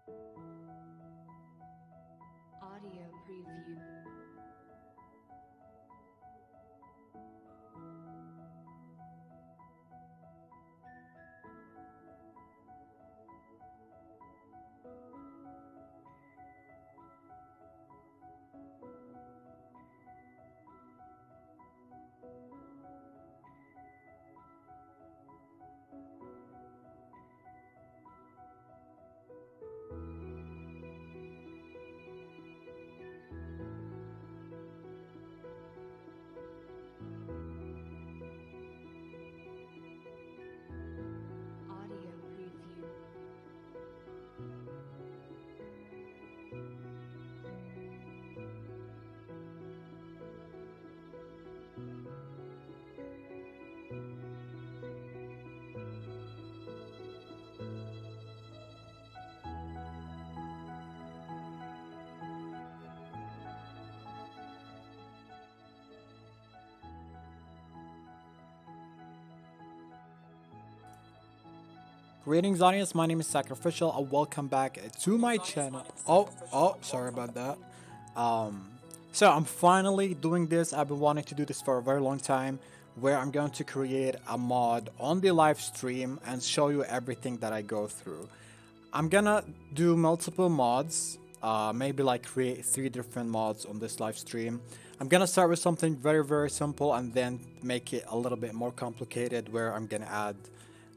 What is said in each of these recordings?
Audio preview. Audio preview. Greetings, audience. My name is Sacrificial. Welcome back to my channel. Sorry about that. Um, so I'm finally doing this. I've been wanting to do this for a very long time, where I'm going to create a mod on the live stream and show you everything that I go through. I'm gonna do multiple mods, maybe like create 3 different mods on this live stream. I'm gonna start with something very simple and then make it a little bit more complicated, where I'm gonna add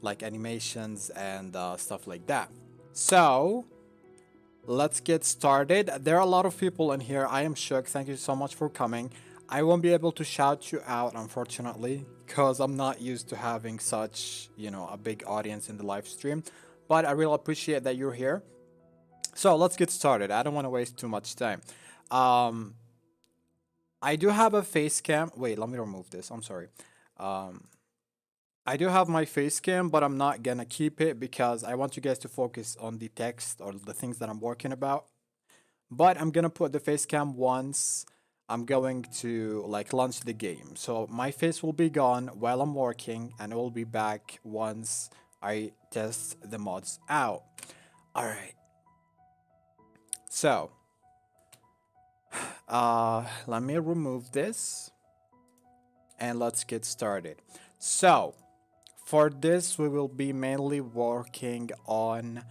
like animations and stuff like that. So let's get started. There are a lot of people in here. I am shook. Thank you so much for coming. I won't be able to shout you out, unfortunately, because I'm not used to having such, a big audience in the live stream. But I really appreciate that you're here. So let's get started. I don't want to waste too much time. Um, I do have a face cam. Wait, let me remove this. I'm sorry. Um, I do have my face cam, but I'm not gonna keep it because I want you guys to focus on the text or the things that I'm working about. But I'm gonna put the face cam once I'm going to like launch the game. So my face will be gone while I'm working, and it will be back once I test the mods out. All right. So, let me remove this and let's get started. So, for this, we will be mainly working on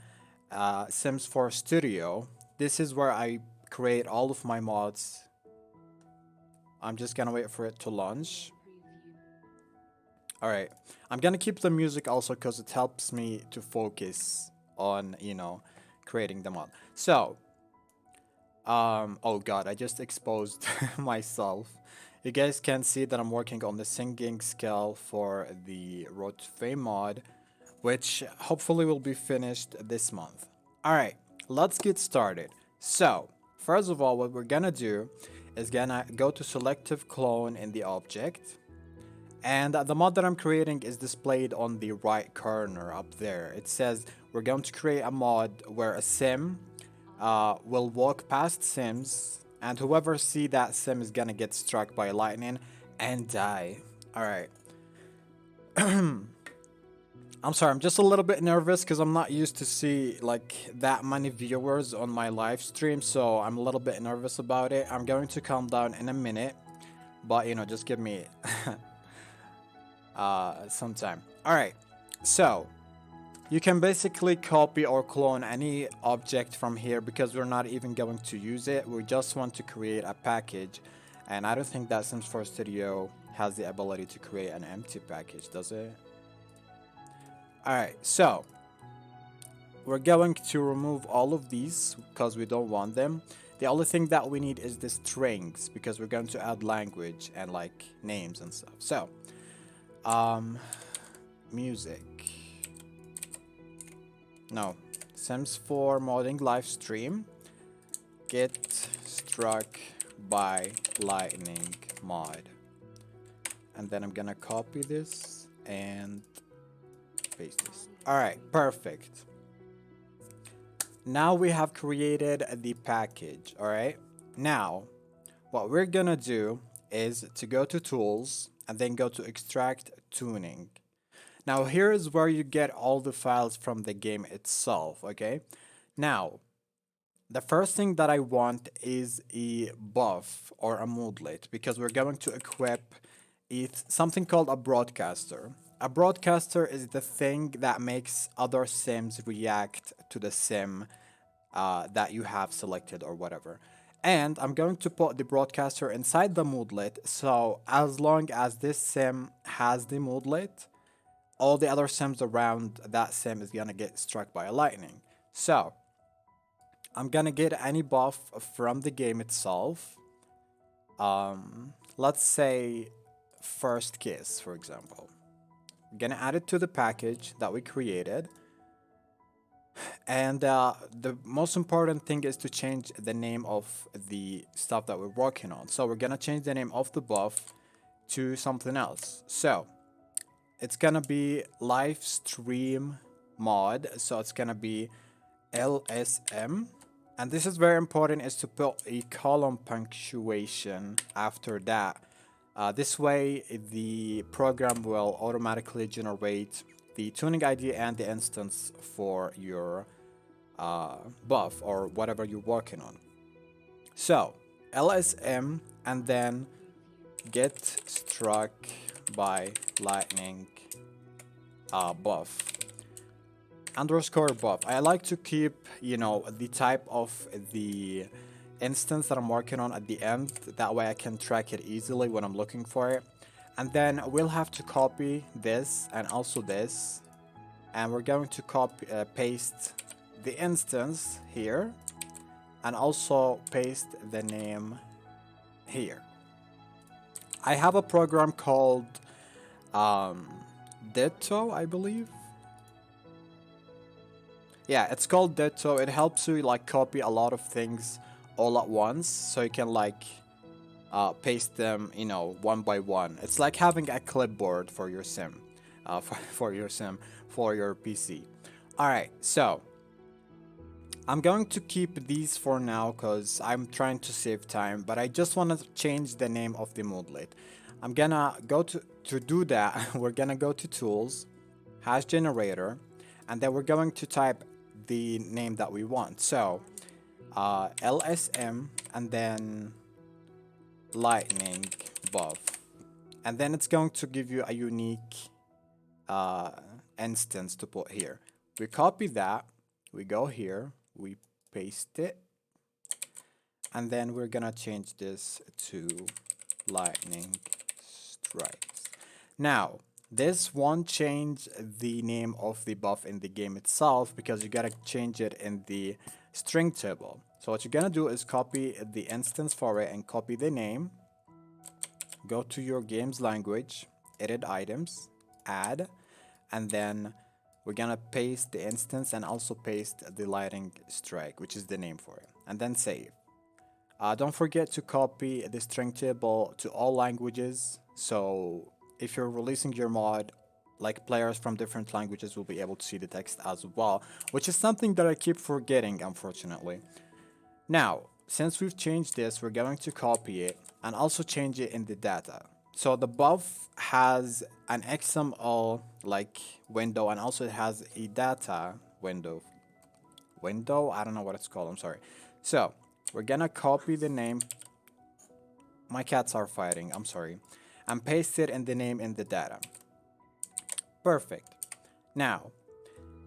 Sims 4 Studio. This is where I create all of my mods. I'm just gonna wait for it to launch. All right, I'm gonna keep the music also because it helps me to focus on, creating the mod. So, oh god, I just exposed myself. You guys can see that I'm working on the singing skill for the Road to Fame mod, which hopefully will be finished this month. All right, let's get started. So, first of all, what we're gonna do is gonna go to selective clone in the object, and the mod that I'm creating is displayed on the right corner up there. It says we're going to create a mod where a sim will walk past sims, and whoever see that sim is gonna get struck by lightning and die. All right. I'm sorry, I'm just a little bit nervous because I'm not used to see like that many viewers on my live stream, so I'm a little bit nervous about it. I'm going to calm down in a minute, but just give me some time. All right, so you can basically copy or clone any object from here because we're not even going to use it. We just want to create a package, and I don't think that Sims 4 Studio has the ability to create an empty package, does it? Alright, so we're going to remove all of these because we don't want them. The only thing that we need is the strings because we're going to add language and like names and stuff. So, music. No, Sims 4 modding live stream. Get struck by lightning mod. And then I'm gonna copy this and paste this. All right, perfect. Now we have created the package. All right. Now, what we're gonna do is to go to tools and then go to extract tuning. Now here is where you get all the files from the game itself. Okay. Now The first thing that I want is a buff or a moodlet because we're going to equip it something called a broadcaster. A broadcaster is the thing that makes other sims react to the sim that you have selected or whatever. And I'm going to put the broadcaster inside the moodlet, so as long as this sim has the moodlet, all the other sims around that sim is gonna get struck by lightning. So I'm gonna get any buff from the game itself. Let's say first kiss, for example. I'm gonna add it to the package that we created. And the most important thing is to change the name of the stuff that we're working on. So we're gonna change the name of the buff to something else. So it's gonna be Livestream mod. So it's gonna be LSM. And this is very important, is to put a column punctuation after that. This way the program will automatically generate the tuning ID and the instance for your buff or whatever you're working on. So LSM and then get struck by lightning buff underscore buff. I like to keep, you know, the type of the instance that I'm working on at the end. That way I can track it easily when I'm looking for it. And then we'll have to copy this and also this. And we're going to copy, paste the instance here. And also paste the name here. I have a program called Ditto, I believe. Yeah, it's called Ditto. It helps you like copy a lot of things all at once, so you can like paste them, you know, one by one. It's like having a clipboard for your sim, for your PC. All right, so I'm going to keep these for now because I'm trying to save time, but I just want to change the name of the moodlet. I'm gonna go to do that. We're gonna go to tools, hash generator, and then we're going to type the name that we want. So LSM and then lightning buff, and then it's going to give you a unique instance to put here. We copy that, we go here, we paste it, and then we're gonna change this to lightning strikes. Now this won't change the name of the buff in the game itself because you gotta change it in the string table. So what you're gonna do is copy the instance for it and copy the name. Go to your game's language, edit items, add, and then we're gonna paste the instance and also paste the lightning strike, which is the name for it, and then save. Don't forget to copy the string table to all languages, so if you're releasing your mod, like players from different languages will be able to see the text as well, which is something that I keep forgetting, unfortunately. Now, since we've changed this, we're going to copy it and also change it in the data. So the buff has an XML like window, and also it has a data window. I don't know what it's called, I'm sorry. So we're gonna copy the name. My cats are fighting, I'm sorry. And paste it in the name in the data. Perfect. Now,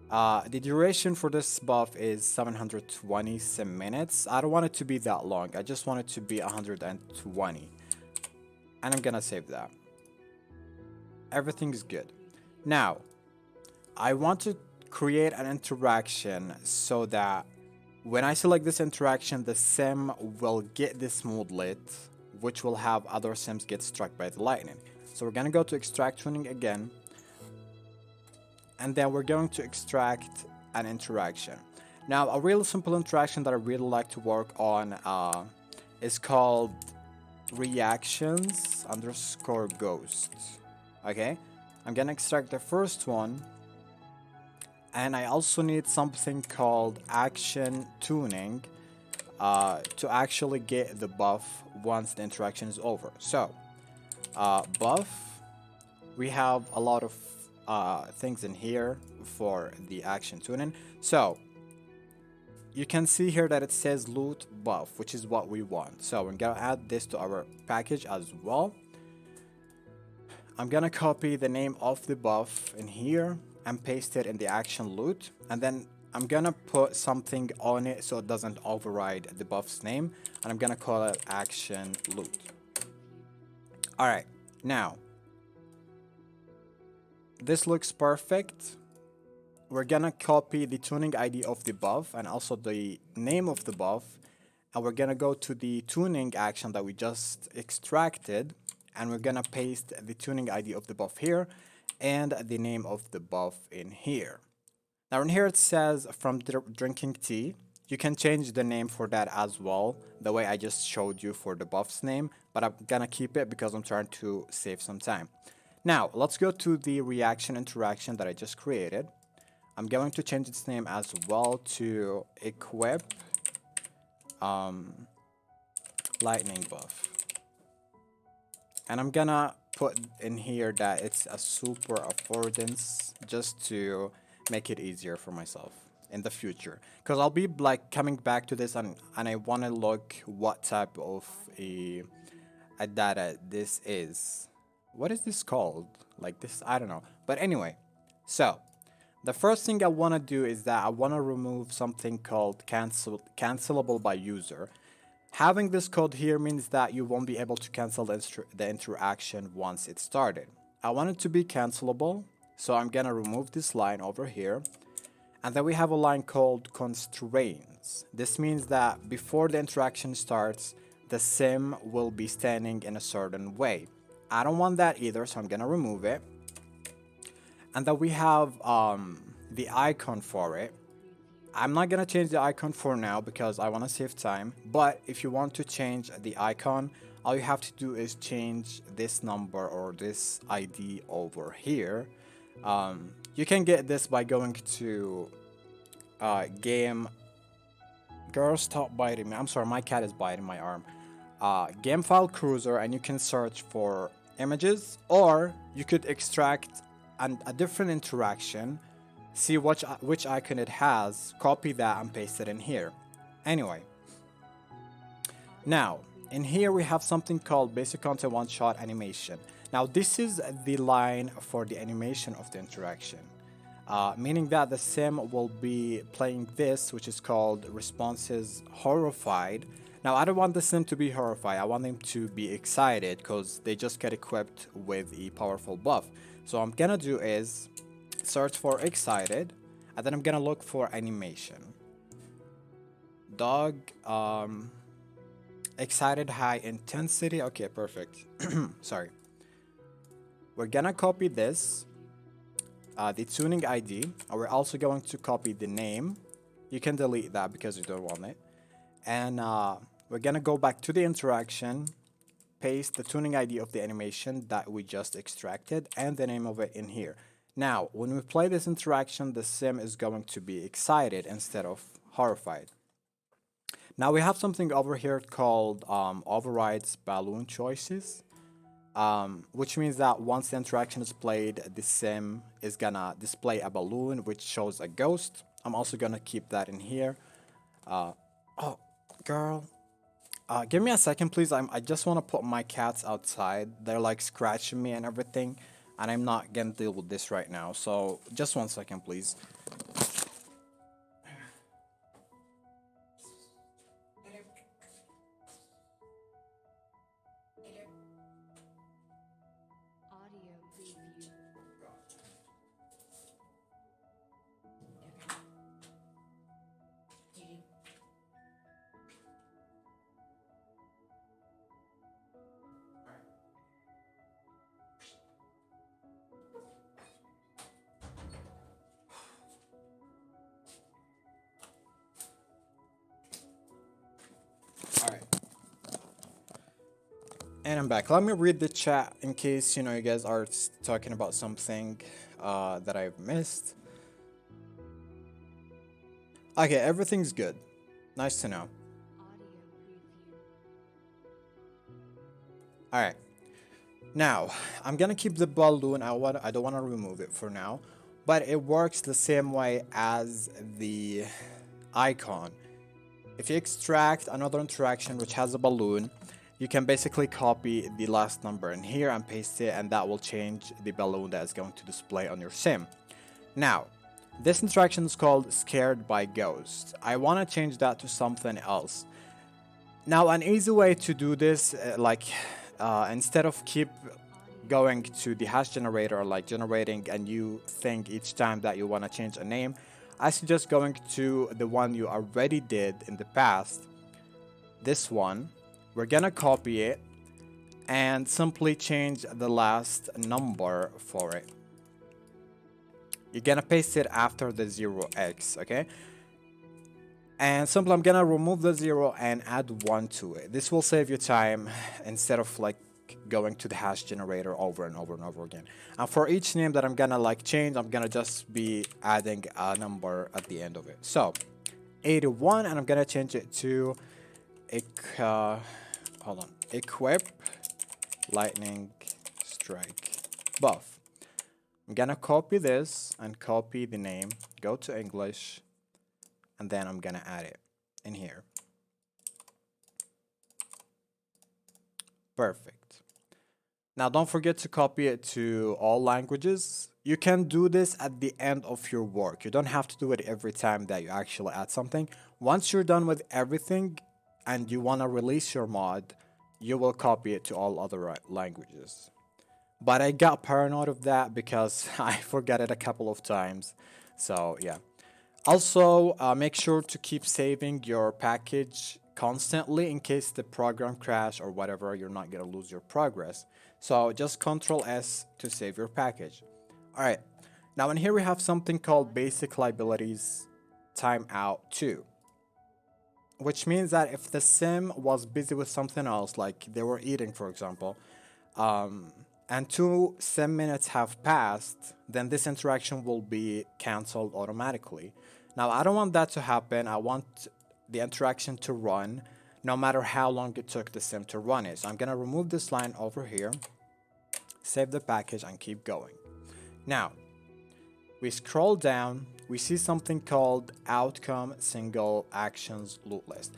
the duration for this buff is 720 sim minutes. I don't want it to be that long. I just want it to be 120. And I'm gonna save that. Everything is good. Now, I want to create an interaction so that when I select this interaction, the sim will get this moodlet, which will have other sims get struck by the lightning. So we're gonna go to extract tuning again, and then we're going to extract an interaction. Now, a real simple interaction that I really like to work on is called reactions underscore ghosts. Okay, I'm gonna extract the first one, and I also need something called action tuning to actually get the buff once the interaction is over. So buff, we have a lot of things in here for the action tuning. So you can see here that it says loot buff, which is what we want. So we're gonna add this to our package as well. I'm gonna copy the name of the buff in here and paste it in the action loot, and then I'm gonna put something on it so it doesn't override the buff's name, and I'm gonna call it action loot. All right, now this looks perfect. We're gonna copy the tuning ID of the buff and also the name of the buff, and we're gonna go to the tuning action that we just extracted, and we're gonna paste the tuning ID of the buff here and the name of the buff in here. Now in here it says from drinking tea. You can change the name for that as well, the way I just showed you for the buff's name, but I'm gonna keep it because I'm trying to save some time. Now let's go to the reaction interaction that I just created. I'm going to change its name as well to equip lightning buff. And I'm gonna put in here that it's a super affordance just to make it easier for myself in the future, because I'll be like coming back to this and I want to look what type of a data this is. What is this called? Like this, I don't know. But anyway, so the first thing I want to do is that I want to remove something called cancelable by user. Having this code here means that you won't be able to cancel the interaction once it started. I want it to be cancelable, so I'm gonna remove this line over here. And then we have a line called constraints. This means that before the interaction starts, the sim will be standing in a certain way. I don't want that either, so I'm gonna remove it. And then we have the icon for it. I'm not gonna change the icon for now because I want to save time, but if you want to change the icon, all you have to do is change this number or this ID over here. You can get this by going to game. Girl, stop biting me. I'm sorry, my cat is biting my arm. Game file cruiser, and you can search for images, or you could extract a different interaction, see which icon it has, copy that and paste it in here. Anyway, now in here we have something called basic content one shot animation. Now this is the line for the animation of the interaction, meaning that the sim will be playing this, which is called responses horrified. Now I don't want the sim to be horrified, I want them to be excited because they just get equipped with a powerful buff. So what I'm gonna do is search for excited, and then I'm gonna look for animation. Dog, excited high intensity. Okay, perfect. Sorry. We're gonna copy this, the tuning ID, and we're also going to copy the name. You can delete that because you don't want it. And we're gonna go back to the interaction, paste the tuning ID of the animation that we just extracted, and the name of it in here. Now, when we play this interaction, the sim is going to be excited instead of horrified. Now we have something over here called overrides balloon choices, which means that once the interaction is played, the sim is gonna display a balloon which shows a ghost. I'm also gonna keep that in here. Oh, girl. Give me a second, please. I just want to put my cats outside. They're like scratching me and everything, and I'm not gonna deal with this right now. So just 1 second, please. Audio preview. Alright. And I'm back. Let me read the chat in case, you guys are talking about something that I've missed. Okay, everything's good. Nice to know. Audio preview. Alright. Now, I'm gonna keep the balloon. I don't want to remove it for now, but it works the same way as the icon. If you extract another interaction which has a balloon, you can basically copy the last number in here and paste it, and that will change the balloon that is going to display on your sim. Now, this interaction is called Scared by Ghosts. I want to change that to something else. Now, an easy way to do this, instead of keep going to the hash generator, like generating a new thing each time that you want to change a name, I suggest going to the one you already did in the past. This one, we're gonna copy it and simply change the last number for it. You're gonna paste it after the 0x, okay? And simply I'm gonna remove the 0 and add 1 to it. This will save you time instead of like going to the hash generator over and over and over again. And for each name that I'm gonna like change, I'm gonna just be adding a number at the end of it. So 81, and I'm gonna change it to equip lightning strike buff. I'm gonna copy this and copy the name, go to English, and then I'm gonna add it in here. Perfect. Now don't forget to copy it to all languages. You can do this at the end of your work. You don't have to do it every time that you actually add something. Once you're done with everything and you want to release your mod, you will copy it to all other languages. But I got paranoid of that because I forgot it a couple of times. So yeah. Also, make sure to keep saving your package constantly in case the program crash or whatever, you're not gonna lose your progress. So just Ctrl S to save your package. All right, now in here we have something called basic liabilities timeout 2, which means that if the sim was busy with something else, like they were eating for example, and 2 sim minutes have passed, then this interaction will be cancelled automatically. Now I don't want that to happen. I want the interaction to run no matter how long it took the sim to run it. So I'm gonna remove this line over here, save the package, and keep going. Now we scroll down, we see something called outcome single actions loot list.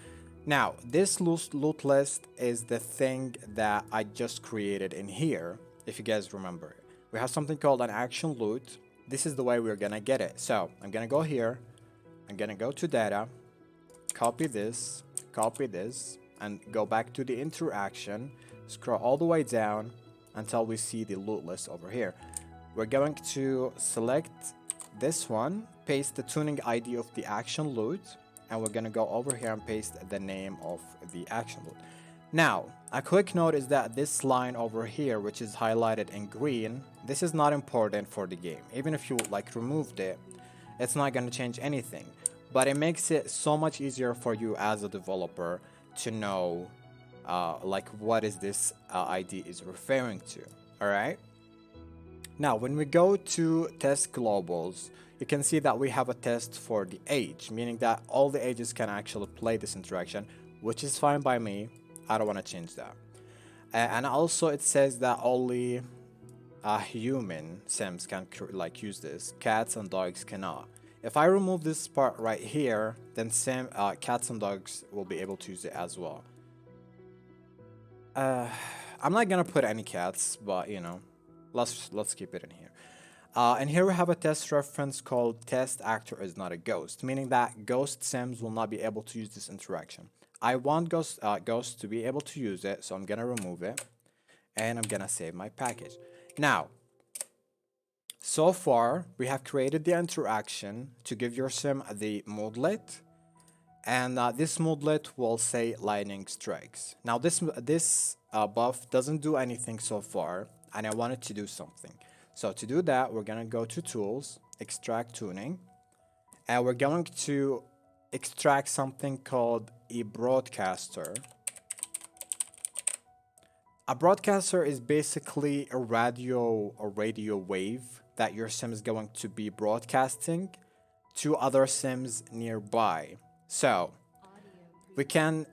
Now this loot list is the thing that I just created in here. If you guys remember, we have something called an action loot. This is the way we're gonna get it. So I'm gonna go here, I'm gonna go to data, copy this, and go back to the interaction, scroll all the way down until we see the loot list over here. We're going to select this one, paste the tuning ID of the action loot, and we're gonna go over here and paste the name of the action loot. Now, a quick note is that this line over here, which is highlighted in green, this is not important for the game. Even if you like removed it, it's not going to change anything. But it makes it so much easier for you as a developer to know like what is this ID is referring to. All right. Now, when we go to test globals, you can see that we have a test for the age, meaning that all the ages can actually play this interaction, which is fine by me. I don't want to change that. And also it says that only human sims can like use this. Cats and dogs cannot. If I remove this part right here, then cats and dogs will be able to use it as well. I'm not gonna put any cats, but you know, let's keep it in here. And here we have a test reference called test actor is not a ghost, meaning that ghost sims will not be able to use this interaction. I want ghost to be able to use it, so I'm gonna remove it, and I'm gonna save my package. Now, so far we have created the interaction to give your sim the moodlet, and this moodlet will say lightning strikes. Now this buff doesn't do anything so far, and I want it to do something. So to do that, we're gonna go to tools, extract tuning, and we're going to extract something called a broadcaster. A broadcaster is basically a radio wave that your sim is going to be broadcasting to other sims nearby. So we can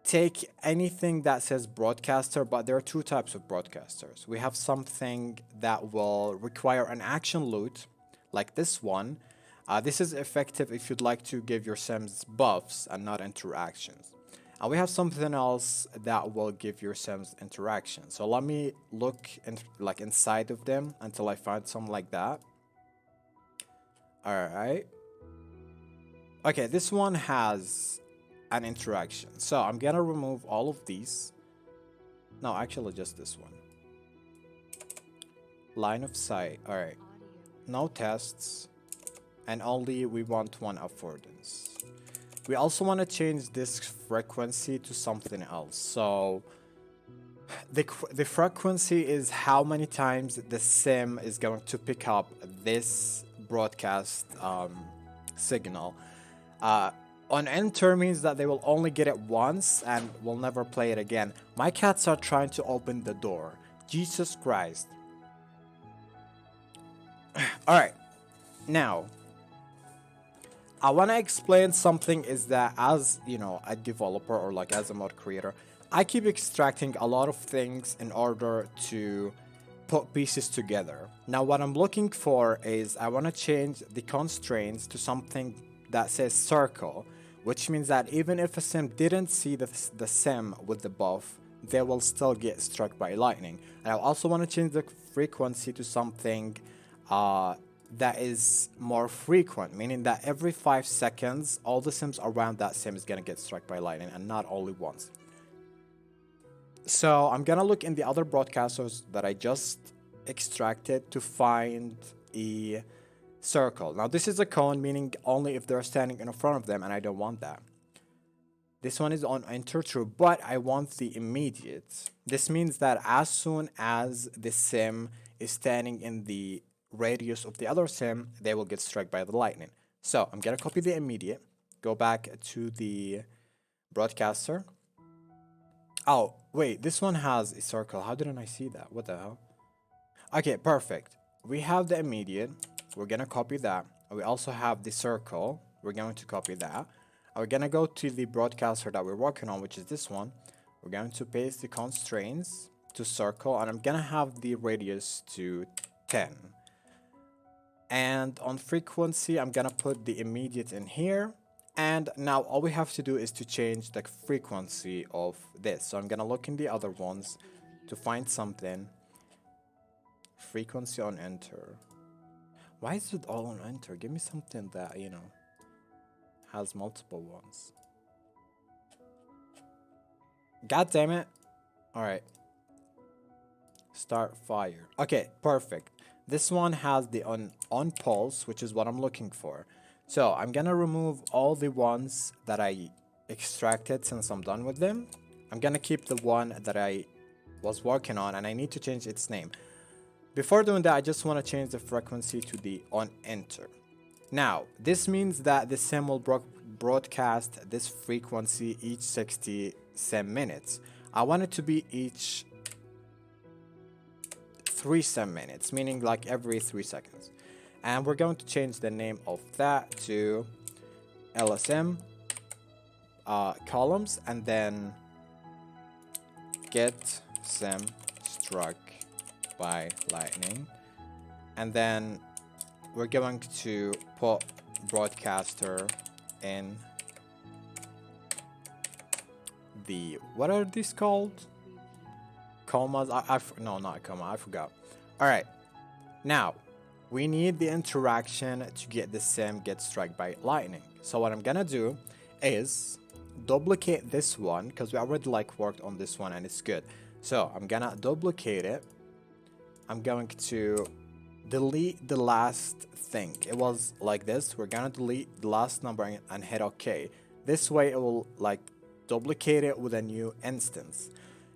take anything that says broadcaster, but there are two types of broadcasters. We have something that will require an action loot, like this one, This is effective if you'd like to give your sims buffs and not interactions. And we have something else that will give your sims interaction. So let me look like inside of them until I find something like that. All right. Okay, this one has an interaction. So I'm gonna remove all of these. No, actually just this one. Line of sight. All right. No tests. And only we want one affordance. We also want to change this frequency to something else. So the frequency is how many times the sim is going to pick up this broadcast signal. On enter means that they will only get it once and will never play it again. My cats are trying to open the door. Jesus Christ. Alright, now I want to explain something is that as you know a developer or like as a mod creator, I keep extracting a lot of things in order to put pieces together. Now what I'm looking for is I want to change the constraints to something that says circle, which means that even if a sim didn't see the sim with the buff, they will still get struck by lightning. And I also want to change the frequency to something that is more frequent, meaning that every 5 seconds, all the sims around that sim is gonna get struck by lightning and not only once. So I'm gonna look in the other broadcasters that I just extracted to find a circle. Now this is a cone, meaning only if they're standing in front of them, and I don't want that. This one is on enter true, but I want the immediate. This means that as soon as the sim is standing in the radius of the other sim, they will get struck by the lightning. So I'm gonna copy the immediate, go back to the broadcaster. Oh, wait, this one has a circle. How didn't I see that? What the hell? Okay, perfect. We have the immediate. We're gonna copy that. We also have the circle. We're going to copy that. We're gonna go to the broadcaster that we're working on, which is this one. We're going to paste the constraints to circle, and I'm gonna have the radius to 10. And on frequency, I'm gonna put the immediate in here. And now all we have to do is to change the frequency of this. So I'm gonna look in the other ones to find something. Frequency on enter. Why is it all on enter? Give me something that, you know, has multiple ones. God damn it. Alright. Start fire. Okay, perfect. This one has the on pulse, which is what I'm looking for. So I'm gonna remove all the ones that I extracted since I'm done with them. I'm gonna keep the one that I was working on, and I need to change its name. Before doing that, I just want to change the frequency to the on enter. Now, this means that the sim will broadcast this frequency each 60 sim minutes. I want it to be each 3 sim minutes, meaning like every 3 seconds. And we're going to change the name of that to LSM columns, and then get sim struck by lightning. And then we're going to put broadcaster in the, what are these called? Commas? No, not comma, I forgot. All right, now we need the interaction to get the sim get struck by lightning. So what I'm gonna do is duplicate this one, because we already like worked on this one and it's good. So I'm gonna duplicate it. I'm going to delete the last thing. It was like this. We're gonna delete the last number and hit OK. This way it will like duplicate it with a new instance.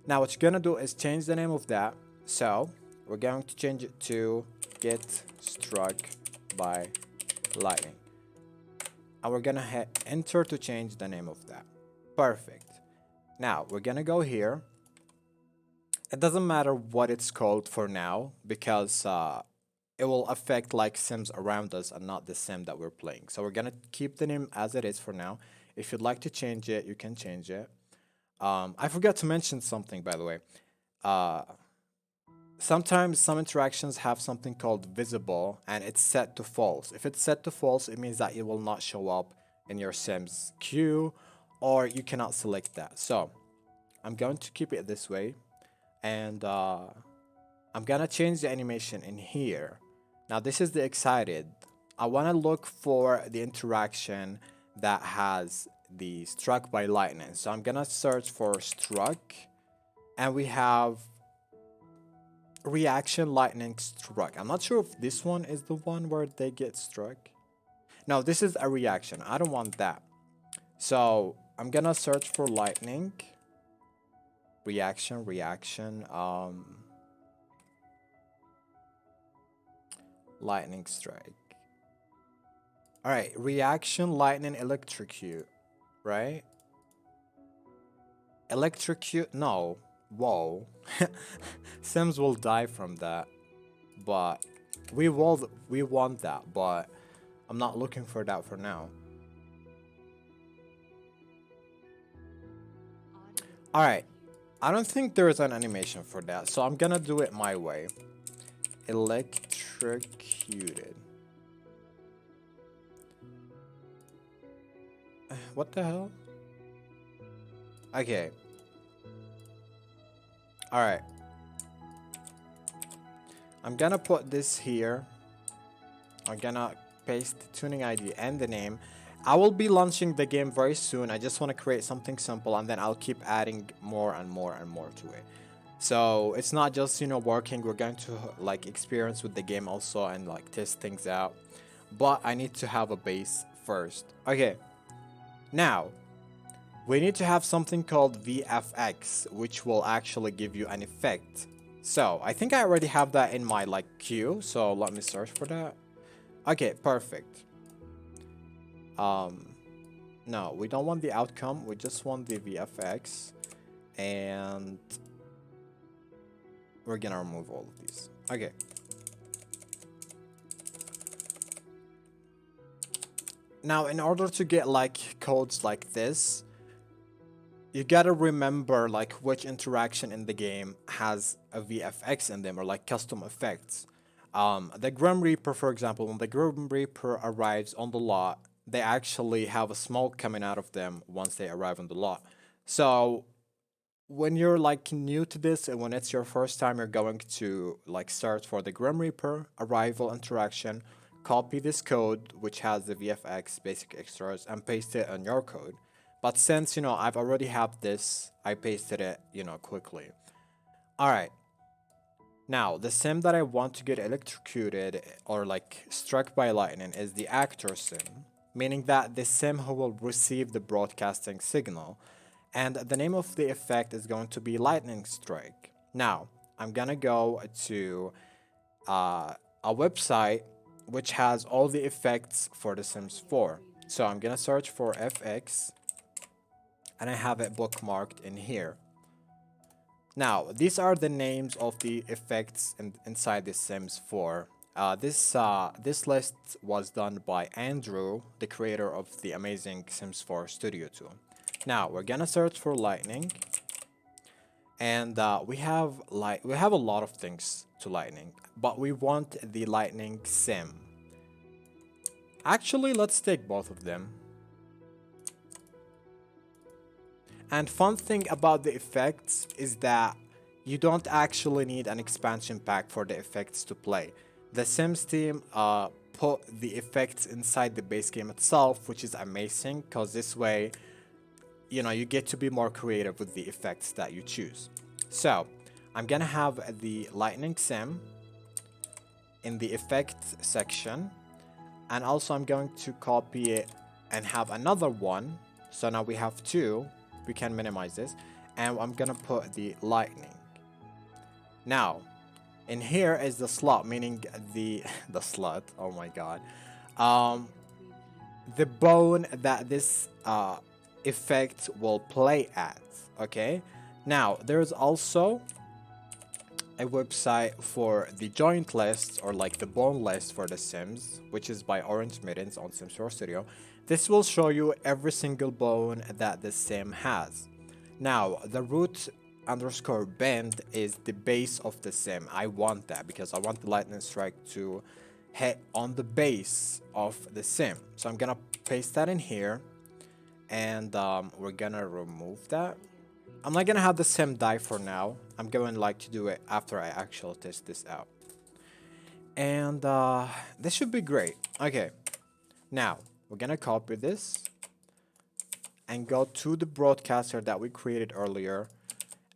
Now what you're gonna do is change the name of that. So we're going to change it to get struck by lightning. And we're gonna hit enter to change the name of that. Perfect. Now we're gonna go here. It doesn't matter what it's called for now, because it will affect like sims around us and not the sim that we're playing. So we're gonna keep the name as it is for now. If you'd like to change it, you can change it. I forgot to mention something, by the way. sometimes some interactions have something called visible and it's set to false. If it's set to false, it means that it will not show up in your Sims queue or you cannot select that. So I'm going to keep it this way and I'm gonna change the animation in here. Now this is the excited. I wanna look for the interaction that has the struck by lightning. So I'm gonna search for struck and we have reaction lightning struck. I'm not sure if this one is the one where they get struck. No, this is a reaction. I don't want that. So I'm gonna search for lightning. Reaction. Lightning strike. Alright, reaction lightning electrocute. Right? Electrocute, no. Whoa. Sims will die from that. But we want that, but I'm not looking for that for now. Alright. I don't think there is an animation for that, so I'm gonna do it my way. Electrocuted. What the hell? Okay. Alright. I'm gonna put this here. I'm gonna paste the tuning ID and the name. I will be launching the game very soon. I just want to create something simple and then I'll keep adding more and more and more to it. So it's not just, you know, working. We're going to like experience with the game also and like test things out. But I need to have a base first. Okay. Now, we need to have something called VFX, which will actually give you an effect. So I think I already have that in my like queue. So let me search for that. Okay, perfect. No, we don't want the outcome. We just want the VFX. And we're gonna remove all of these. Okay. Now, in order to get like codes like this, you gotta remember like which interaction in the game has a VFX in them or like custom effects. The Grim Reaper, for example, when the Grim Reaper arrives on the lot, they actually have a smoke coming out of them once they arrive on the lot. So when you're like new to this and when it's your first time, you're going to like search for the Grim Reaper arrival interaction, copy this code which has the VFX basic extras and paste it on your code. But since, you know, I've already have this, I pasted it, you know, quickly. Alright. Now, the sim that I want to get electrocuted or like struck by lightning is the actor sim, meaning that the sim who will receive the broadcasting signal. And the name of the effect is going to be lightning strike. Now, I'm gonna go to a website which has all the effects for The Sims 4. So I'm gonna search for FX and I have it bookmarked in here. Now, these are the names of the effects inside The Sims 4. This list was done by Andrew, the creator of the amazing Sims 4 Studio tool. Now, we're gonna search for lightning. And we have a lot of things to lightning, but we want the lightning sim. Actually, let's take both of them. And fun thing about the effects is that you don't actually need an expansion pack for the effects to play. The Sims team put the effects inside the base game itself, which is amazing because this way, you know, you get to be more creative with the effects that you choose. So I'm gonna have the lightning sim in the effects section, and also I'm going to copy it and have another one. So now we have two. We can minimize this, and I'm gonna put the lightning. Now, in here is the slot, meaning the slot. Oh my god, the bone that this effect will play at. Okay. Now there's also a website for the joint list or like the bone list for The Sims, which is by Orange Mittens on Sims 4 Studio. This will show you every single bone that the sim has. Now, the root underscore bend is the base of the sim. I want that because I want the lightning strike to hit on the base of the sim. So I'm gonna paste that in here, and we're gonna remove that. I'm not gonna have the sim die for now. I'm going like to do it after I actually test this out. And this should be great. Okay, now we're gonna copy this and go to the broadcaster that we created earlier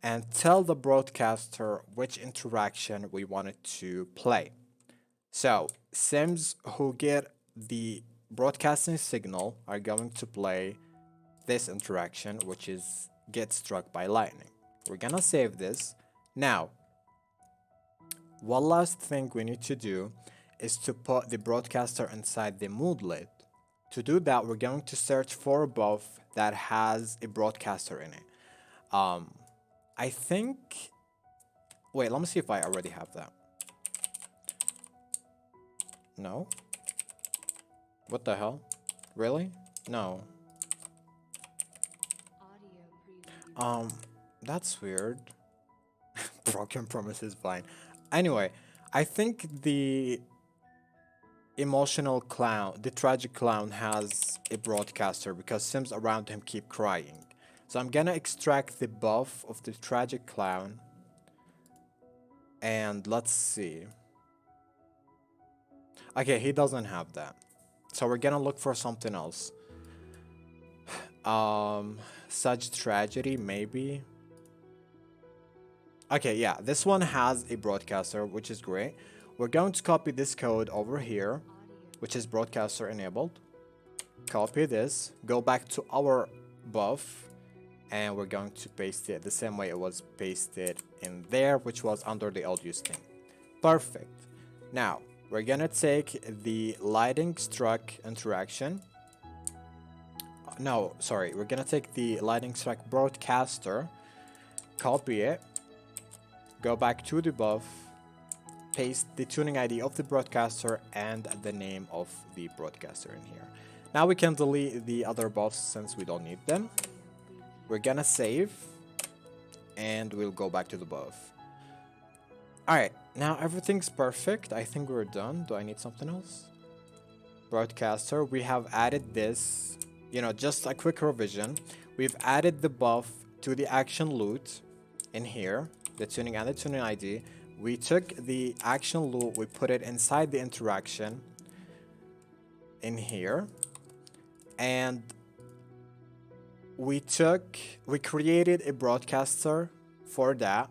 and tell the broadcaster which interaction we wanted to play. So sims who get the broadcasting signal are going to play this interaction, which is get struck by lightning. We're gonna save this. Now, one last thing we need to do is to put the broadcaster inside the moodlet. To do that, we're going to search for a buff that has a broadcaster in it. I think... Wait, let me see if I already have that. No? What the hell? Really? No. Audio preview. That's weird. Broken promise is fine. Anyway, I think the emotional clown, the tragic clown, has a broadcaster because sims around him keep crying. So I'm gonna extract the buff of the tragic clown. And let's see. Okay, he doesn't have that. So we're gonna look for something else. Such tragedy, maybe. Okay, yeah, this one has a broadcaster, which is great. We're going to copy this code over here, which is broadcaster enabled. Copy this, go back to our buff, and we're going to paste it the same way it was pasted in there, which was under the audio thing. Perfect. Now, we're gonna take the lightning struck interaction. No, sorry, we're gonna take the lightning strike broadcaster, copy it, go back to the buff, paste the tuning ID of the broadcaster and the name of the broadcaster in here. Now we can delete the other buffs since we don't need them. We're gonna save and we'll go back to the buff. Alright, now everything's perfect. I think we're done. Do I need something else? Broadcaster, we have added this, just a quick revision. We've added the buff to the action loot in here, the tuning and the tuning ID. We took the action loop, we put it inside the interaction in here, and we created a broadcaster for that.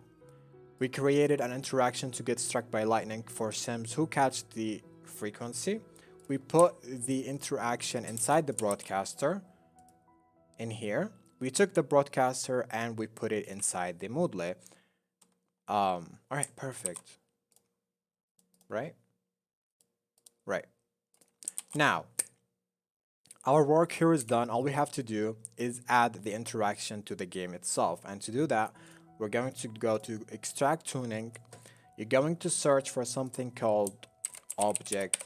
We created an interaction to get struck by lightning for sims who catch the frequency. We put the interaction inside the broadcaster in here. We took the broadcaster and we put it inside the moodlet. Alright, perfect. Right? Right. Now, our work here is done. All we have to do is add the interaction to the game itself. And to do that, we're going to go to extract tuning. You're going to search for something called object_sim.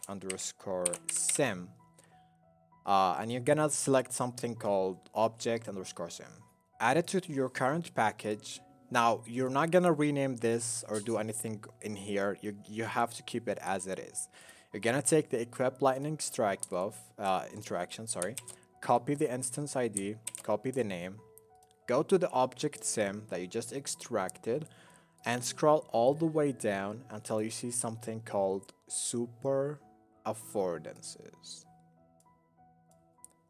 And you're gonna select something called object_sim. Add it to your current package. Now, you're not gonna rename this or do anything in here. You have to keep it as it is. You're gonna take the equip lightning strike buff interaction, copy the instance ID, copy the name, go to the object sim that you just extracted, and scroll all the way down until you see something called super affordances.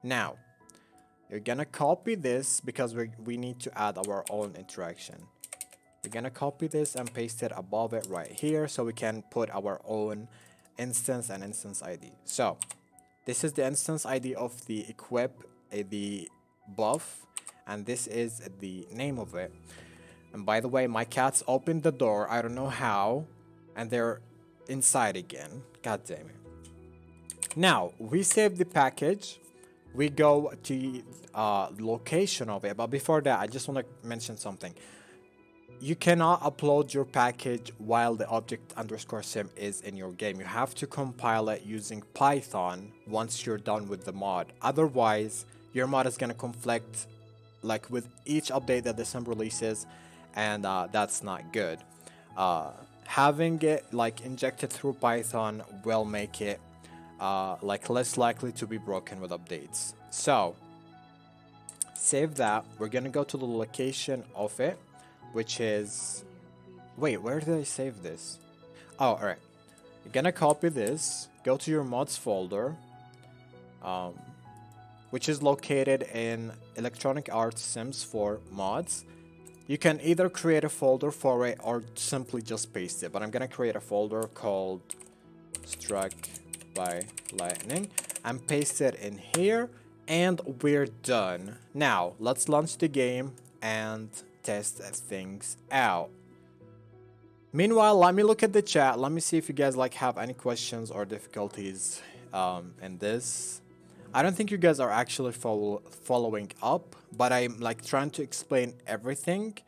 Now, you're gonna copy this because we need to add our own interaction. We're gonna copy this and paste it above it right here so we can put our own instance and instance ID. So, this is the instance ID of the equip, the buff, and this is the name of it. And by the way, my cats opened the door, I don't know how, and they're inside again. God damn it. Now, we save the package. We go to the location of it, but before that, I just want to mention something. You cannot upload your package while the object_sim is in your game. You have to compile it using Python once you're done with the mod. Otherwise, your mod is going to conflict like with each update that the sim releases, and that's not good. Having it like injected through Python will make it like less likely to be broken with updates. So save that. We're gonna go to the location of it, which is, wait, where did I save this? Oh, all right. You're gonna copy this, go to your mods folder, which is located in Electronic Arts Sims 4 mods. You can either create a folder for it or simply just paste it, but I'm gonna create a folder called Struck by Lightning and paste it in here, and we're done. Now let's launch the game and test things out. Meanwhile, let me look at the chat. Let me see if you guys like have any questions or difficulties in this. I don't think you guys are actually following up, but I'm like trying to explain everything.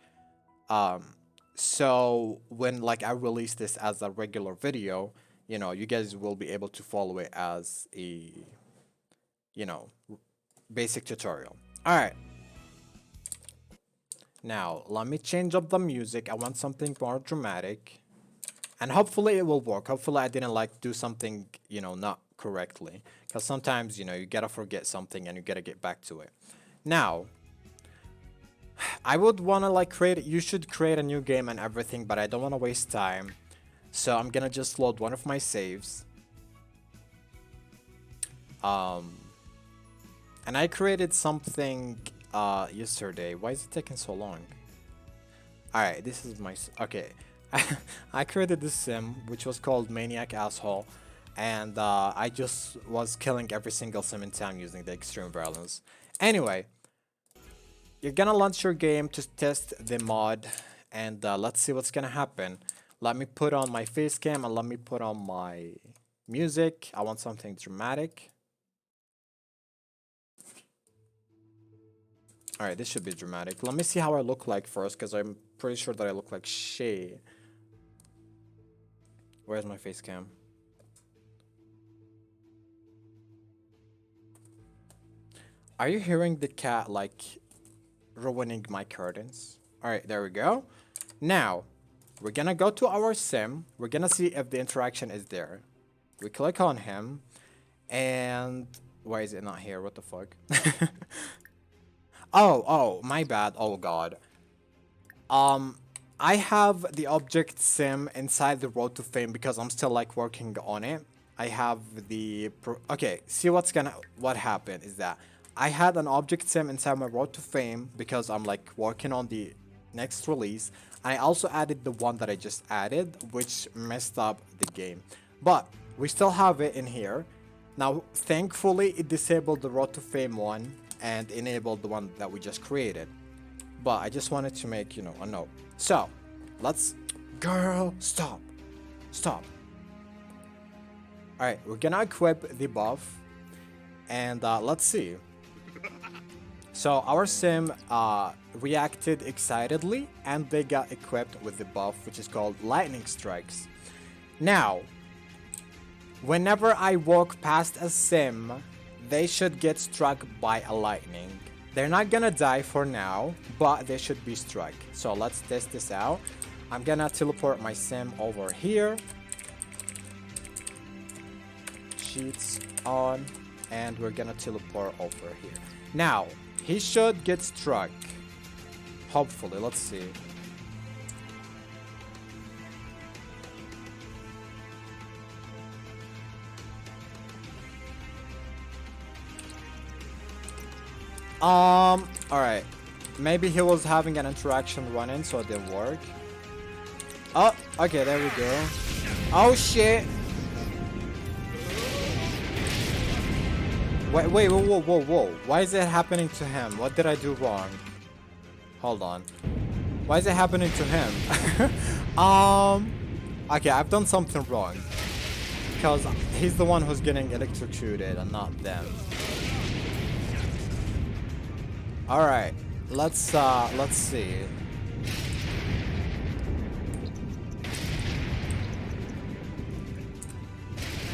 So when like I release this as a regular video, you know, you guys will be able to follow it as a, you know, basic tutorial. All right. Now, let me change up the music. I want something more dramatic. And hopefully it will work. Hopefully I didn't like do something, you know, not correctly. Because sometimes, you know, you gotta forget something and you gotta get back to it. Now, I would wanna like you should create a new game and everything, but I don't wanna waste time. So I'm gonna just load one of my saves. And I created something yesterday. Why is it taking so long? Alright, this is my... Okay. I created this sim, which was called Maniac Asshole. And I just was killing every single sim in town using the extreme violence. Anyway, you're gonna launch your game to test the mod. And let's see what's gonna happen. Let me put on my face cam and let me put on my music. I want something dramatic. Alright, this should be dramatic. Let me see how I look like first, because I'm pretty sure that I look like shit. Where's my face cam? Are you hearing the cat, like, ruining my curtains? Alright, there we go. Now, we're gonna go to our sim. We're gonna see if the interaction is there. We click on him. And... why is it not here? What the fuck? Oh, my bad. Oh god. I have the object sim inside the Road to Fame because I'm still like working on it. I have the okay, see what happened is that I had an object sim inside my Road to Fame because I'm like working on the next release. I also added the one that I just added, which messed up the game. But we still have it in here. Now, thankfully, it disabled the Road to Fame one and enabled the one that we just created. But I just wanted to make, you know, a note. So, let's... Girl, stop. Stop. Alright, we're gonna equip the buff. And let's see. So, our sim reacted excitedly, and they got equipped with the buff, which is called Lightning Strikes. Now, whenever I walk past a sim, they should get struck by a lightning. They're not gonna die for now, but they should be struck. So let's test this out. I'm gonna teleport my sim over here. Cheats on, and we're gonna teleport over here. Now, he should get struck. Hopefully, let's see. Alright. Maybe he was having an interaction running, so it didn't work. Oh, okay, there we go. Oh shit! Wait, whoa. Why is it happening to him? What did I do wrong? Hold on. Why is it happening to him? Okay, I've done something wrong. Because he's the one who's getting electrocuted and not them. Alright, let's see.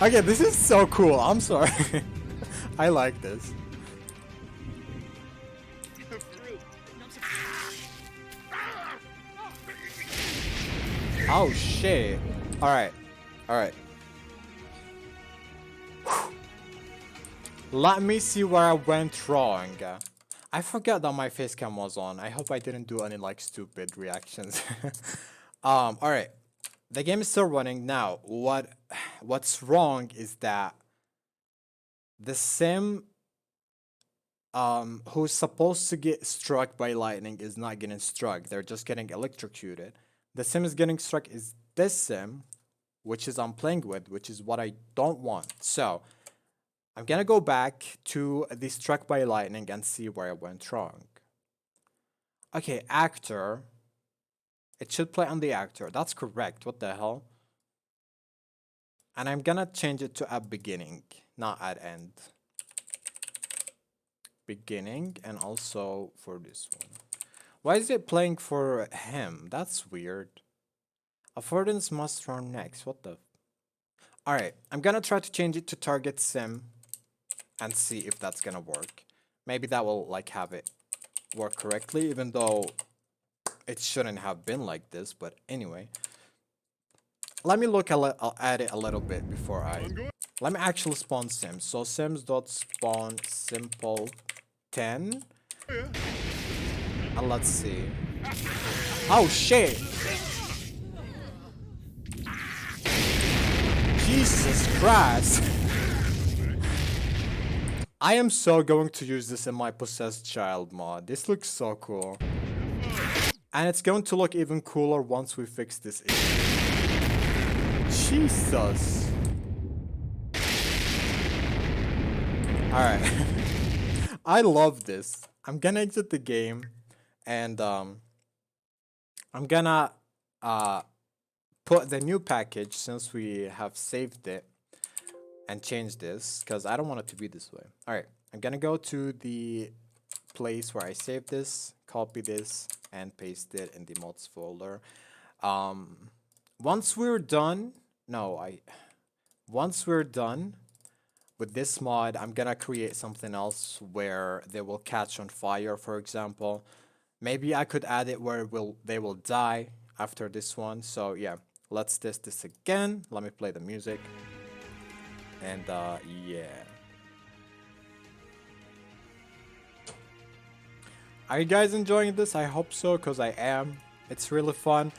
Okay, this is so cool. I'm sorry. I like this. Oh shit. Alright. Alright. Let me see where I went wrong. I forgot that my face cam was on. I hope I didn't do any like stupid reactions. Alright. The game is still running now. What's wrong is that the sim who's supposed to get struck by lightning is not getting struck. They're just getting electrocuted. The sim is getting struck is this sim, which is I'm playing with, which is what I don't want. So I'm gonna go back to the struck by lightning and see where I went wrong. Okay, actor. It should play on the actor. That's correct. What the hell? And I'm gonna change it to at beginning, not at end. Beginning, and also for this one. Why is it playing for him? That's weird. Affordance must run next. What the? Alright, I'm gonna try to change it to target sim and see if that's gonna work. Maybe that will like have it work correctly, even though it shouldn't have been like this, but anyway. Let me look at it a little bit before let me actually spawn sims. So sims.spawn simple 10. And let's see. Oh shit! Jesus Christ! I am so going to use this in my possessed child mod. This looks so cool. And it's going to look even cooler once we fix this issue. Jesus. Alright. I love this. I'm gonna exit the game and I'm gonna put the new package since we have saved it and change this because I don't want it to be this way. Alright, I'm gonna go to the place where I saved this, copy this, and paste it in the mods folder. Once we're done, once we're done with this mod, I'm gonna create something else where they will catch on fire, for example. Maybe I could add it where they will die after this one. So yeah, let's test this again. Let me play the music. And yeah. Are you guys enjoying this? I hope so, because I am. It's really fun.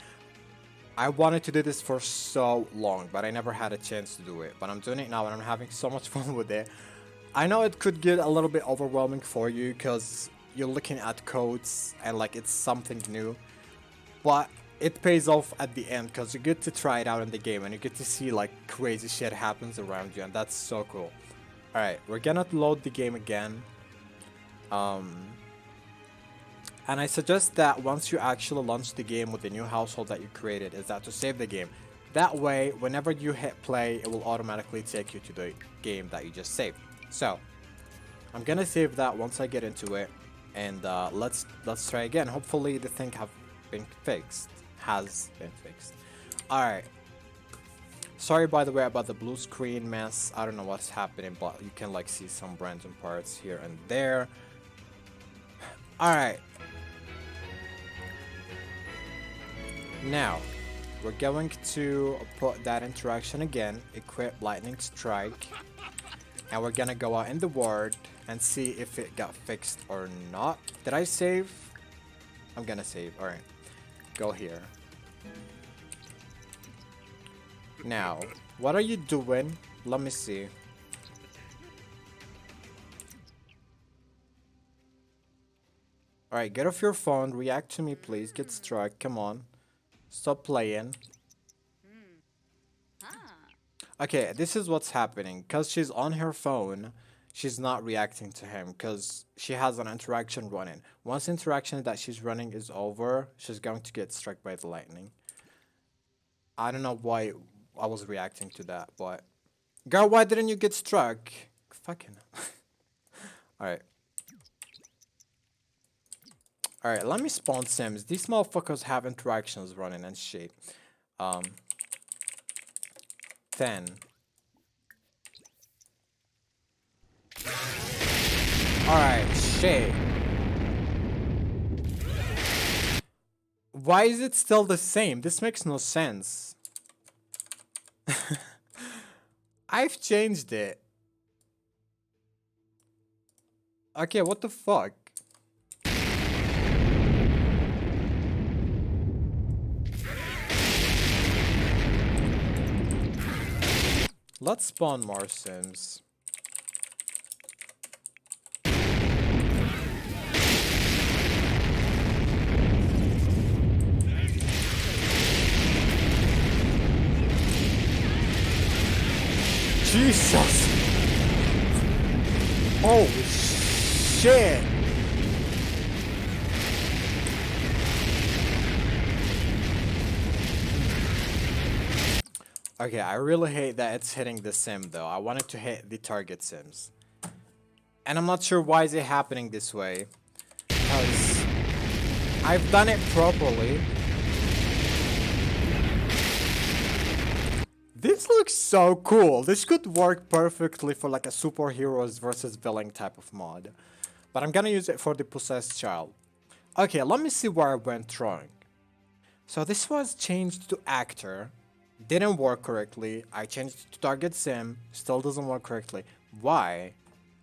I wanted to do this for so long, but I never had a chance to do it. But I'm doing it now and I'm having so much fun with it. I know it could get a little bit overwhelming for you because you're looking at codes and like it's something new. But it pays off at the end because you get to try it out in the game and you get to see like crazy shit happens around you, and that's so cool. Alright, we're gonna load the game again. And I suggest that once you actually launch the game with the new household that you created, is that to save the game. That way, whenever you hit play, it will automatically take you to the game that you just saved. So, I'm gonna save that once I get into it, and let's try again. Hopefully, the thing has been fixed. All right. Sorry, by the way, about the blue screen mess. I don't know what's happening, but you can like see some random parts here and there. All right. Now, we're going to put that interaction again, equip lightning strike, and we're gonna go out in the world and see if it got fixed or not. Did I save? I'm gonna save. All right, go here. Now, what are you doing? Let me see. All right, get off your phone. React to me, please. Get struck. Come on. Stop playing. Okay, this is what's happening. Because she's on her phone, she's not reacting to him because she has an interaction running. Once the interaction that she's running is over, she's going to get struck by the lightning. I don't know why I was reacting to that, but... Girl, why didn't you get struck? Fucking... Alright. Alright, let me spawn sims. These motherfuckers have interactions running and shit. 10. Alright, shit. Why is it still the same? This makes no sense. I've changed it. Okay, what the fuck? Let's spawn more Sims. Jesus! Oh shit! Okay, I really hate that it's hitting the sim though. I wanted to hit the target sims. And I'm not sure why is it happening this way. Because I've done it properly. This looks so cool. This could work perfectly for like a superheroes versus villain type of mod. But I'm gonna use it for the possessed child. Okay, let me see where I went wrong. So this was changed to actor. Didn't work correctly. I changed it to target sim. Still doesn't work correctly. Why?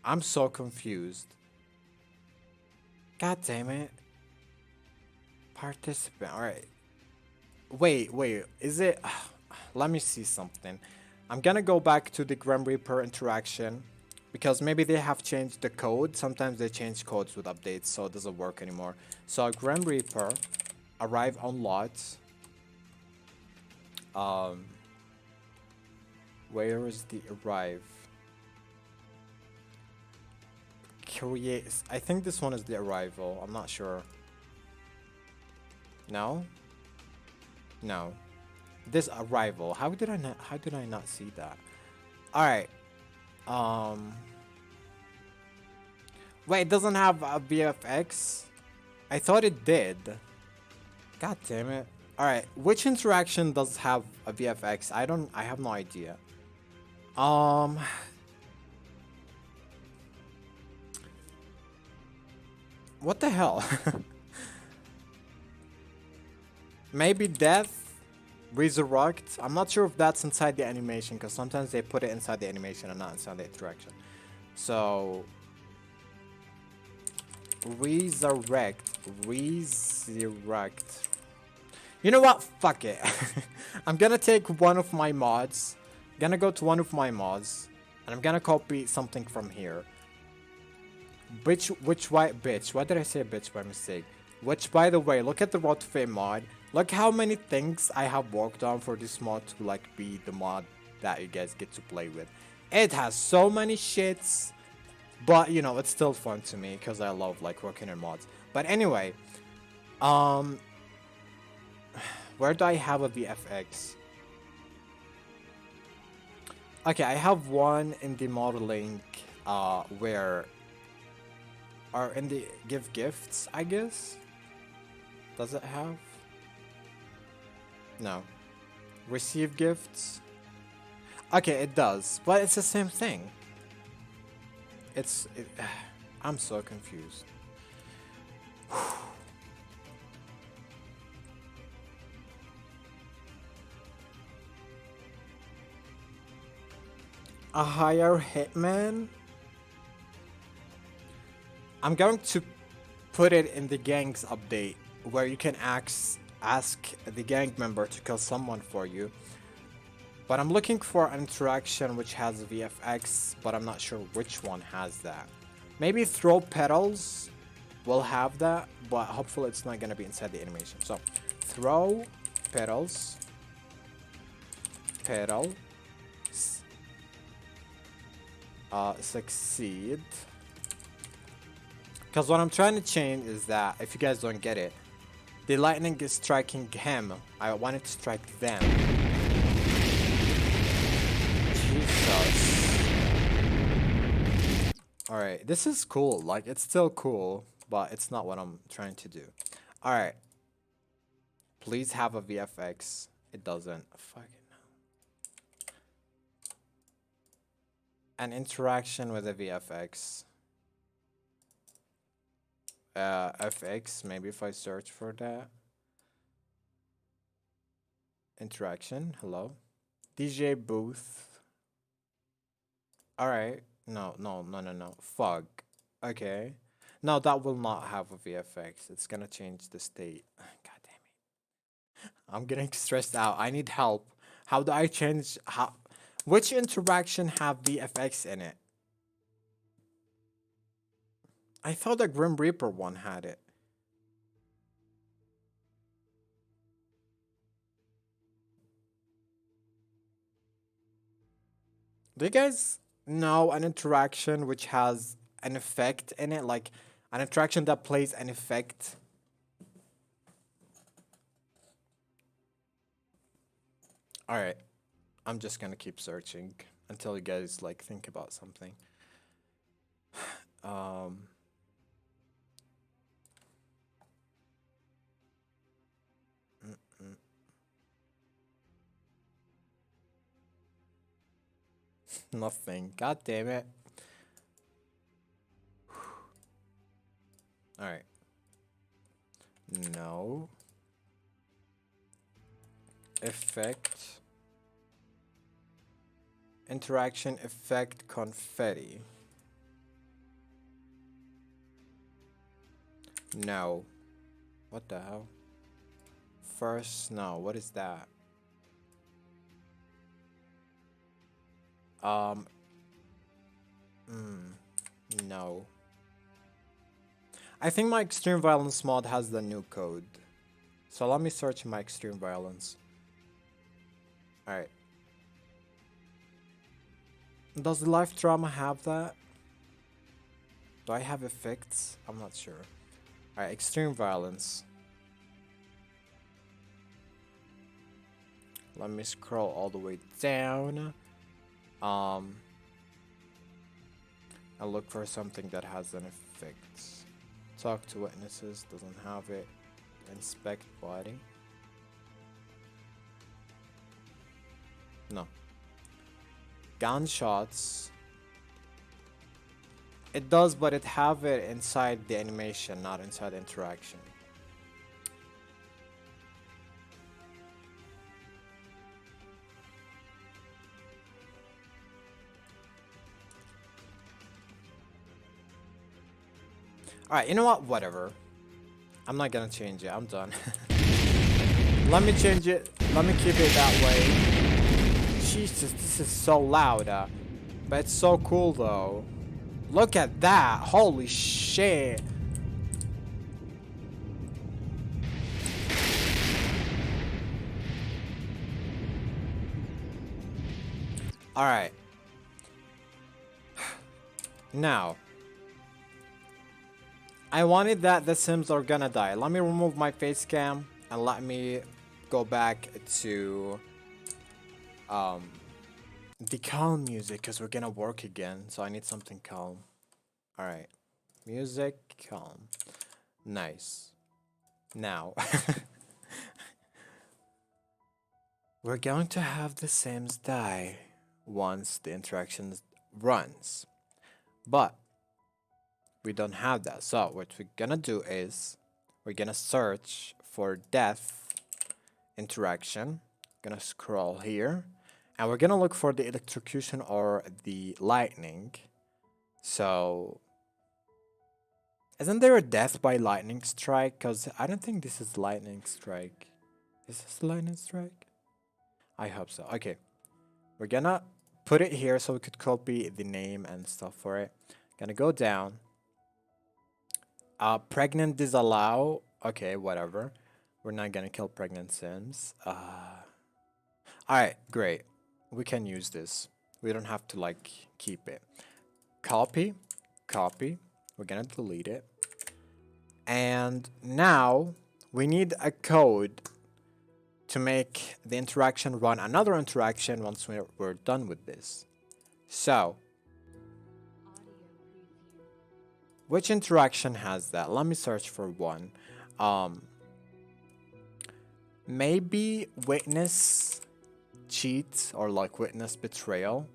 I'm so confused. God damn it. Participant. Alright. Wait. Is it... Let me see something. I'm gonna go back to the Grim Reaper interaction. Because maybe they have changed the code. Sometimes they change codes with updates, so it doesn't work anymore. So Grim Reaper. Arrive on lot. Where is the arrive? Create. I think this one is the arrival. I'm not sure. No. No. This arrival. How did I not see that? All right. Wait, it doesn't have a VFX. I thought it did. God damn it. All right. Which interaction does have a VFX? I have no idea. What the hell? Maybe death, resurrect. I'm not sure if that's inside the animation because sometimes they put it inside the animation and not inside the interaction. So resurrect. You know what? Fuck it. I'm gonna take one of my mods. Gonna go to one of my mods, and I'm gonna copy something from here. Bitch? Why did I say bitch by mistake? Which, by the way, look at the Rotfit mod. Look how many things I have worked on for this mod to like be the mod that you guys get to play with. It has so many shits, but you know it's still fun to me because I love like working on mods. But anyway, where do I have a VFX? Okay, I have one in the modeling, where are in the give gifts, I guess. Does it have? No. Receive gifts. Okay, it does, but it's the same thing. I'm so confused. A higher hitman? I'm going to put it in the gang's update where you can ask the gang member to kill someone for you. But I'm looking for an interaction which has VFX, but I'm not sure which one has that. Maybe throw petals will have that, but hopefully it's not gonna be inside the animation. So throw petals, succeed. Because what I'm trying to change is that, if you guys don't get it, the lightning is striking him. I want it to strike them. Jesus. Alright, this is cool. Like, it's still cool, but it's not what I'm trying to do. Alright. Please have a VFX. It doesn't. Fucking hell. An interaction with a VFX. FX, maybe if I search for that. Interaction. Hello. DJ booth. Alright. No, no, no, no, no. Fog. Okay. No, that will not have a VFX. It's gonna change the state. God damn it. I'm getting stressed out. I need help. How do I change how which interaction have VFX in it? I thought the Grim Reaper one had it. Do you guys know an interaction which has an effect in it? Like an interaction that plays an effect? Alright. I'm just gonna keep searching until you guys like think about something. Um Nothing. God damn it. Alright. No. Effect. Interaction effect confetti. No. What the hell? First, no. What is that? Um. No. I think my extreme violence mod has the new code. So let me search my extreme violence. Alright. Does the life drama have that? Do I have effects? I'm not sure. Alright, extreme violence. Let me scroll all the way down. I'll look for something that has an effect. Talk to witnesses, doesn't have it. Inspect body. No. Gunshots. It does, but it have it inside the animation, not inside the interaction. Alright, you know what? Whatever. I'm not gonna change it. I'm done. Let me change it. Let me keep it that way. Jesus, this is so loud. But it's so cool though. Look at that. Holy shit. Alright. Now. I wanted that the Sims are gonna die. Let me remove my face cam and let me go back to the calm music because we're gonna work again. So I need something calm. Alright. Music calm. Nice. Now we're going to have the Sims die once the interaction runs. But we don't have that. So what we're gonna do is we're gonna search for death interaction. Gonna scroll here and we're gonna look for the electrocution or the lightning. So isn't there a death by lightning strike? Because I don't think this is lightning strike. Is this lightning strike? I hope so. Okay. We're gonna put it here so we could copy the name and stuff for it. Gonna go down. Pregnant disallow. Okay, whatever. We're not gonna kill pregnant Sims. Alright, great. We can use this. We don't have to like keep it. Copy. Copy. We're gonna delete it. And now we need a code to make the interaction run another interaction once we're done with this. So which interaction has that? Let me search for one. Maybe witness cheat or like witness betrayal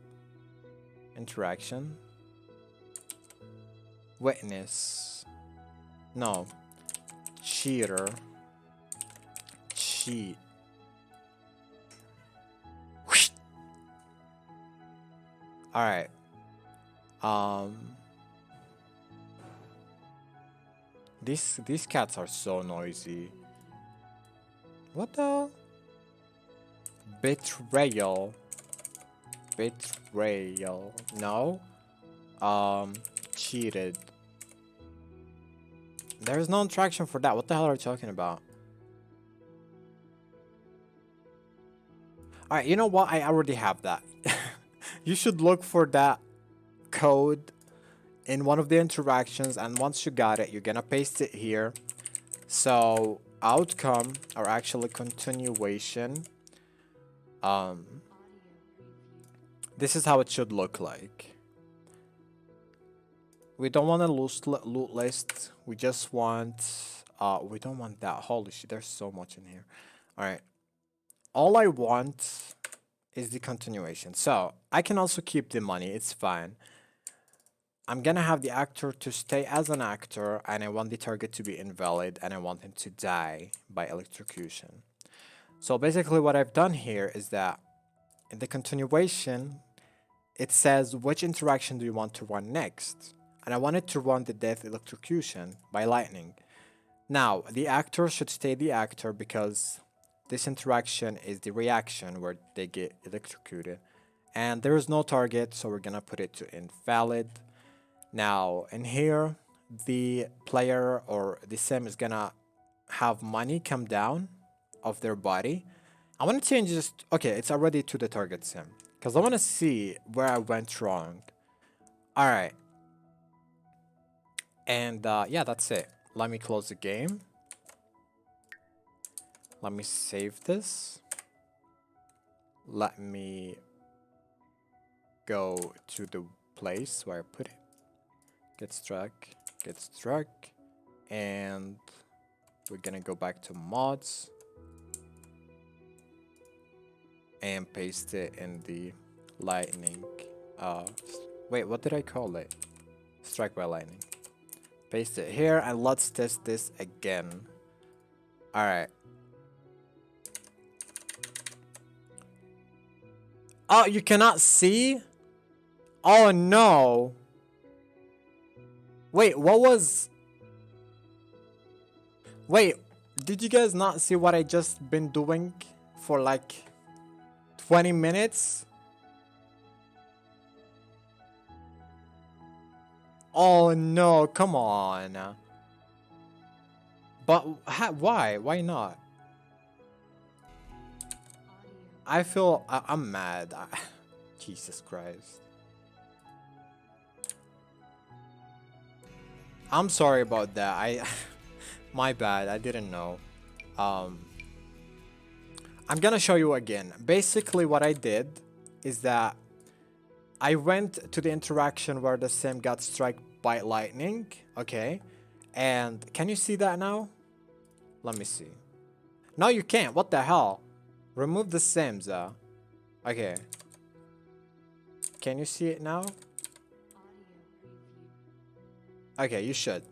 interaction. Witness. No. Cheater. Cheat. All right. Um, these cats are so noisy. What the hell? Betrayal. Betrayal. No. Um, cheated. There's no interaction for that. What the hell are you talking about? All right, you know what? I already have that. You should look for that code in one of the interactions, and once you got it, you're gonna paste it here. So outcome, or actually continuation, um, this is how it should look like. We don't want a loot list. We just want, we don't want that. Holy shit, there's so much in here. All right. All I want is the continuation. So I can also keep the money. It's fine. I'm gonna have the actor to stay as an actor, and I want the target to be invalid, and I want him to die by electrocution. So basically what I've done here is that in the continuation, it says which interaction do you want to run next? And I wanted to run the death electrocution by lightning. Now, the actor should stay the actor because this interaction is the reaction where they get electrocuted. And there is no target, so we're gonna put it to invalid. Now, in here, the player or the sim is gonna have money come down of their body. I want to change this. Okay, it's already to the target sim because I want to see where I went wrong. All right. And yeah, that's it. Let me close the game. Let me save this. Let me go to the place where I put it. Get struck. And we're gonna go back to mods and paste it in the lightning. Wait, what did I call it? Strike by lightning. Paste it here and let's test this again. All right. Oh, you cannot see? Oh no. Wait, what was... Wait, did you guys not see what I just been doing for like 20 minutes? Oh no, come on. But why? Why not? I feel I'm mad. Jesus Christ. I'm sorry about that. My bad. I didn't know. I'm gonna show you again. Basically, what I did is that I went to the interaction where the sim got struck by lightning. Okay, and can you see that now? Let me see. No, you can't. What the hell? Remove the sims. Okay. Can you see it now? Okay, you should.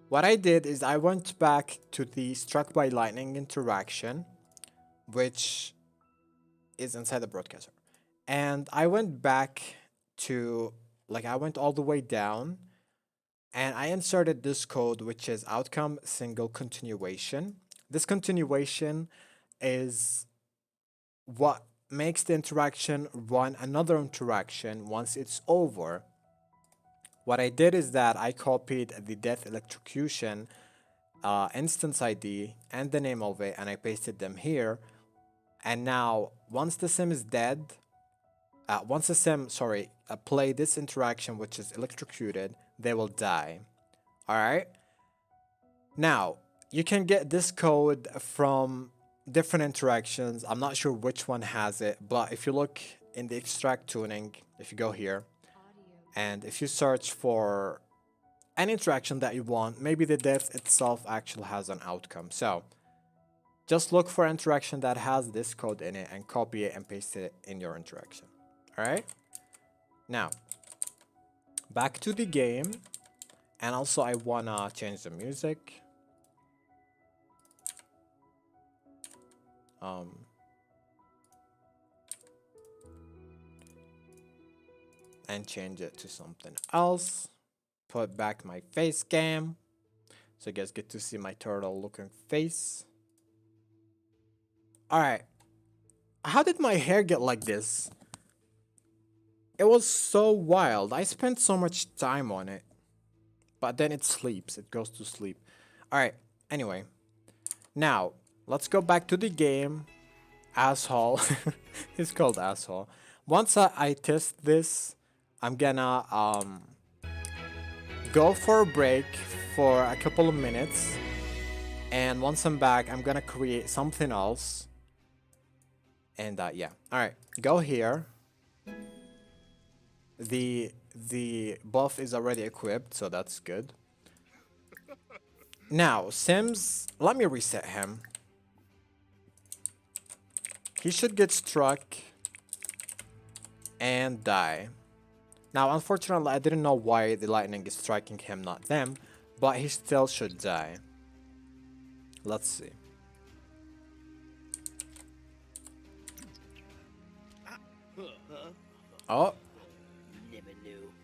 What I did is I went back to the struck by lightning interaction, which is inside the broadcaster. And I went back to, like, I went all the way down and I inserted this code, which is outcome single continuation. This continuation is what makes the interaction run another interaction once it's over. What I did is that I copied the death electrocution instance ID and the name of it, and I pasted them here. And now, once the sim is dead, once the sim, play this interaction, which is electrocuted, they will die. All right. Now, you can get this code from different interactions. I'm not sure which one has it, but if you look in the extract tuning, if you go here, and if you search for an interaction that you want, maybe the death itself actually has an outcome. So just look for interaction that has this code in it and copy it and paste it in your interaction. All right. Now, back to the game. And also I wanna change the music. and change it to something else. Put back my face cam so you guys get to see my turtle looking face. Alright. How did my hair get like this? It was so wild. I spent so much time on it. But then it sleeps. It goes to sleep. Alright. Anyway. Now, let's go back to the game. Asshole. He's called Asshole. Once I test this, I'm gonna go for a break for a couple of minutes. And once I'm back, I'm gonna create something else. And yeah. Alright. Go here. The buff is already equipped, so that's good. Now, Sims, let me reset him. He should get struck and die. Now, unfortunately, I didn't know why the lightning is striking him, not them, but he still should die. Let's see. Oh.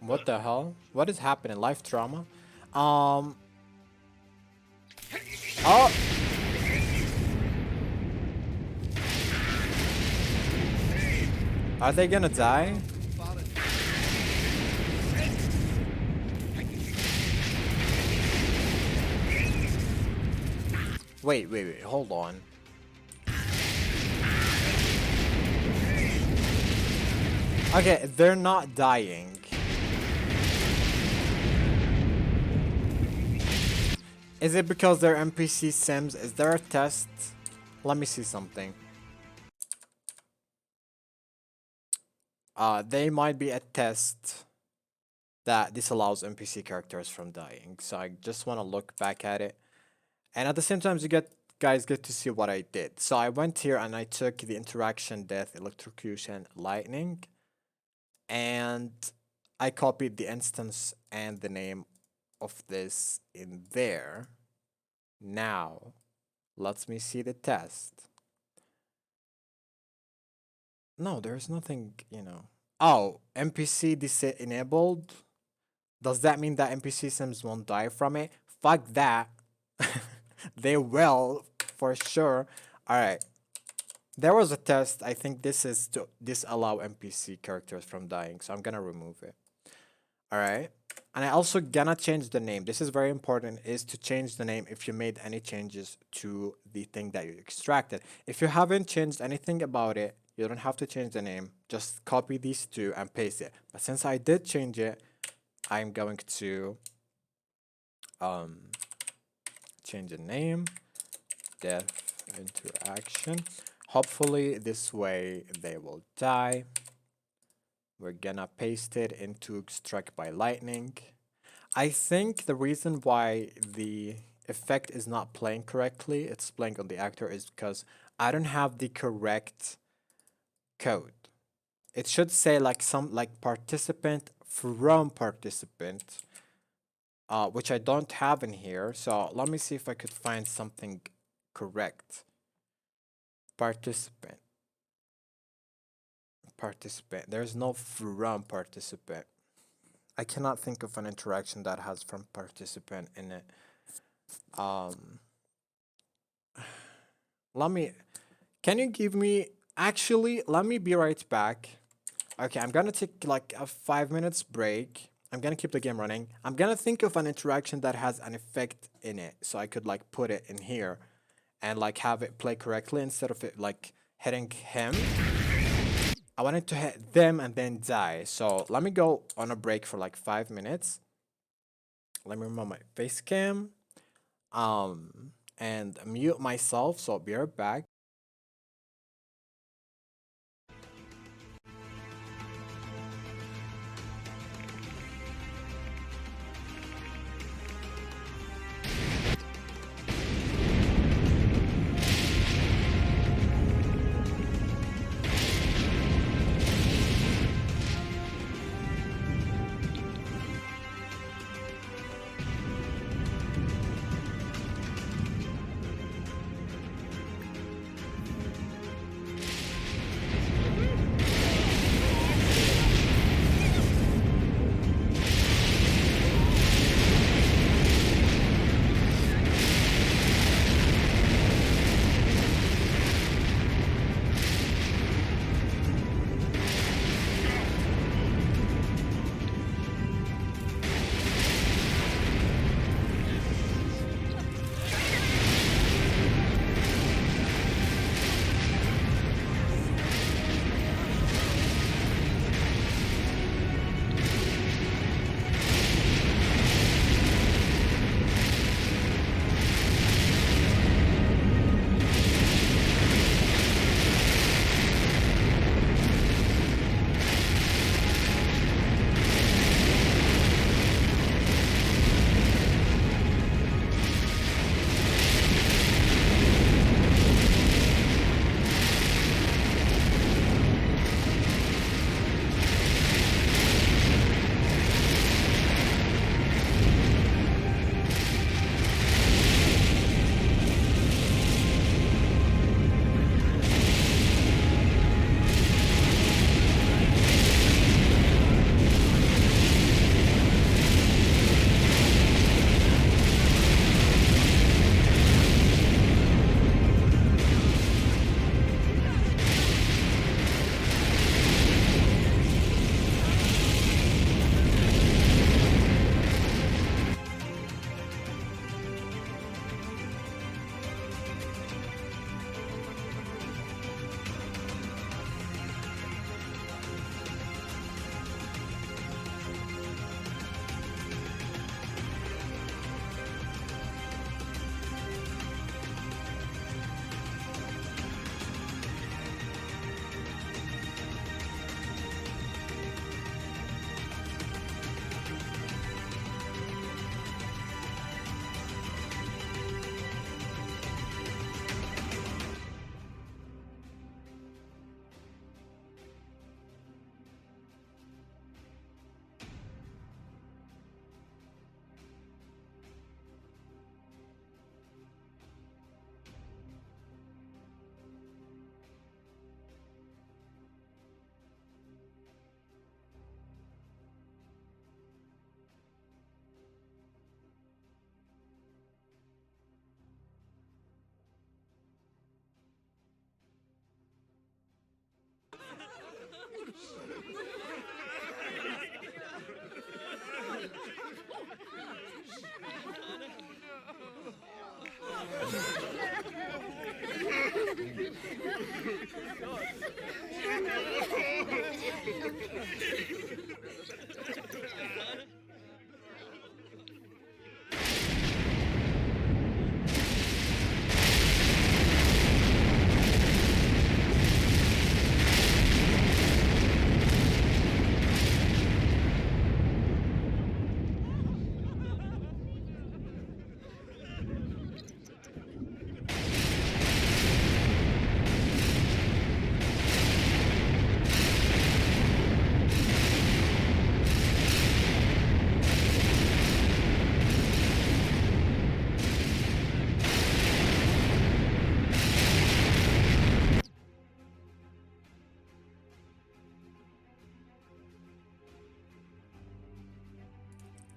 What the hell? What is happening? Life trauma? Oh. Are they gonna die? Wait, hold on. Okay, they're not dying. Is it because they're NPC Sims? Is there a test? Let me see something. They might be a test that disallows NPC characters from dying. So I just want to look back at it. And at the same time, guys get to see what I did. So I went here and I took the interaction, death, electrocution, lightning. And I copied the instance and the name of this in there. Now, let me see the test. No, there's nothing, you know. Oh, NPC enabled? Does that mean that NPC Sims won't die from it? Fuck that. They will, for sure. Alright. There was a test. I think this is to disallow NPC characters from dying. So I'm gonna remove it. Alright. And I also gonna change the name. This is very important, is to change the name if you made any changes to the thing that you extracted. If you haven't changed anything about it, you don't have to change the name. Just copy these two and paste it. But since I did change it, I'm going to change the name, death interaction. Hopefully this way they will die. We're gonna paste it into struck by lightning. I think the reason why the effect is not playing correctly, it's playing on the actor, is because I don't have the correct code. It should say like participant from participant, which I don't have in here. So let me see if I could find something correct. Participant. There's no from participant. I cannot think of an interaction that has from participant in it. Can you give me, actually, let me be right back. Okay, I'm gonna take like a 5 minutes break. I'm gonna keep the game running. I'm gonna think of an interaction that has an effect in it, so I could like put it in here and like have it play correctly instead of it like hitting him. I wanted to hit them and then die. So let me go on a break for like 5 minutes. Let me remove my face cam. And mute myself. So I'll be right back.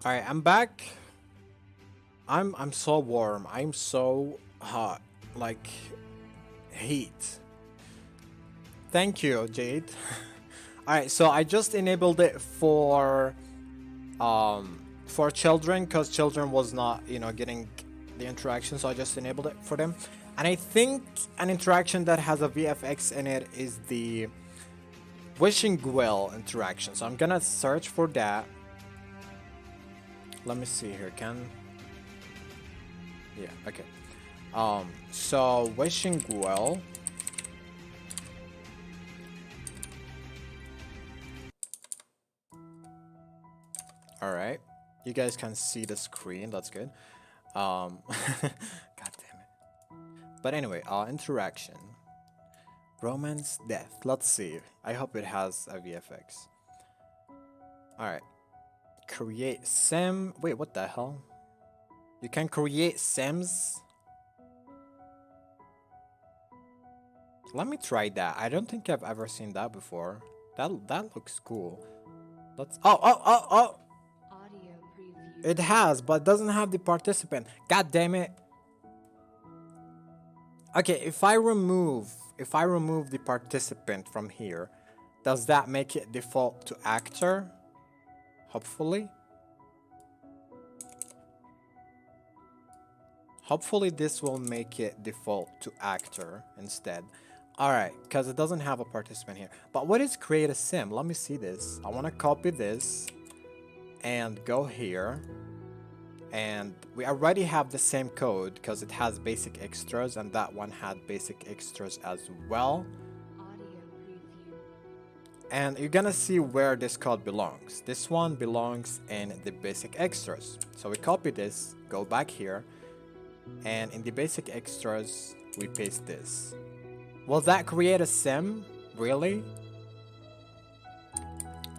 All right, I'm back. I'm so warm. I'm so hot. Like heat. Thank you, Jade. All right, so I just enabled it for children because children was not, getting the interaction, so I just enabled it for them. And I think an interaction that has a VFX in it is the wishing well interaction. So I'm gonna search for that. Let me see here. Yeah, okay. So wishing well. All right, you guys can see the screen. That's good. God damn it. But anyway, interaction, romance, death. Let's see. I hope it has a VFX. All right, create sim. Wait, what the hell? You can create sims. Let me try that. I don't think I've ever seen that before. That looks cool. Let's. Oh! Audio preview. It has, but doesn't have the participant. God damn it. Okay, if I remove the participant from here, does that make it default to actor? Hopefully. Hopefully this will make it default to actor instead. Alright, because it doesn't have a participant here. But what is create a sim? Let me see this. I want to copy this and go here. And we already have the same code because it has basic extras and that one had basic extras as well. Audio preview. And you're gonna see where this code belongs. This one belongs in the basic extras. So we copy this, go back here, and in the basic extras, we paste this. Will that create a sim? Really?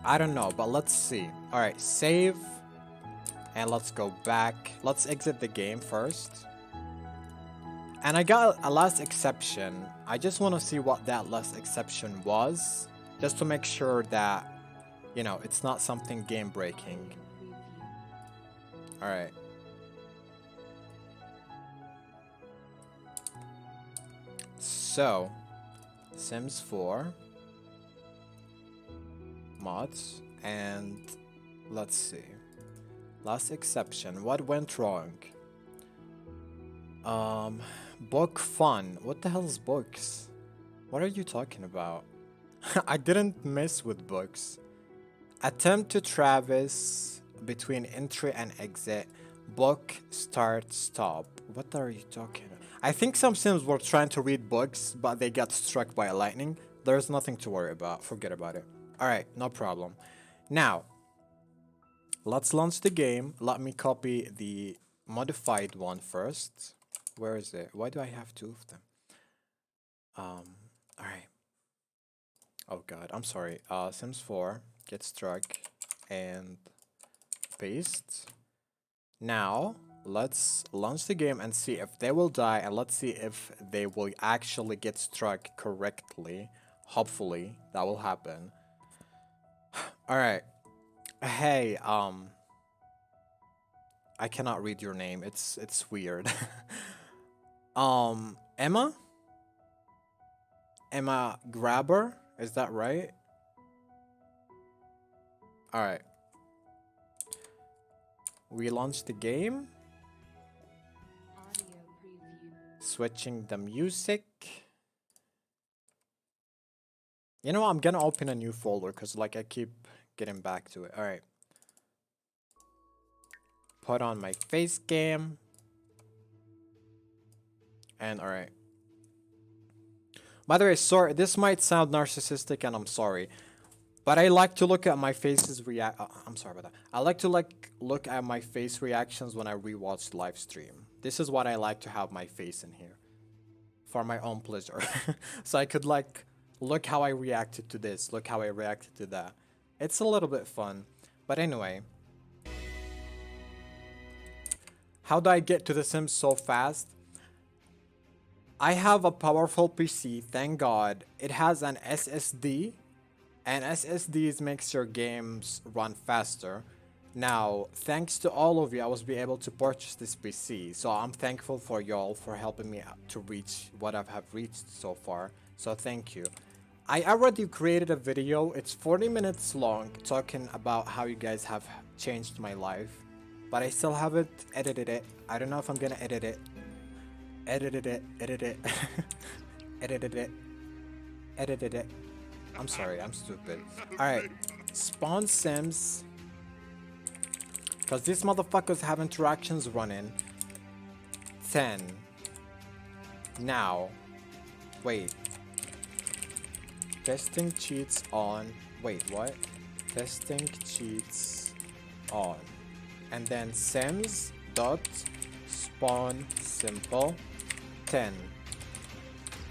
I don't know, but let's see. Alright, save. And let's go back. Let's exit the game first. And I got a last exception. I just want to see what that last exception was. Just to make sure that, it's not something game breaking. Alright. So, Sims 4. Mods. And let's see. Last exception. What went wrong? Book fun. What the hell is books? What are you talking about? I didn't mess with books. Attempt to traverse between entry and exit. Book start stop. What are you talking about? I think some Sims were trying to read books, but they got struck by lightning. There's nothing to worry about. Forget about it. Alright, no problem. Now, let's launch the game. Let me copy the modified one first. Where is it? Why do I have two of them? Alright. Oh god, I'm sorry. Sims 4, get struck, and paste. Now, let's launch the game and see if they will die, and let's see if they will actually get struck correctly. Hopefully, that will happen. Alright. Hey, I cannot read your name. It's weird. Emma? Emma Grabber? Is that right? Alright. We launch the game. Audio preview. Switching the music. You know, I'm gonna open a new folder because like I keep getting back to it. All right. Put on my face cam. And all right. By the way, sorry, this might sound narcissistic and I'm sorry. But I like to look at my face's I'm sorry about that. I like to look at my face reactions when I rewatch Livestream. This is what I like to have my face in here. For my own pleasure. So I could like look how I reacted to this, look how I reacted to that. It's a little bit fun. But anyway. How do I get to The Sims so fast? I have a powerful PC, thank God. It has an SSD. And SSDs makes your games run faster. Now, thanks to all of you, I was be able to purchase this PC. So I'm thankful for y'all for helping me to reach what I have reached so far. So thank you. I already created a video. It's 40 minutes long talking about how you guys have changed my life. But I still haven't edited it. I don't know if I'm gonna edit it. Edited it. Edited it. I'm sorry, I'm stupid. Alright, spawn Sims. Because these motherfuckers have interactions running. 10. Now. Wait. Testing cheats on. Wait, what? Testing cheats on. And then Sims dot spawn simple 10.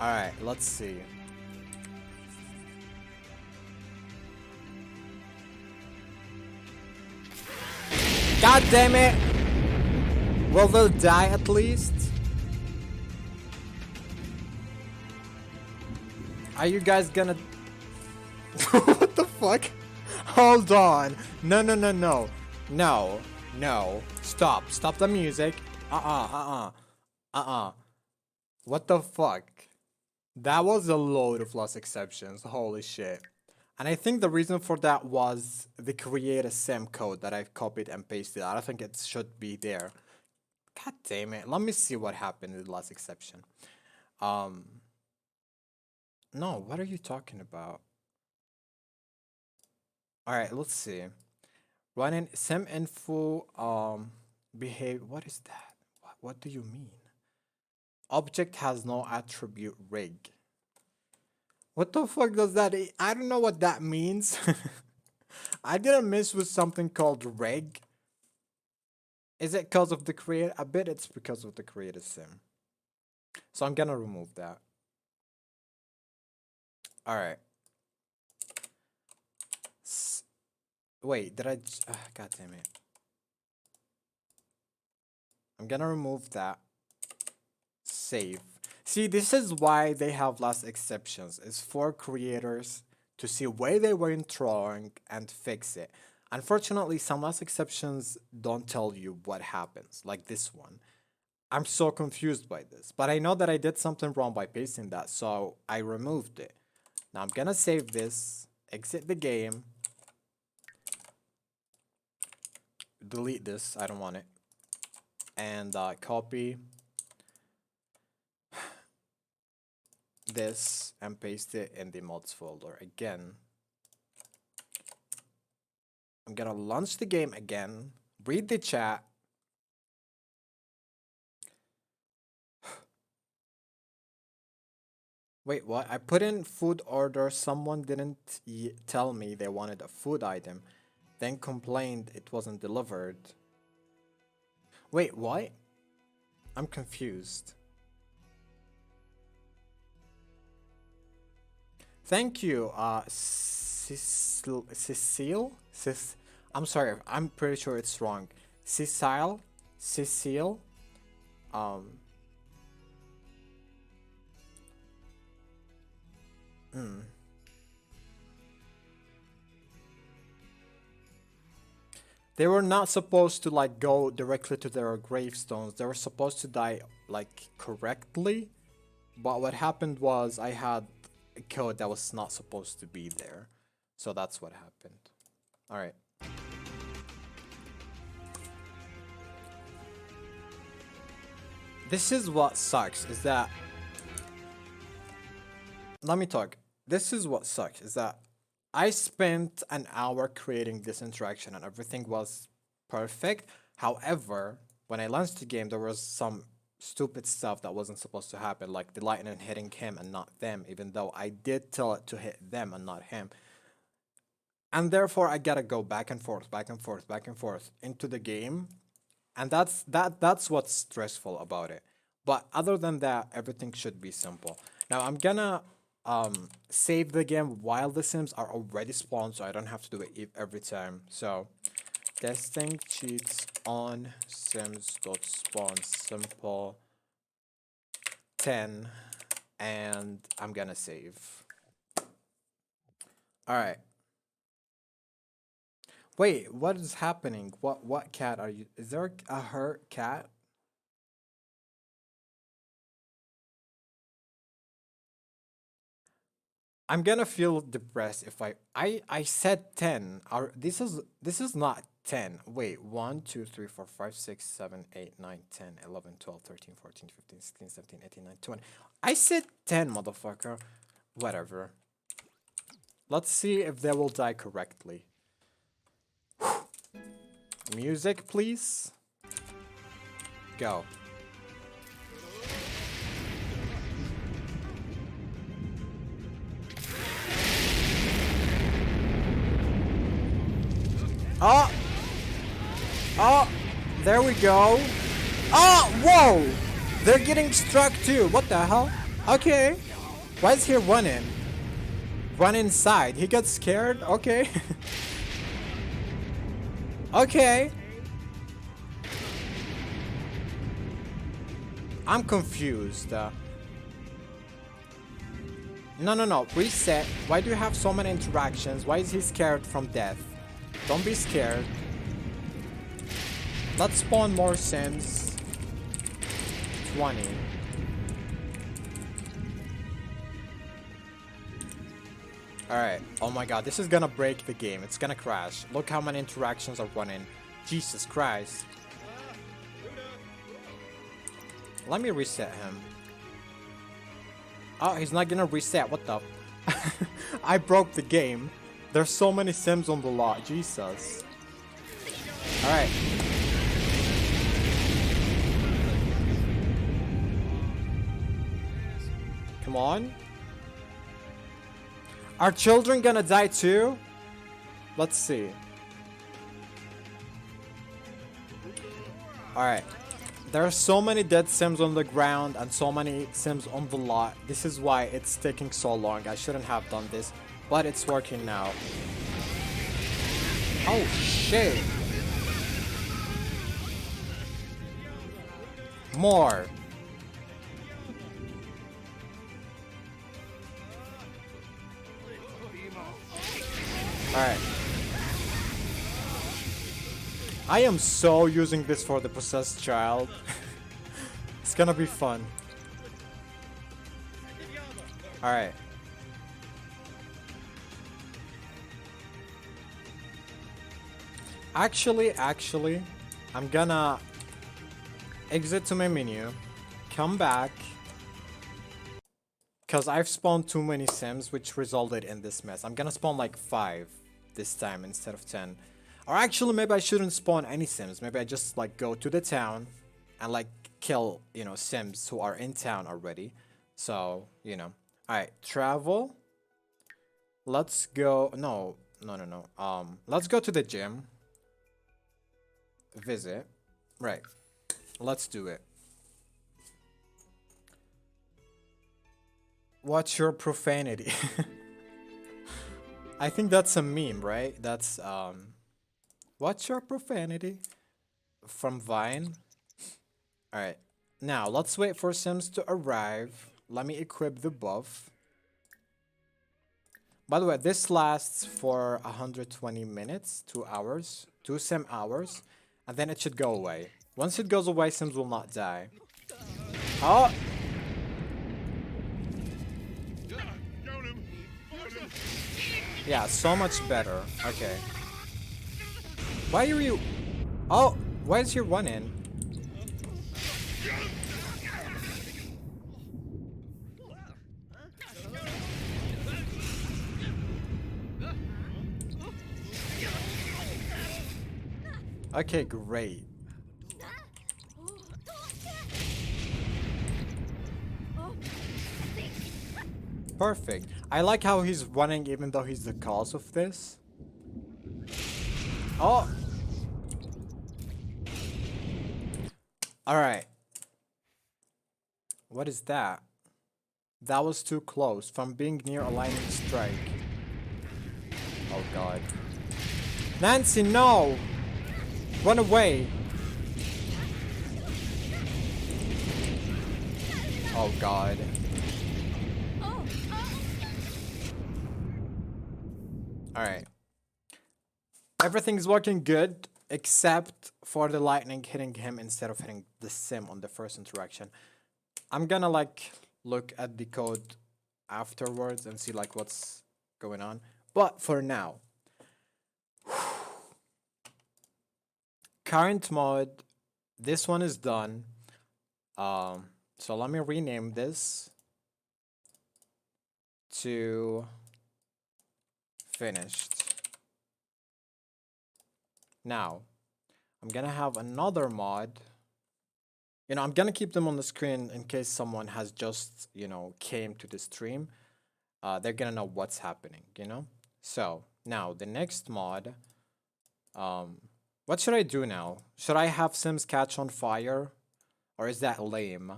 Alright, let's see. God damn it! Will they die at least? Are you guys gonna... What the fuck? Hold on. No. No. Stop. Stop the music. What the fuck? That was a load of lost exceptions. Holy shit. And I think the reason for that was the create a sim code that I've copied and pasted. I don't think it should be there. God damn it. Let me see what happened in the last exception. No, what are you talking about? Alright, let's see. Running sim info behave. What is that? What do you mean? Object has no attribute rig. What the fuck does that? I don't know what that means. I didn't miss with something called reg. Is it because of the create? I bet it's because of the created sim. So I'm gonna remove that. All right. Wait, did I? God damn it. I'm gonna remove that. Save. See, this is why they have less exceptions. It's for creators to see where they went wrong and fix it. Unfortunately, some less exceptions don't tell you what happens, like this one. I'm so confused by this, but I know that I did something wrong by pasting that, so I removed it. Now I'm gonna save this, exit the game, delete this, I don't want it, and copy this and paste it in the mods folder again. I'm gonna launch the game again, read the chat. Wait, what? I put in food order, someone didn't tell me they wanted a food item, then complained it wasn't delivered. Wait, what? I'm confused. Thank you, Cecile? I'm sorry, I'm pretty sure it's wrong. Cecile? They were not supposed to like go directly to their gravestones. They were supposed to die like correctly. But what happened was I had a code that was not supposed to be there. So that's what happened. Alright. This is what sucks, is that... Let me talk. This is what sucks, is that I spent an hour creating this interaction and everything was perfect. However, when I launched the game, there was some stupid stuff that wasn't supposed to happen, like the lightning hitting him and not them, even though I did tell it to hit them and not him. And therefore, I gotta go back and forth, back and forth, back and forth into the game, and that's what's stressful about it. But other than that, everything should be simple. Now I'm gonna save the game while the sims are already spawned, so I don't have to do it every time. So testing cheats on sims.spawn simple 10, and I'm gonna save. All right. Wait, what is happening? What cat are you? Is there a hurt cat? I'm gonna feel depressed if I said 10. This is not 10. Wait, 1 2 3 4 5 6 7 8 9 10 11 12 13 14 15 16 17 18 19 20. I said 10, motherfucker. Whatever. Let's see if they will die correctly. Music, please. Go. Oh! Oh! There we go. Oh! Whoa! They're getting struck too. What the hell? Okay. Why is he running? Run inside. He got scared? Okay. Okay. I'm confused. No. Reset. Why do you have so many interactions? Why is he scared from death? Don't be scared. Let's spawn more sims. 20. Alright. Oh my god, this is gonna break the game. It's gonna crash. Look how many interactions are running. Jesus Christ. Let me reset him. Oh, he's not gonna reset. What the? I broke the game. There's so many sims on the lot. Jesus. Alright. Come on. Are children gonna die too? Let's see. Alright. There are so many dead sims on the ground and so many sims on the lot. This is why it's taking so long. I shouldn't have done this, but it's working now. Oh shit. More. Alright. I am so using this for the possessed child. It's gonna be fun. Alright. Actually, I'm gonna exit to my menu, come back, because I've spawned too many sims, which resulted in this mess. I'm gonna spawn like 5 this time instead of 10. Or actually, maybe I shouldn't spawn any sims. Maybe I just like go to the town and like kill, you know, sims who are in town already. So, you know. Alright, travel. Let's go. No. Let's go to the gym. Visit. Right. Let's do it. What's your profanity? I think that's a meme, right? That's what's your profanity? From Vine. Alright. Now let's wait for sims to arrive. Let me equip the buff. By the way, this lasts for 120 minutes, 2 hours, 2 sim hours, and then it should go away. Once it goes away, sims will not die. Oh! Yeah, so much better. Okay. Why are you... Oh! Why is he running? Okay, great. Perfect. I like how he's running even though he's the cause of this. Oh! Alright. What is that? That was too close. From being near a lightning strike. Oh god. Nancy, no! Run away! Oh god. Alright. Everything's working good except for the lightning hitting him instead of hitting the sim on the first interaction. I'm gonna like look at the code afterwards and see like what's going on. But for now, current mode, this one is done. So let me rename this to finished. Now, I'm gonna have another mod. You know, I'm gonna keep them on the screen in case someone has just, you know, came to the stream. They're gonna know what's happening, you know? So, now, the next mod, what should I do now? Should I have Sims catch on fire? Or is that lame?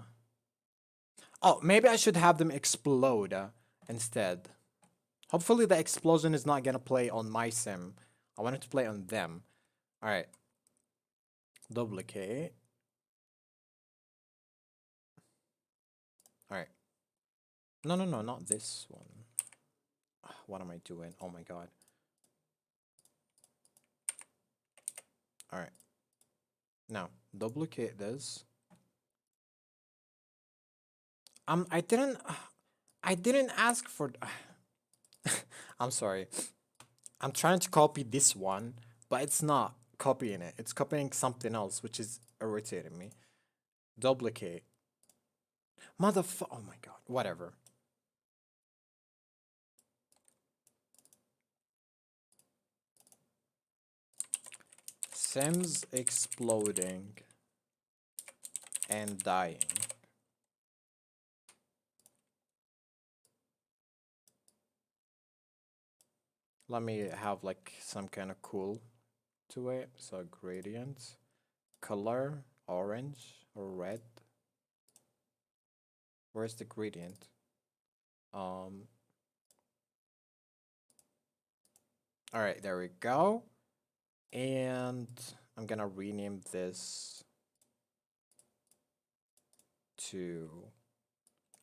Oh, maybe I should have them explode instead. Hopefully the explosion is not gonna play on my sim. I want it to play on them. Alright. Duplicate. Alright. No, not this one. What am I doing? Oh my god. Alright. Now, duplicate this. I didn't ask for... I'm sorry. I'm trying to copy this one, but it's not copying it. It's copying something else, which is irritating me. Duplicate. Oh my god. Whatever. Sims exploding and dying. Let me have like some kind of cool to it. So gradient, color, orange or red. Where's the gradient? All right, there we go. And I'm gonna rename this to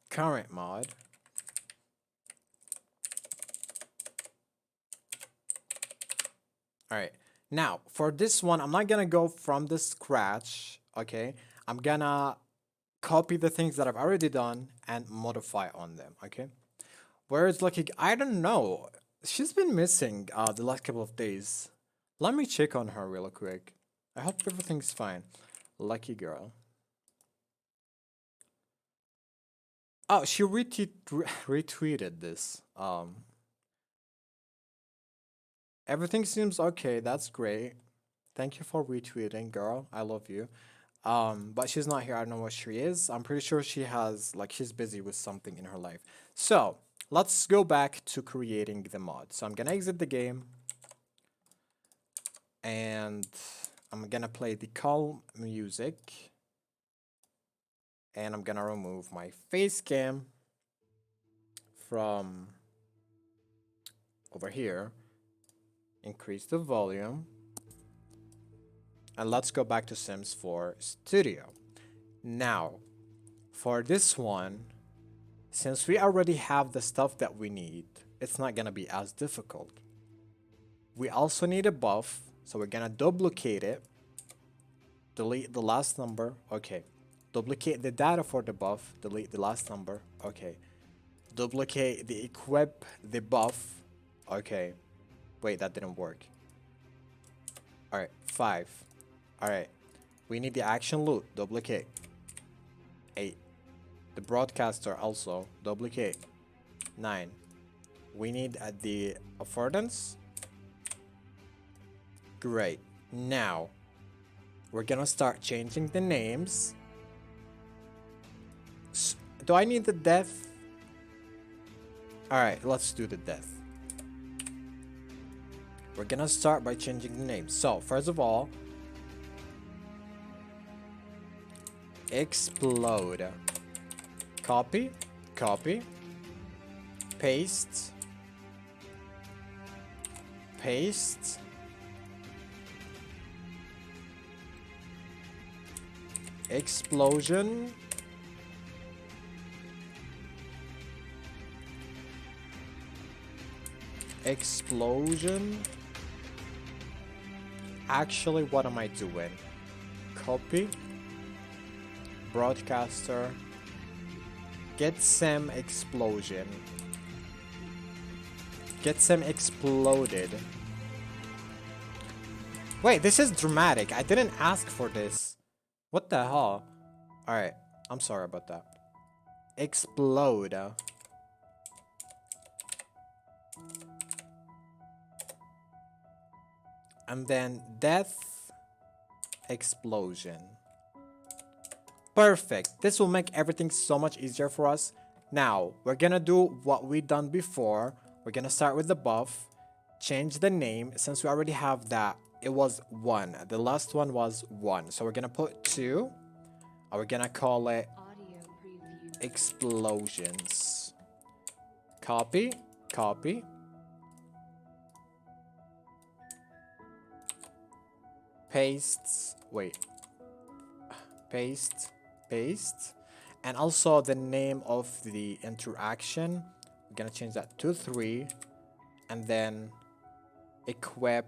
current mod. All right, now for this one, I'm not gonna go from the scratch, okay? I'm gonna copy the things that I've already done and modify on them, okay? Whereas Lucky, I don't know, she's been missing the last couple of days. Let me check on her real quick. I hope everything's fine. Lucky girl. Oh, she retweeted this. Everything seems okay. That's great. Thank you for retweeting, girl. I love you. But she's not here. I don't know what she is. I'm pretty sure she has, like, she's busy with something in her life. So, let's go back to creating the mod. So, I'm gonna exit the game. And I'm gonna play the calm music. And I'm gonna remove my face cam from over here. Increase the volume. And let's go back to Sims 4 Studio. Now, for this one, since we already have the stuff that we need, it's not gonna be as difficult. We also need a buff, so we're gonna duplicate it. Delete the last number, okay. Duplicate the data for the buff, delete the last number, okay. Duplicate the equip the buff, okay. Wait, that didn't work. Alright, 5. Alright, we need the action loot, duplicate. 8. The broadcaster also, duplicate. 9. We need the affordance. Great. Now, we're gonna start changing the names. Do I need the death? Alright, let's do the death. We're gonna start by changing the names. So, first of all, explode. Copy, copy, paste, paste, explosion, explosion. Actually, what am I doing? Copy, broadcaster, get some explosion, get some exploded. Wait, this is dramatic. I didn't ask for this. What the hell? Alright, I'm sorry about that. Explode. And then death, explosion. Perfect. This will make everything so much easier for us. Now, we're gonna do what we done before. We're gonna start with the buff, change the name. Since we already have that, it was 1. The last one was 1. So we're gonna put 2. And we're gonna call it Audio preview. explosions. Copy, copy. Pastes, wait, paste, paste, and also the name of the interaction, we're gonna change that to 3, and then equip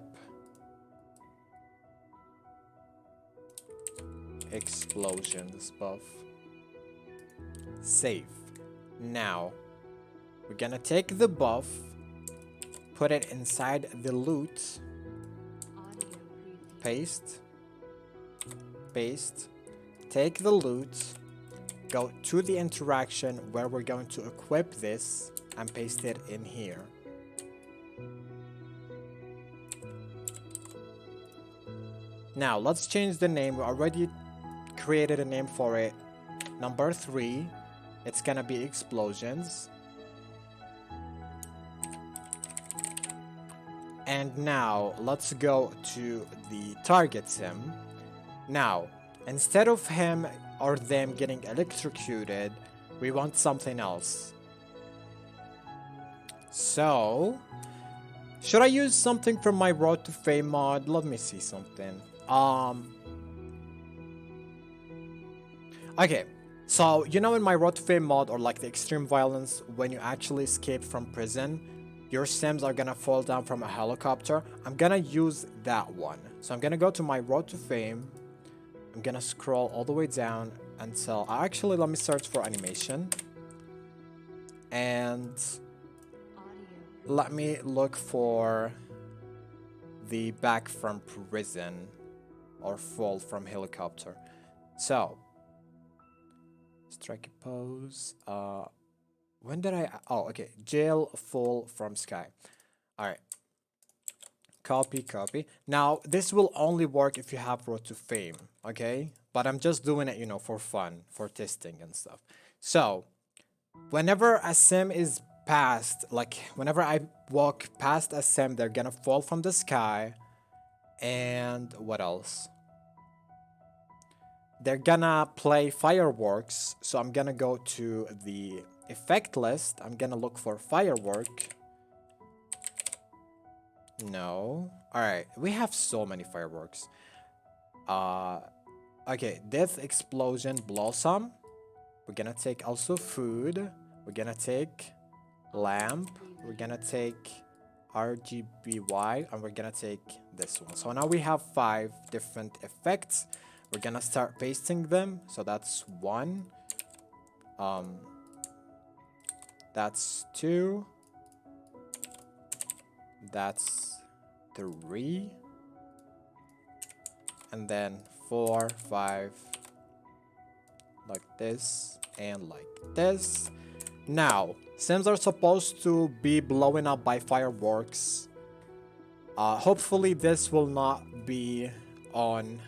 explosions buff. Save. Now we're gonna take the buff, put it inside the loot. Audio preview. Paste, paste, take the loot, go to the interaction where we're going to equip this and paste it in here. Now let's change the name. We already created a name for it. Number 3, it's gonna be explosions. And now let's go to the target sim. Now, instead of him or them getting electrocuted, we want something else. So, should I use something from my Road to Fame mod? Let me see something. Okay, so you know in my Road to Fame mod, or like the extreme violence, when you actually escape from prison, your sims are gonna fall down from a helicopter. I'm gonna use that one. So I'm gonna go to my Road to Fame. I'm gonna scroll all the way down until... Actually, let me search for animation. And Audio. let me look for the back from prison or fall from helicopter. So, strike a pose. When did I... Oh, okay. Jail fall from sky. Alright. Copy, copy. Now, this will only work if you have Road to Fame, okay? But I'm just doing it, you know, for fun, for testing and stuff. So, whenever a sim is passed, like, whenever I walk past a sim, they're gonna fall from the sky. And what else? They're gonna play fireworks. So I'm gonna go to the effect list. I'm gonna look for firework. No. Alright, we have so many fireworks. Okay, death, explosion, blossom. We're gonna take also food. We're gonna take lamp. We're gonna take RGBY, and we're gonna take this one. So now we have 5 different effects. We're gonna start pasting them. So that's 1. That's 2. That's 3. And then 4, 5. Like this and like this. Now, sims are supposed to be blowing up by fireworks. Hopefully this will not be on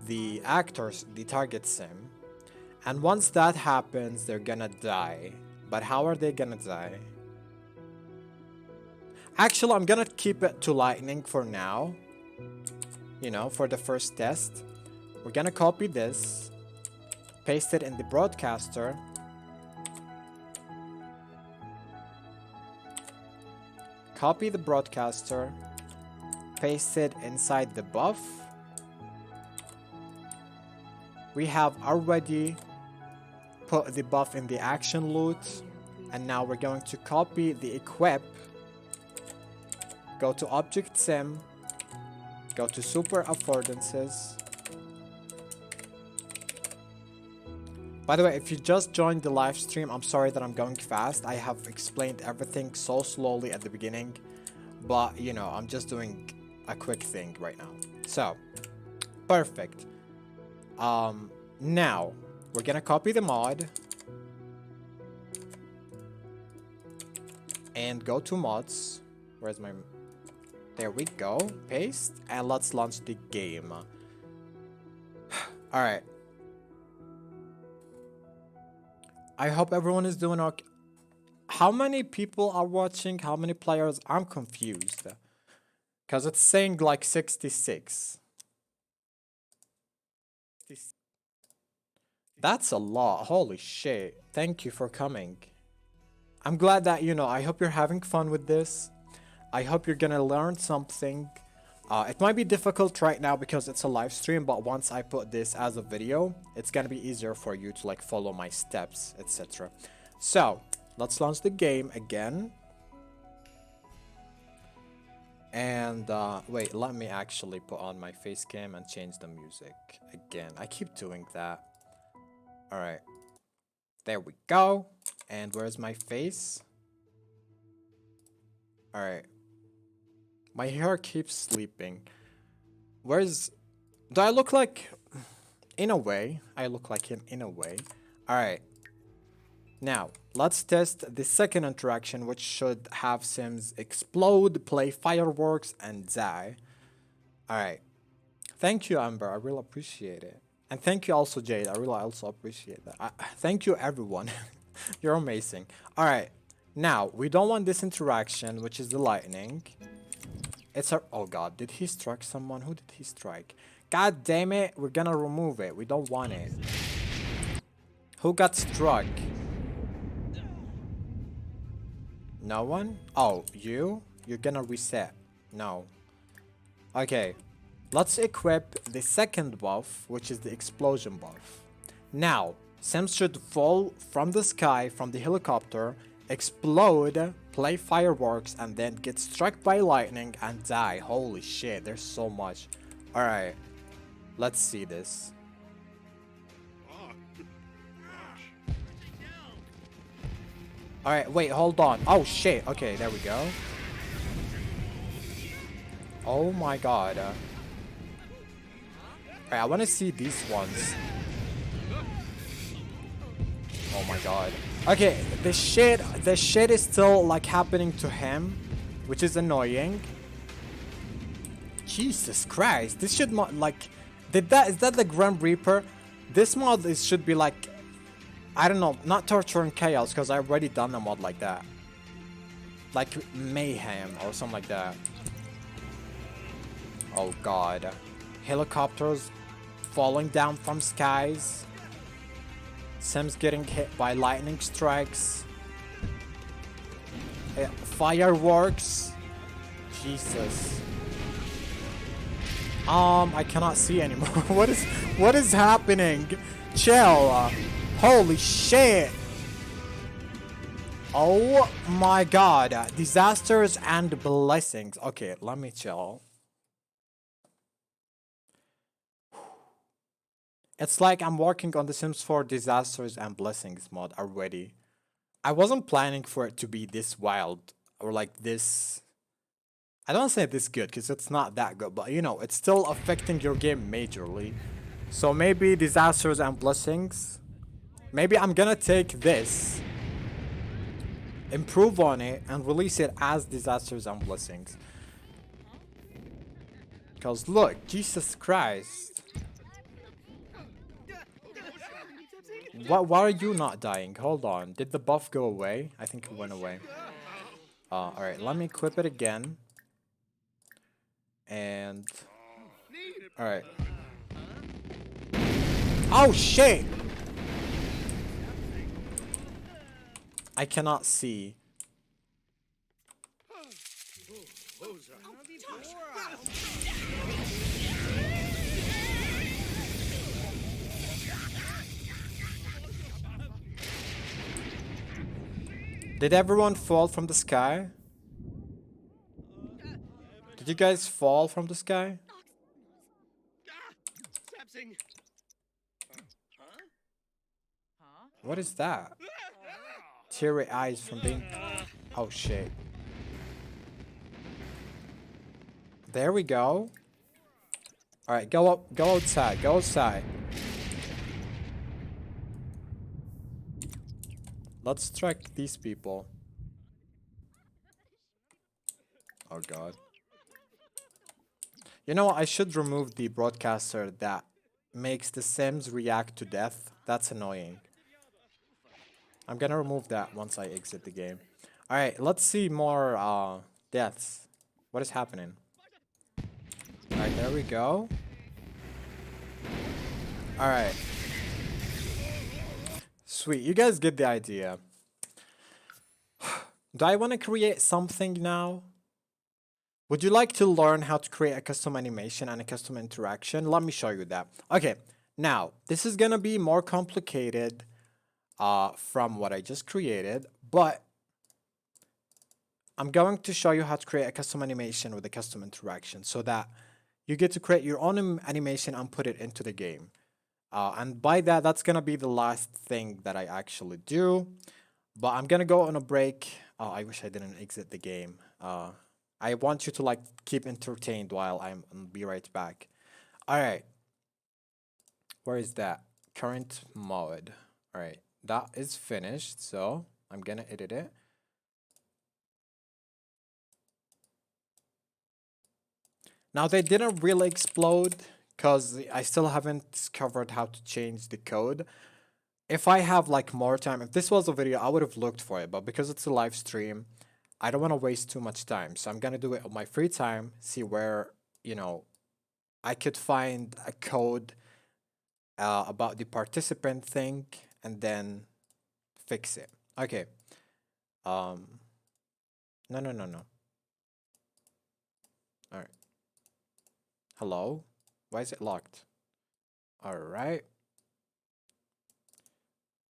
the actors, the target sim. And once that happens, they're gonna die. But how are they gonna die? Actually, I'm gonna keep it to lightning for now. You know, for the first test. We're gonna copy this, paste it in the broadcaster. Copy the broadcaster, paste it inside the buff. We have already put the buff in the action loot, and now we're going to copy the equip. Go to object sim, go to super affordances. By the way, if you just joined the live stream, I'm sorry that I'm going fast. I have explained everything so slowly at the beginning, but you know, I'm just doing a quick thing right now. So, perfect. Now we're gonna copy the mod and go to mods. Where's my... There we go. Paste, and let's launch the game. All right. I hope everyone is doing okay. How many people are watching? How many players? I'm confused. Because it's saying like 66. That's a lot. Holy shit. Thank you for coming. I'm glad that, you know, I hope you're having fun with this. I hope you're gonna learn something. It might be difficult right now because it's a live stream, but once I put this as a video, it's gonna be easier for you to like follow my steps, etc. So, let's launch the game again. And wait, let me actually put on my face cam and change the music again. I keep doing that. Alright. There we go. And where's my face? Alright. My hair keeps sleeping. Where's... Do I look like... In a way. I look like him in a way. Alright. Now, let's test the second interaction, which should have Sims explode, play fireworks, and die. Alright. Thank you, Amber. I really appreciate it. And thank you also, Jade. I really also appreciate that. Thank you, everyone. You're amazing. Alright. Now, we don't want this interaction, which is the lightning. It's our... Oh god, did he strike someone? Who did he strike? God damn it, we're gonna remove it. We don't want it. Who got struck? No one? Oh, you? You're gonna reset. No. Okay. Let's equip the second buff, which is the explosion buff. Now, Sims should fall from the sky, from the helicopter, explode, play fireworks, and then get struck by lightning and die. Holy shit, there's so much. Alright, let's see this. Alright, wait, hold on. Oh shit, okay, there we go. Oh my god. Alright, I want to see these ones. Oh my god. Okay, the shit is still like happening to him, which is annoying. Jesus Christ, this should not like... is that the Grim Reaper? This mod should be like... I don't know, not Torture and Chaos, because I've already done a mod like that. Like Mayhem or something like that. Oh god. Helicopters falling down from skies. Sims getting hit by lightning strikes. Fireworks. Jesus. I cannot see anymore. What is happening? Chill. Holy shit. Oh my god. Disasters and blessings. Okay, let me chill. It's like I'm working on the Sims 4 Disasters and Blessings mod already. I wasn't planning for it to be this wild or like this... I don't say this good because it's not that good, but you know, it's still affecting your game majorly. So maybe Disasters and Blessings. Maybe I'm gonna take this, improve on it, and release it as Disasters and Blessings. Because look, Jesus Christ. Why are you not dying? Hold on. Did the buff go away? I think it went away. Alright, let me equip it again. And... Alright. Oh, shit! I cannot see. Did everyone fall from the sky? Did you guys fall from the sky? What is that? Teary eyes from being... Oh, shit. There we go. Alright, go up, go outside, go outside. Let's track these people. Oh god. You know what, I should remove the broadcaster that makes the Sims react to death. That's annoying. I'm gonna remove that once I exit the game. Alright, let's see more deaths. What is happening? Alright, there we go. Alright. Sweet, you guys get the idea. Do I want to create something now? Would you like to learn how to create a custom animation and a custom interaction? Let me show you that. Okay, now, this is gonna be more complicated from what I just created, but I'm going to show you how to create a custom animation with a custom interaction so that you get to create your own animation and put it into the game. And by that, that's gonna be the last thing that I actually do. But I'm gonna go on a break. Oh, I wish I didn't exit the game. I want you to like keep entertained while I'll be right back. All right. Where is that? Current mode. All right, that is finished. So I'm gonna edit it. Now they didn't really explode because I still haven't discovered how to change the code. If I have like more time, if this was a video, I would have looked for it, but because it's a live stream, I don't want to waste too much time. So I'm gonna do it on my free time, see where, you know, I could find a code about the participant thing and then fix it. Okay. No. All right. Hello? Why is it locked? All right.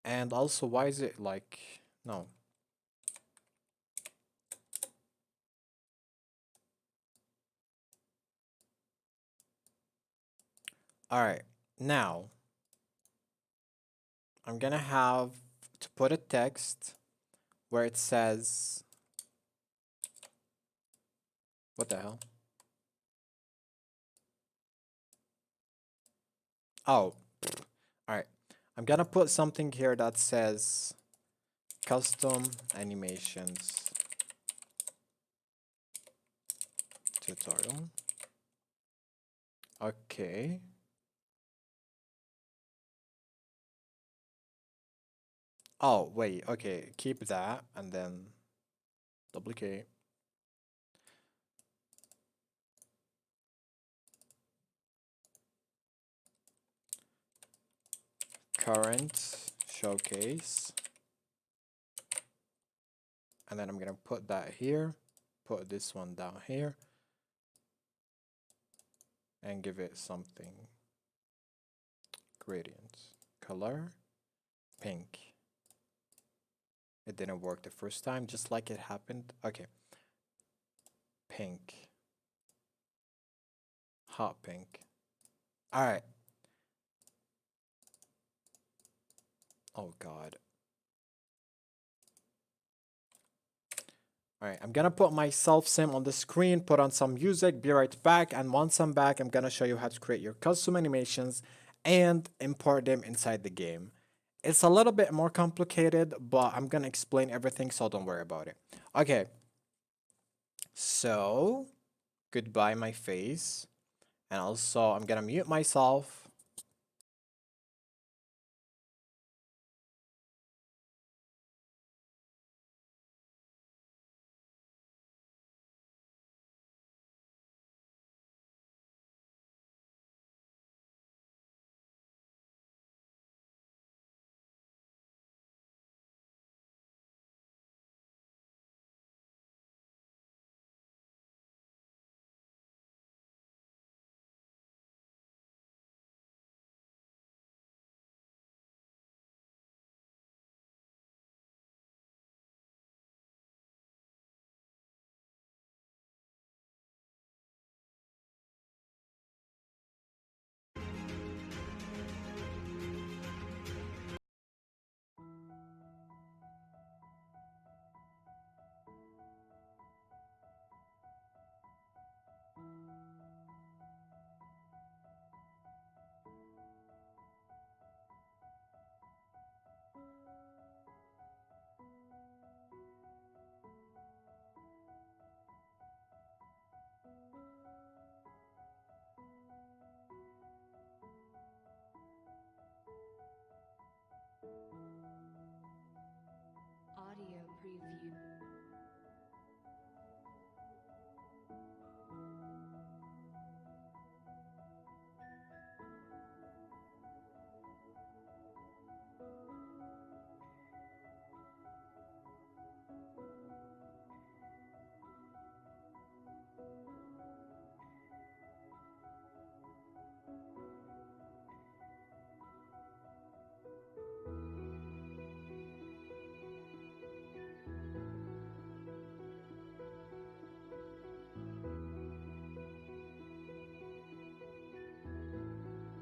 And also, why is it like, no. All right. Now, I'm gonna have to put a text where it says, what the hell? Oh, all right. I'm gonna put something here that says custom animations tutorial. Okay. Oh, wait. Okay, keep that and then duplicate. Current showcase. And then I'm gonna put that here, put this one down here, and give it something. Gradient. Color. Pink. It didn't work the first time, just like it happened. Okay. Pink. Hot pink. All right. Oh god. All right, I'm gonna put my self sim on the screen, put on some music, be right back, and once I'm back, I'm gonna show you how to create your custom animations and import them inside the game. It's a little bit more complicated, but I'm gonna explain everything, so don't worry about it. Okay. So, goodbye my face. And also, I'm gonna mute myself. Audio preview.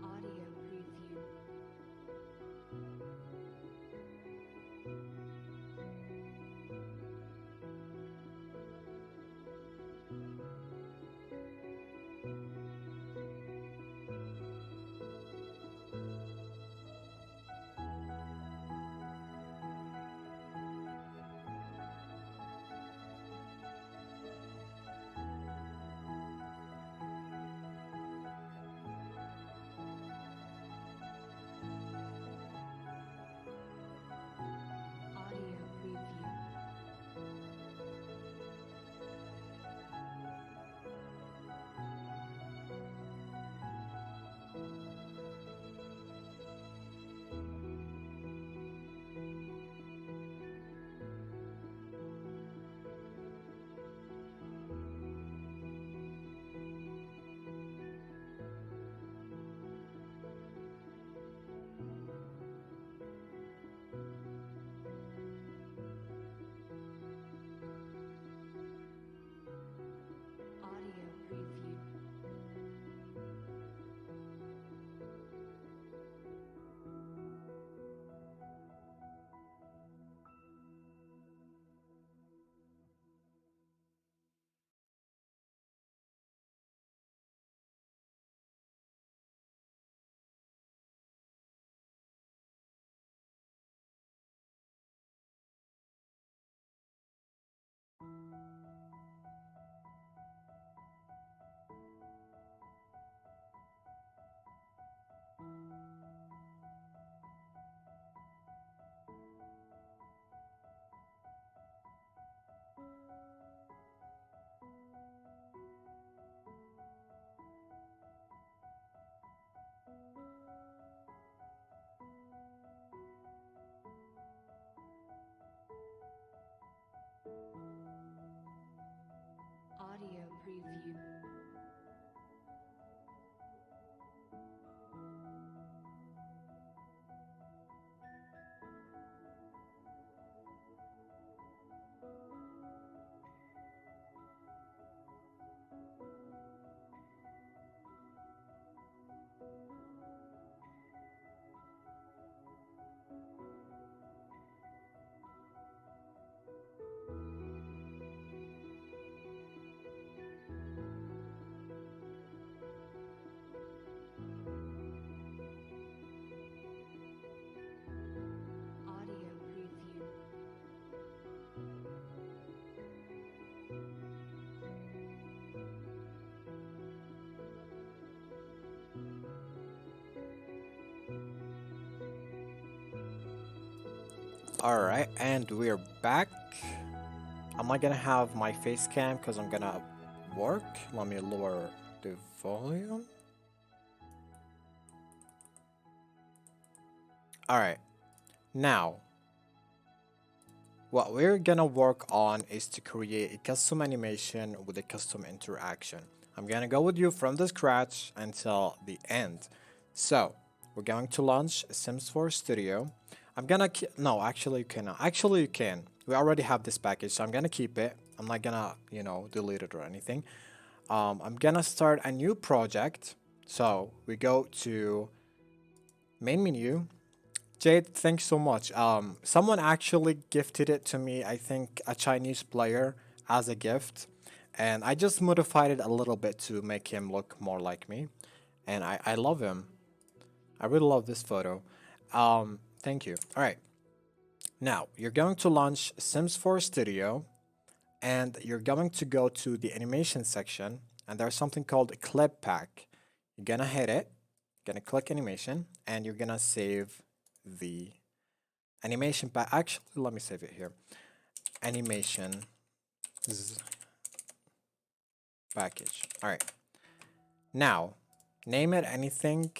Audio preview. Audio preview. Audio preview. Audio preview. Audio preview. Alright, and we're back. Am I gonna have my face cam because I'm gonna work? Let me lower the volume. Alright, now what we're gonna work on is to create a custom animation with a custom interaction. I'm gonna go with you from the scratch until the end. So we're going to launch Sims 4 Studio. I'm gonna no, actually you cannot. Actually you can. We already have this package, so I'm gonna keep it. I'm not gonna, delete it or anything. I'm gonna start a new project. So we go to main menu. Jade, thanks so much. Someone actually gifted it to me, I think a Chinese player, as a gift. And I just modified it a little bit to make him look more like me. And I love him. I really love this photo. Thank you. All right. Now, you're going to launch Sims 4 Studio. And you're going to go to the animation section. And there's something called Clip Pack. You're going to hit it. You're going to click animation. And you're going to save the animation pack. Actually, let me save it here. Animation package. All right. Now, name it anything.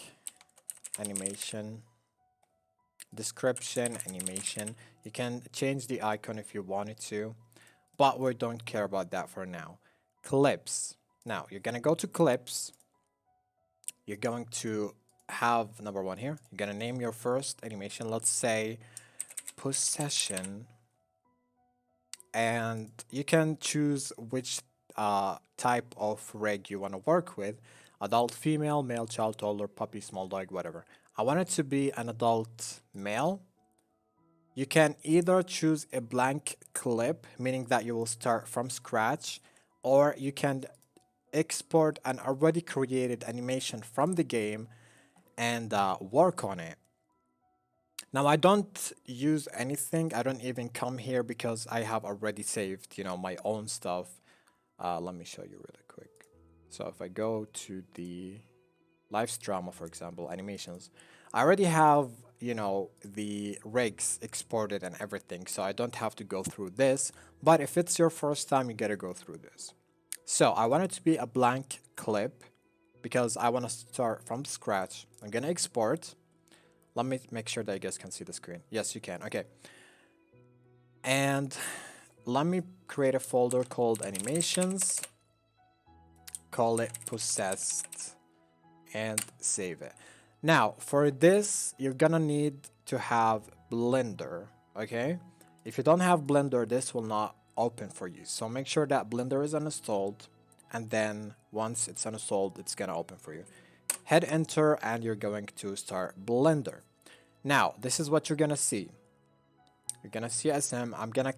Animation. Description, animation. You can change the icon if you wanted to, but we don't care about that for now. Clips. Now, you're going to go to clips. You're going to have number one here. You're going to name your first animation. Let's say possession. And you can choose which type of rig you want to work with. Adult female, male, child, toddler, puppy, small dog, whatever. I want it to be an adult male. You can either choose a blank clip, meaning that you will start from scratch, or you can export an already created animation from the game and work on it. Now, I don't use anything. I don't even come here because I have already saved, my own stuff. Let me show you really quick. So if I go to the Livestream, for example, animations, I already have, the rigs exported and everything. So I don't have to go through this. But if it's your first time, you gotta go through this. So I want it to be a blank clip because I want to start from scratch. I'm gonna export. Let me make sure that you guys can see the screen. Yes, you can. Okay. And let me create a folder called animations. Call it possessed and save it. Now, for this, you're gonna need to have Blender, okay? If you don't have Blender, this will not open for you. So make sure that Blender is uninstalled, and then once it's uninstalled, it's gonna open for you. Hit enter and you're going to start Blender. Now, this is what you're gonna see. You're gonna see SM. I'm gonna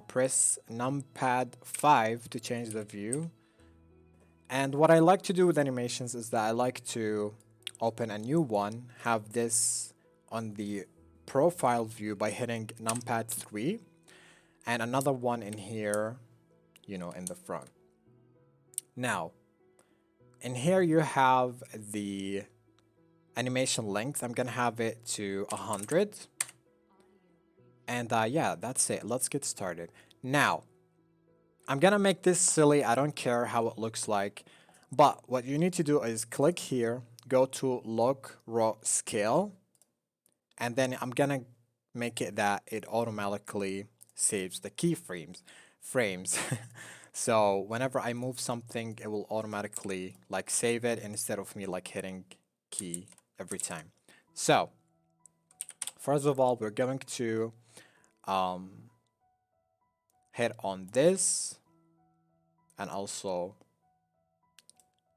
press numpad 5 to change the view. And what I like to do with animations is that I like to open a new one, have this on the profile view by hitting numpad 3, and another one in here, in the front. Now, in here you have the animation length. I'm gonna have it to 100. And yeah, that's it. Let's get started. Now, I'm gonna make this silly. I don't care how it looks like. But what you need to do is click here, go to lock raw scale, and then I'm gonna make it that it automatically saves the keyframes. So whenever I move something, it will automatically save it instead of me hitting key every time. So first of all, we're going to hit on this and also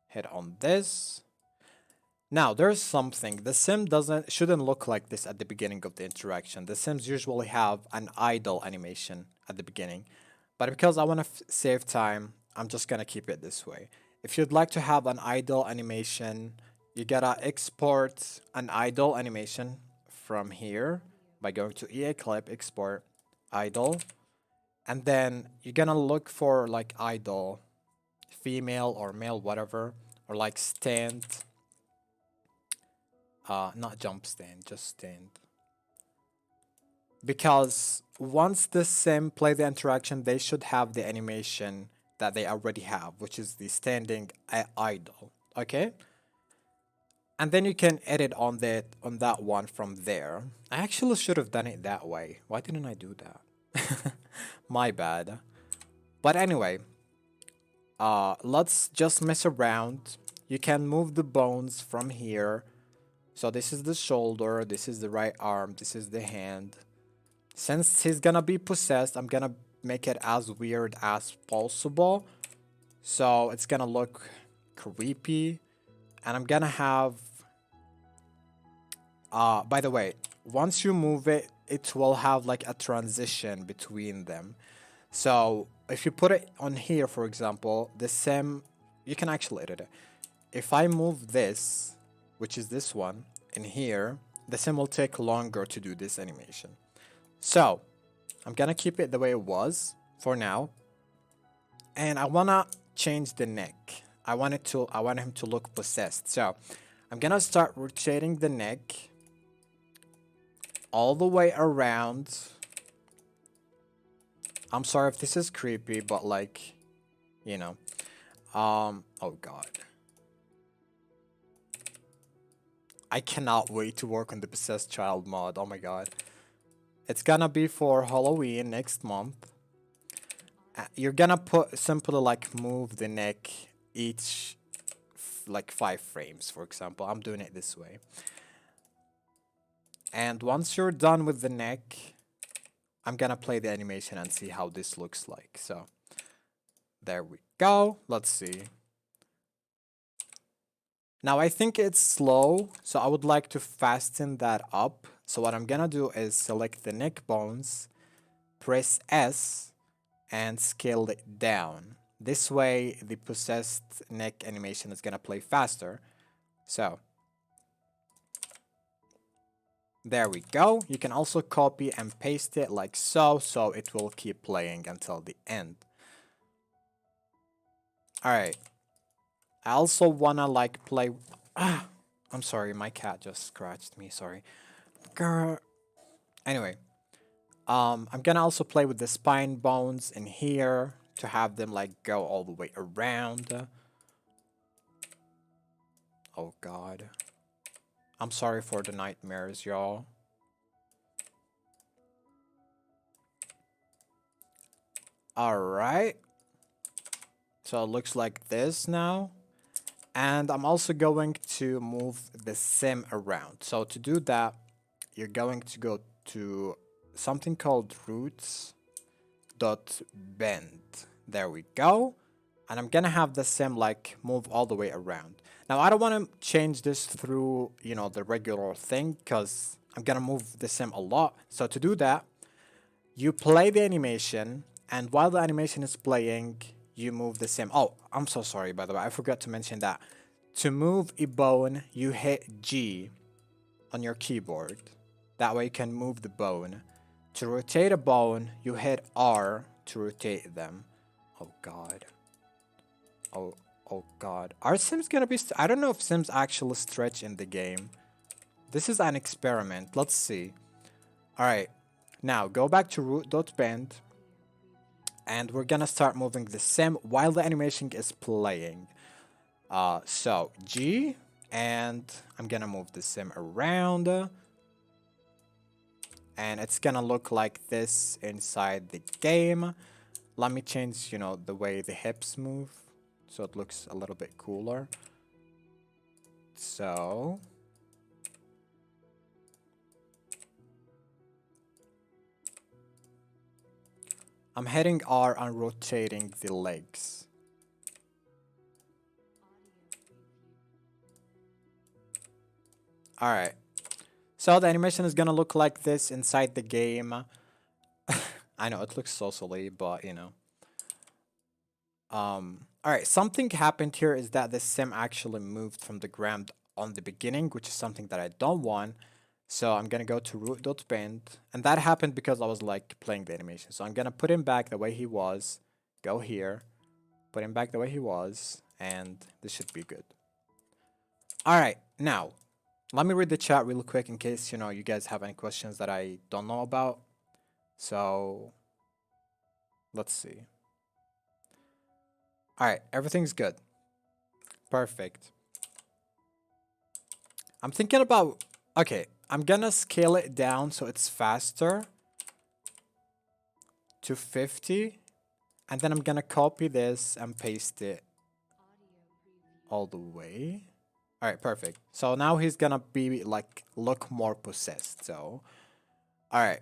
hit on this. Now there's something. The sim shouldn't look like this at the beginning of the interaction. The sims usually have an idle animation at the beginning, but because I want to save time, I'm just gonna keep it this way. If you'd like to have an idle animation, you gotta export an idle animation from here by going to EA clip, export idle, and then you're gonna look for idle female or male, whatever, or stand, not jump stand, just stand. Because once the sim play the interaction, they should have the animation that they already have, which is the standing idle, okay? And then you can edit on that one from there. I actually should have done it that way. Why didn't I do that? My bad. But anyway, let's just mess around. You can move the bones from here. So this is the shoulder, this is the right arm, this is the hand. Since he's gonna be possessed, I'm gonna make it as weird as possible. So it's gonna look creepy. And I'm gonna have... by the way, once you move it, it will have a transition between them. So if you put it on here, for example, the sim, you can actually edit it. If I move this, which is this one, in here, the sim will take longer to do this animation. So I'm gonna keep it the way it was for now. And I wanna change the neck. I want him to look possessed. So I'm gonna start rotating the neck. all the way around. I'm sorry if this is creepy, but like, you know. Oh god. I cannot wait to work on the Possessed Child mod. Oh my god. It's gonna be for Halloween next month. You're gonna put simply like move the neck each like 5 frames, for example. I'm doing it this way. And once you're done with the neck, I'm gonna play the animation and see how this looks like. So there we go. Let's see. Now I think it's slow, so I would like to fasten that up. So what I'm gonna do is select the neck bones, press S, and scale it down. This way the possessed neck animation is gonna play faster. So there we go. You can also copy and paste it like so, so it will keep playing until the end. Alright. I also wanna like play... I'm sorry, my cat just scratched me, sorry. Grr. Anyway. I'm gonna also play with the spine bones in here to have them like go all the way around. Oh god. I'm sorry for the nightmares, y'all. Alright. So it looks like this now. And I'm also going to move the sim around. So to do that, you're going to go to something called roots.bend. There we go. And I'm gonna have the sim like move all the way around. Now I don't want to change this through, you know, the regular thing because I'm gonna move the sim a lot. So to do that, you play the animation, and while the animation is playing, you move the sim. Oh, I'm so sorry, by the way. I forgot to mention that. To move a bone, you hit G on your keyboard. That way you can move the bone. To rotate a bone, you hit R to rotate them. Oh god. Oh god. Are Sims gonna be... I don't know if Sims actually stretch in the game. This is an experiment. Let's see. Alright. Now, go back to root.bend. And we're gonna start moving the sim while the animation is playing. So, G. And I'm gonna move the sim around. And it's gonna look like this inside the game. Let me change, you know, the way the hips move, so it looks a little bit cooler. So I'm hitting R on rotating the legs. Alright. So the animation is gonna look like this inside the game. I know it looks so silly, but you know. Alright, something happened here is that the sim actually moved from the ground on the beginning, which is something that I don't want. So I'm gonna go to root.bend, and that happened because I was like playing the animation. So I'm gonna put him back the way he was, go here, put him back the way he was, and this should be good. Alright, now, let me read the chat real quick in case, you know, you guys have any questions that I don't know about. So, let's see. Alright, everything's good. Perfect. I'm thinking about... Okay, I'm gonna scale it down so it's faster to 50. And then I'm gonna copy this and paste it all the way. Alright, perfect. So now he's gonna be like, look more possessed, so... Alright.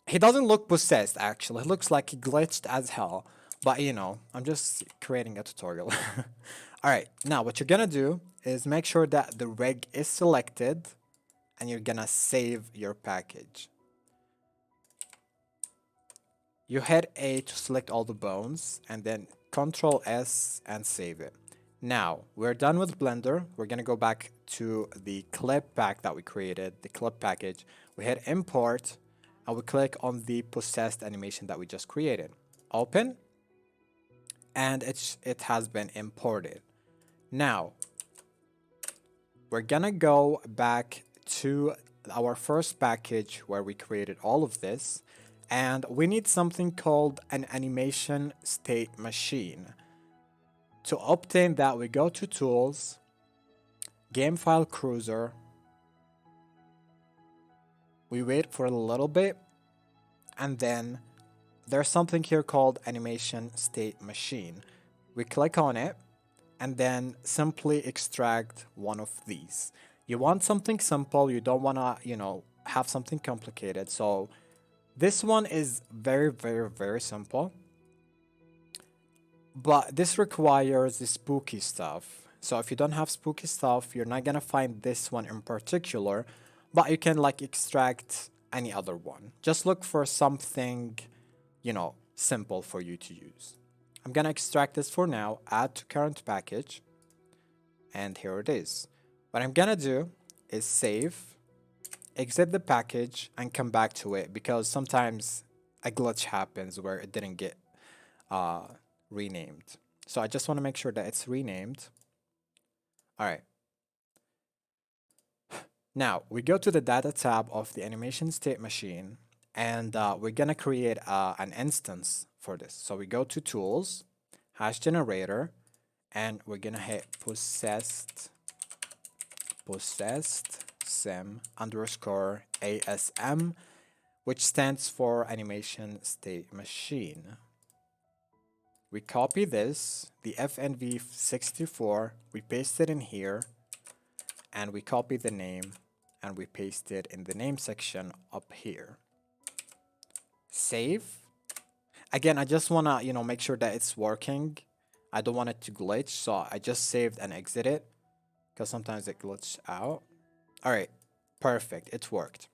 He doesn't look possessed, actually. He looks like he glitched as hell. But, you know, I'm just creating a tutorial. Alright, now what you're gonna do is make sure that the reg is selected and you're gonna save your package. You hit A to select all the bones and then Control S and save it. Now, we're done with Blender. We're gonna go back to the clip pack that we created, the clip package. We hit import and we click on the possessed animation that we just created. Open, and it has been imported. Now, we're gonna go back to our first package where we created all of this, and we need something called an animation state machine. To obtain that, we go to Tools, Game File Cruiser, we wait for a little bit, and then there's something here called animation state machine. We click on it, and then simply extract one of these. You want something simple, you don't want to, have something complicated. So this one is very, very, very simple. But this requires the spooky stuff. So if you don't have spooky stuff, you're not gonna find this one in particular, but you can like extract any other one. Just look for something, simple for you to use. I'm gonna extract this for now, add to current package, and here it is. What I'm gonna do is save, exit the package, and come back to it because sometimes a glitch happens where it didn't get renamed. So I just want to make sure that it's renamed. All right. Now we go to the data tab of the animation state machine, and we're gonna create an instance for this. So we go to Tools, Hash Generator, and we're gonna hit possessed sim underscore ASM, which stands for animation state machine. We copy this, the FNV64, we paste it in here, and we copy the name, and we paste it in the name section up here. Save. Again, I just wanna, make sure that it's working. I don't want it to glitch, so I just saved and exited, because sometimes it glitched out. All right, perfect, it worked.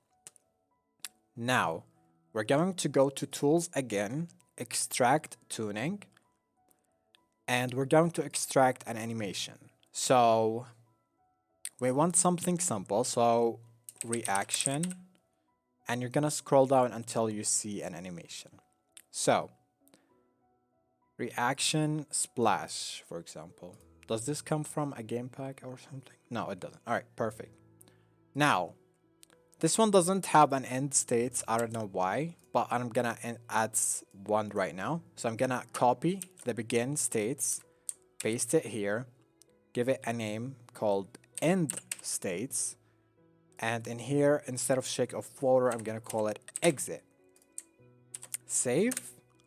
Now, we're going to go to Tools again, Extract Tuning, and we're going to extract an animation. So we want something simple, so reaction, and you're gonna scroll down until you see an animation. So reaction splash, for example. Does this come from a game pack or something? No, it doesn't. All right, perfect. Now, this one doesn't have an end state. I don't know why, but I'm gonna add one right now. So I'm gonna copy the begin states, paste it here, give it a name called end states, and in here, instead of shake of water, I'm gonna call it exit. Save.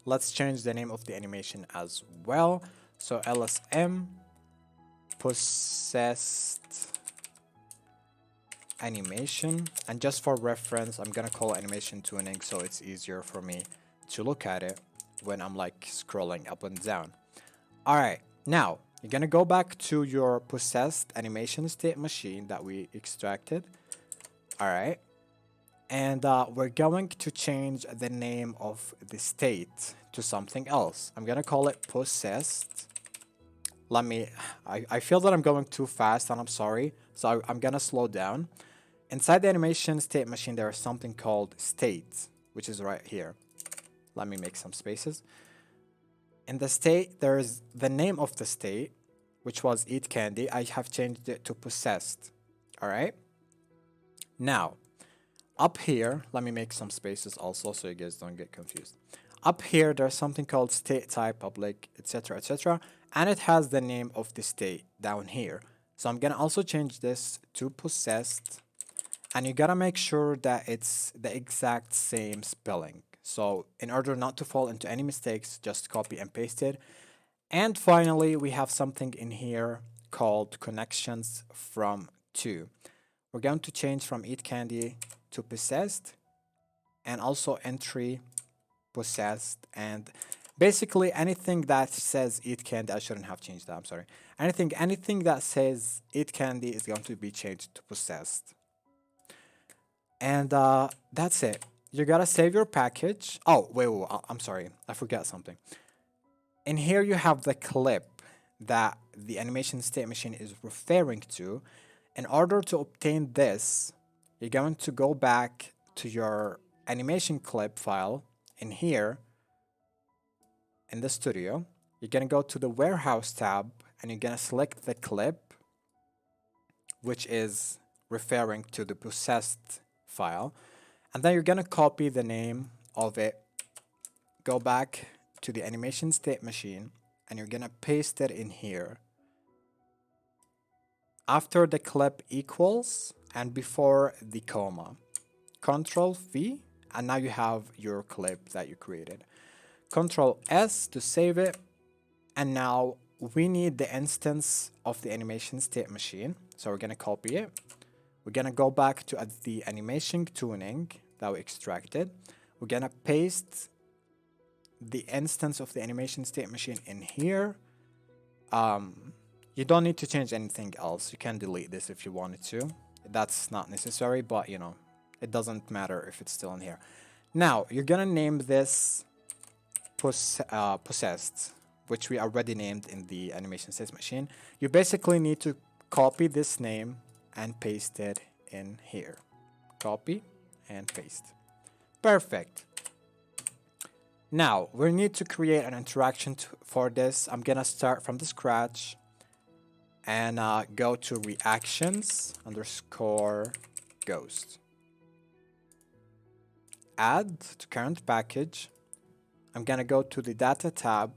Let's change the name of the animation as well. So LSM possessed animation, and just for reference, I'm gonna call animation tuning so it's easier for me to look at it when I'm like scrolling up and down. All right, now you're gonna go back to your possessed animation state machine that we extracted. All right, and we're going to change the name of the state to something else. I'm gonna call it possessed. I feel that I'm going too fast, and I'm sorry, so I'm gonna slow down. Inside the animation state machine, there is something called state, which is right here. Let me make some spaces. In the state, there is the name of the state, which was eat candy. I have changed it to possessed. All right. Now, up here, let me make some spaces also so you guys don't get confused. Up here, there's something called state type, public, etc., etc., and it has the name of the state down here. So I'm gonna also change this to possessed, and you gotta make sure that it's the exact same spelling. So in order not to fall into any mistakes, just copy and paste it. And finally, we have something in here called connections from to. We're going to change from eat candy to possessed, and also entry possessed, and basically anything that says eat candy, I shouldn't have changed that, I'm sorry. Anything that says eat candy is going to be changed to possessed. And that's it. You gotta save your package. Oh, wait, I'm sorry. I forgot something. In here, you have the clip that the animation state machine is referring to. In order to obtain this, you're going to go back to your animation clip file in here, in the studio. You're gonna go to the warehouse tab, and you're gonna select the clip, which is referring to the possessed file, and then you're gonna copy the name of it, go back to the animation state machine, and you're gonna paste it in here after the clip equals and before the comma. Control V, and now you have your clip that you created. Control S to save it, and now we need the instance of the animation state machine, so we're gonna copy it. We're gonna go back to the animation tuning that we extracted. We're gonna paste the instance of the animation state machine in here. You don't need to change anything else. You can delete this if you wanted to. That's not necessary, but you know, it doesn't matter if it's still in here. Now, you're gonna name this possessed, which we already named in the animation state machine. You basically need to copy this name and paste it in here. Copy and paste. Perfect. Now, we need to create an interaction for this. I'm gonna start from the scratch and go to reactions underscore ghost. Add to current package. I'm gonna go to the data tab,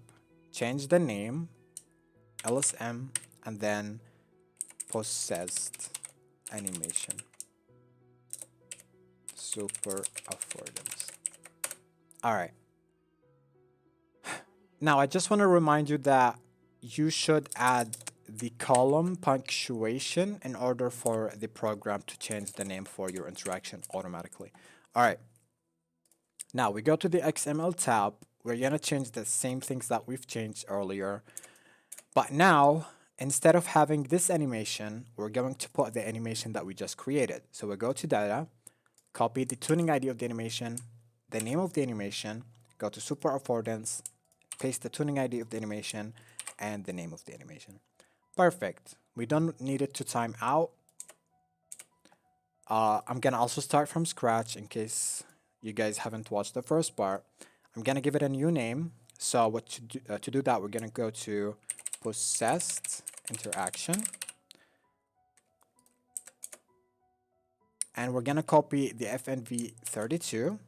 change the name, LSM, and then possessed animation. Super affordance. Alright. Now I just want to remind you that you should add the column punctuation in order for the program to change the name for your interaction automatically. Alright. Now we go to the XML tab. We're gonna change the same things that we've changed earlier. But now, instead of having this animation, we're going to put the animation that we just created. So we go to data, copy the tuning ID of the animation, the name of the animation, go to super affordance, paste the tuning ID of the animation, and the name of the animation. Perfect. We don't need it to time out. I'm gonna also start from scratch in case you guys haven't watched the first part. I'm gonna give it a new name. So what to do that, we're gonna go to possessed interaction, and we're gonna copy the FNV32,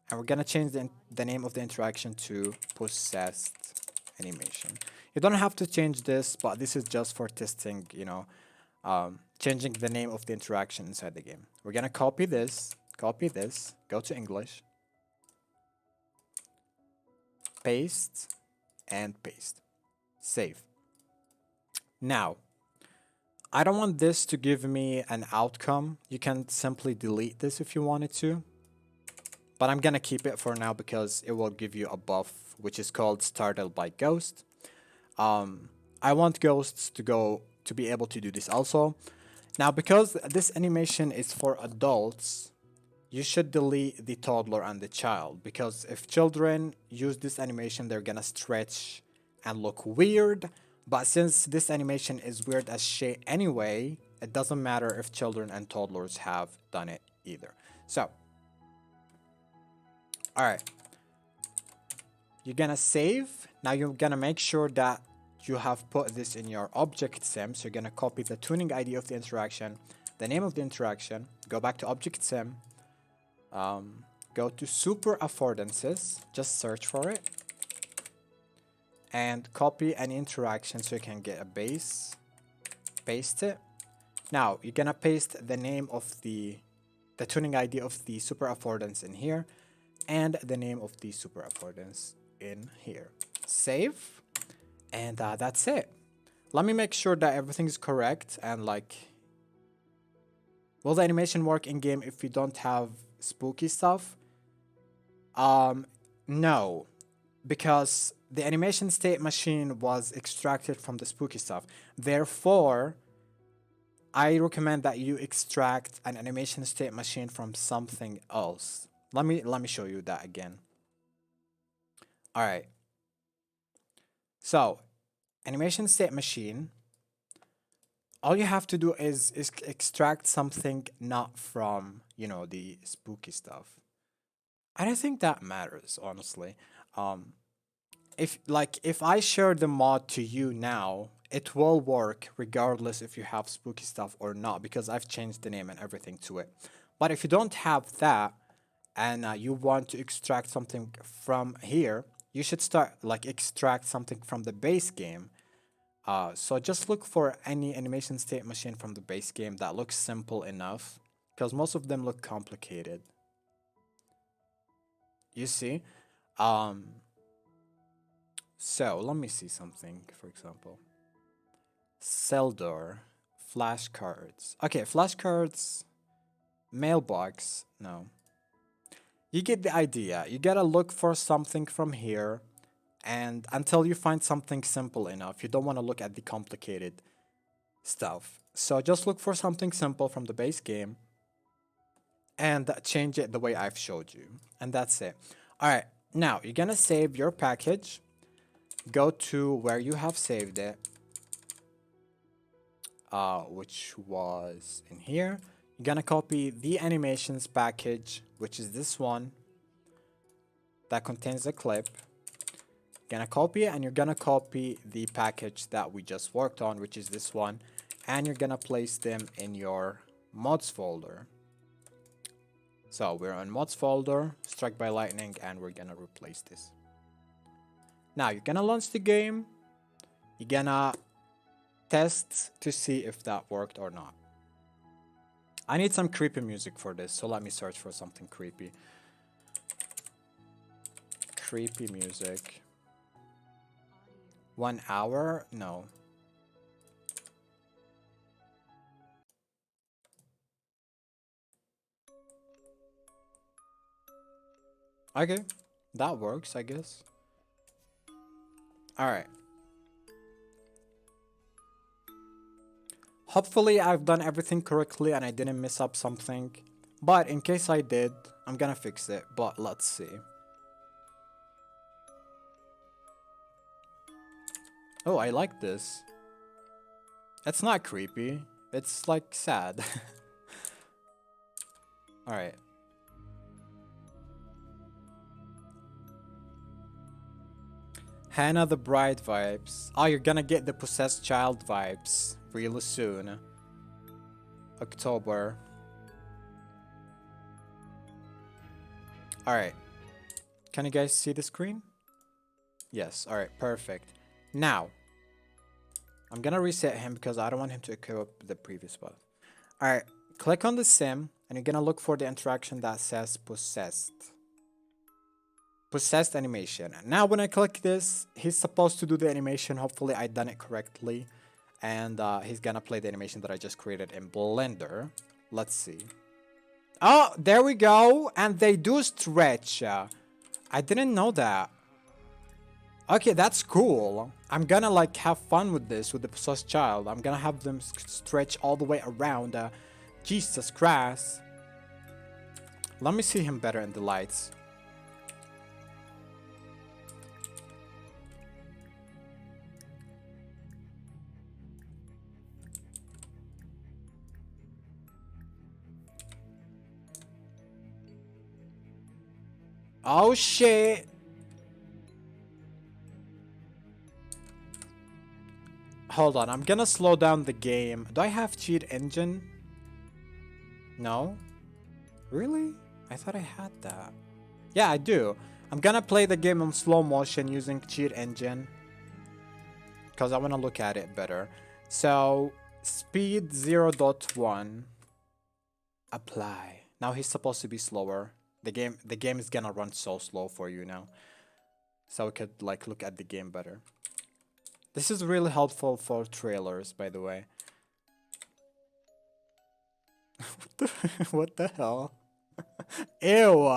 and we're gonna change the name of the interaction to possessed animation. You don't have to change this, but this is just for testing, you know, changing the name of the interaction inside the game. We're gonna copy this, go to English, paste, and paste. Save. Now, I don't want this to give me an outcome. You can simply delete this if you wanted to, but I'm gonna keep it for now because it will give you a buff which is called startled by ghost. I want ghosts to be able to do this also. Now, because this animation is for adults, you should delete the toddler and the child, because if children use this animation, they're gonna stretch and look weird. But since this animation is weird as shit anyway, it doesn't matter if children and toddlers have done it either. So, alright. You're gonna save. Now you're gonna make sure that you have put this in your object sim. So you're gonna copy the tuning ID of the interaction, the name of the interaction, go back to object sim, go to super affordances, just search for it, and copy an interaction so you can get a base, paste it. Now you're gonna paste the name of the tuning ID of the super affordance in here, and the name of the super affordance in here. Save, and that's it. Let me make sure that everything is correct, and like, will the animation work in game if we don't have spooky stuff? No, because the animation state machine was extracted from the spooky stuff. Therefore, I recommend that you extract an animation state machine from something else. Let me show you that again. All right. So, animation state machine, all you have to do is extract something not from, you know, the spooky stuff. I don't think that matters, honestly. If I share the mod to you now it will work regardless if you have spooky stuff or not, because I've changed the name and everything to it. But if you don't have that and you want to extract something from here, you should start like extract something from the base game. So just look for any animation state machine from the base game that looks simple enough, because most of them look complicated. You see? So let me see something, for example. Cell door, flashcards. Okay, flashcards, mailbox. No. You get the idea. You gotta look for something from here, and until you find something simple enough, you don't want to look at the complicated stuff. So just look for something simple from the base game and change it the way I've showed you. And that's it. All right, now you're gonna save your package. Go to where you have saved it, which was in here. You're gonna copy the animations package, which is this one that contains a clip. You're gonna copy it, and you're gonna copy the package that we just worked on, which is this one, and you're gonna place them in your mods folder. So we're on mods folder, struck by lightning, and we're gonna replace this. Now you're gonna launch the game. You're gonna test to see if that worked or not. I need some creepy music for this, so let me search for something creepy. Creepy music. 1 hour? No. Okay, that works, I guess. Alright. Hopefully I've done everything correctly and I didn't mess up something. But in case I did, I'm gonna fix it. But let's see. Oh, I like this. It's not creepy. It's like sad. Alright. Hannah the Bride vibes. Oh, you're gonna get the possessed child vibes really soon. October. Alright. Can you guys see the screen? Yes, alright, perfect. Now, I'm gonna reset him because I don't want him to equip the previous one. Alright, click on the sim and you're gonna look for the interaction that says possessed. Possessed animation. Now when I click this, he's supposed to do the animation. Hopefully I done it correctly. And he's gonna play the animation that I just created in Blender. Let's see. Oh, there we go. And they do stretch. I didn't know that. Okay, that's cool. I'm gonna like have fun with this, with the possessed child. I'm gonna have them stretch all the way around. Jesus Christ. Let me see him better in the lights. Oh shit. Hold on, I'm gonna slow down the game. Do I have cheat engine? No? Really? I thought I had that. Yeah, I do. I'm gonna play the game in slow motion using cheat engine, because I want to look at it better. So, speed 0.1. Apply. Now he's supposed to be slower. The game is gonna run so slow for you now. So we could like look at the game better. This is really helpful for trailers, by the way. What the hell? Ew.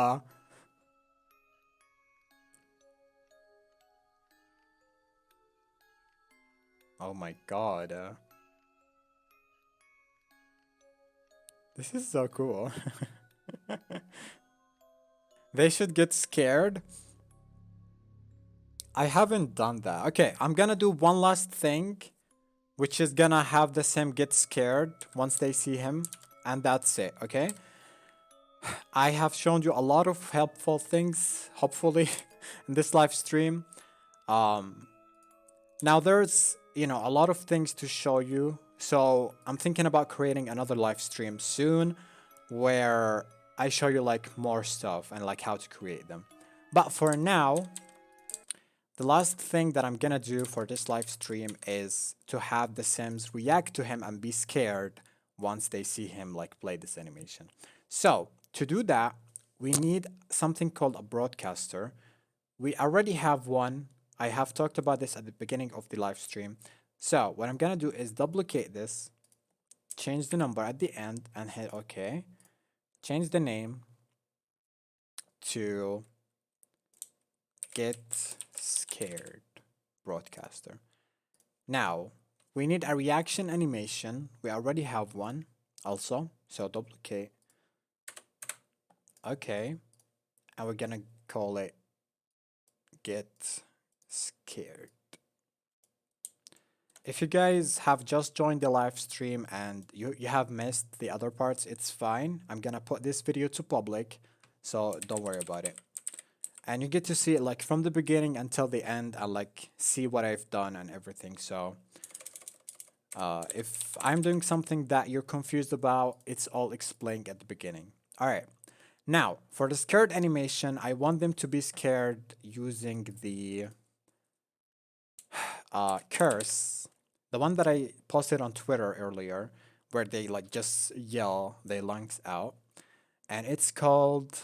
Oh my god. This is so cool. They should get scared. I haven't done that. Okay, I'm gonna do one last thing, which is gonna have the sim get scared once they see him, and that's it, okay? I have shown you a lot of helpful things, hopefully, in this live stream. Now there's a lot of things to show you. So I'm thinking about creating another live stream soon where I show you like more stuff and like how to create them. But for now, the last thing that I'm gonna do for this live stream is to have the Sims react to him and be scared once they see him like play this animation. So to do that, we need something called a broadcaster. We already have one. I have talked about this at the beginning of the live stream. So what I'm gonna do is duplicate this, change the number at the end and hit OK. Change the name to Get Scared Broadcaster. Now, we need a reaction animation. We already have one also. So duplicate. Okay. And we're gonna call it Get Scared. If you guys have just joined the live stream and you have missed the other parts, it's fine. I'm gonna put this video to public, so don't worry about it. And you get to see it like from the beginning until the end and like see what I've done and everything. So if I'm doing something that you're confused about, it's all explained at the beginning. All right. Now, for the scared animation, I want them to be scared using the curse, the one that I posted on Twitter earlier, where they like just yell their lungs out, and it's called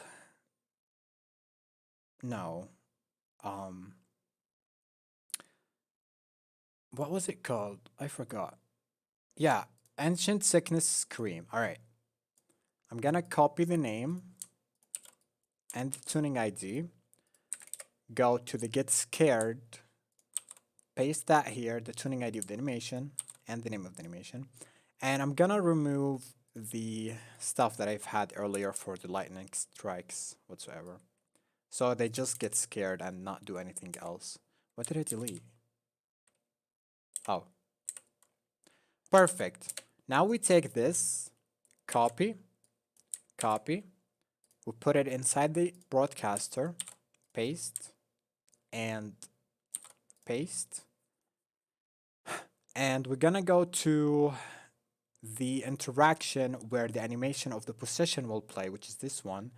no, um, what was it called? I forgot. Yeah, Ancient Sickness Scream. All right, I'm gonna copy the name and the tuning ID. Go to the Get Scared. Paste that here, the tuning ID of the animation and the name of the animation. And I'm gonna remove the stuff that I've had earlier for the lightning strikes whatsoever. So they just get scared and not do anything else. What did I delete? Oh. Perfect. Now we take this, copy, copy. We put it inside the broadcaster, paste, and paste. And we're gonna go to the interaction where the animation of the position will play, which is this one.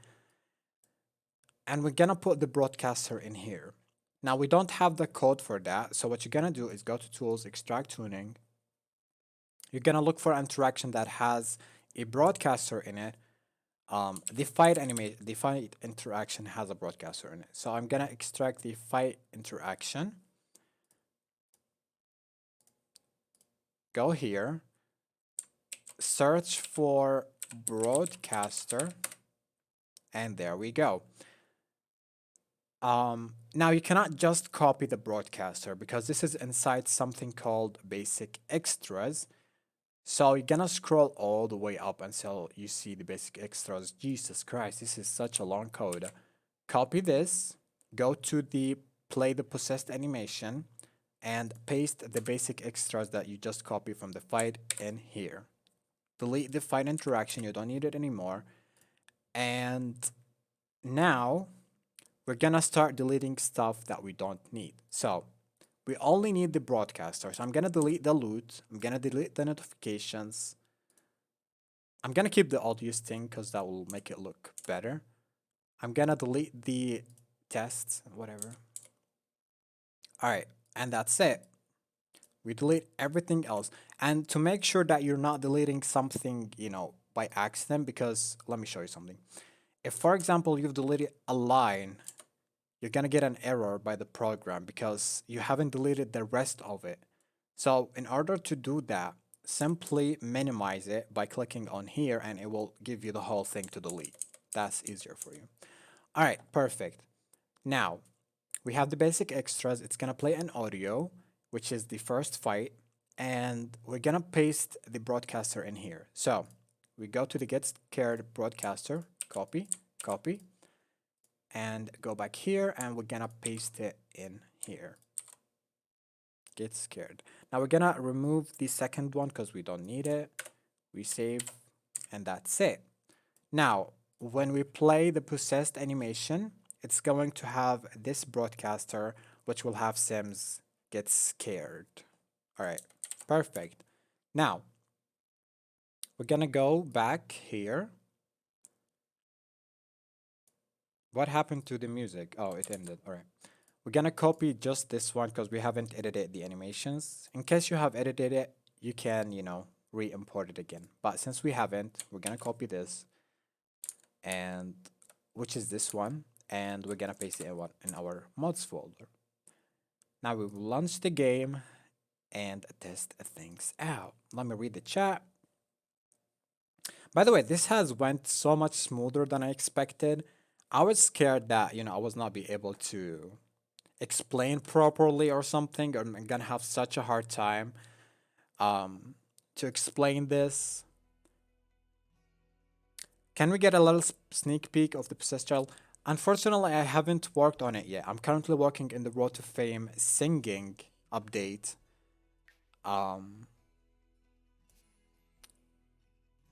And we're gonna put the broadcaster in here. Now we don't have the code for that, so what you're gonna do is go to Tools, Extract Tuning. You're gonna look for interaction that has a broadcaster in it. The fight interaction has a broadcaster in it. So I'm gonna extract the fight interaction. Go here, search for broadcaster, and there we go. Now you cannot just copy the broadcaster because this is inside something called basic extras. So you're gonna scroll all the way up until you see the basic extras. Jesus Christ, this is such a long code. Copy this, go to the play the possessed animation, and paste the basic extras that you just copied from the fight in here. Delete the fight interaction, you don't need it anymore. And now we're gonna start deleting stuff that we don't need. So we only need the broadcaster. So I'm gonna delete the loot. I'm gonna delete the notifications. I'm gonna keep the audio thing because that will make it look better. I'm gonna delete the tests, whatever. All right, and that's it. We delete everything else. And to make sure that you're not deleting something, by accident, because let me show you something. If, for example, you've deleted a line, you're gonna get an error by the program because you haven't deleted the rest of it. So in order to do that, simply minimize it by clicking on here and it will give you the whole thing to delete. That's easier for you. All right, perfect. Now, we have the basic extras. It's gonna play an audio, which is the first fight, and we're gonna paste the broadcaster in here. So we go to the Get Scared broadcaster, copy, copy, and go back here and we're gonna paste it in here. Get Scared. Now we're gonna remove the second one because we don't need it. We save and that's it. Now when we play the possessed animation, it's going to have this broadcaster which will have Sims get scared. All right, perfect. Now, we're gonna go back here. What happened to the music? Oh, it ended. All right. We're gonna copy just this one because we haven't edited the animations. In case you have edited it, you can, re-import it again. But since we haven't, we're gonna copy this, and which is this one, and we're gonna paste it in our mods folder. Now we will launch the game and test things out. Let me read the chat. By the way, this has went so much smoother than I expected. I was scared that, I was not be able to explain properly or something, or I'm gonna have such a hard time to explain this. Can we get a little sneak peek of the possessed child? Unfortunately, I haven't worked on it yet. I'm currently working in the Road to Fame singing update.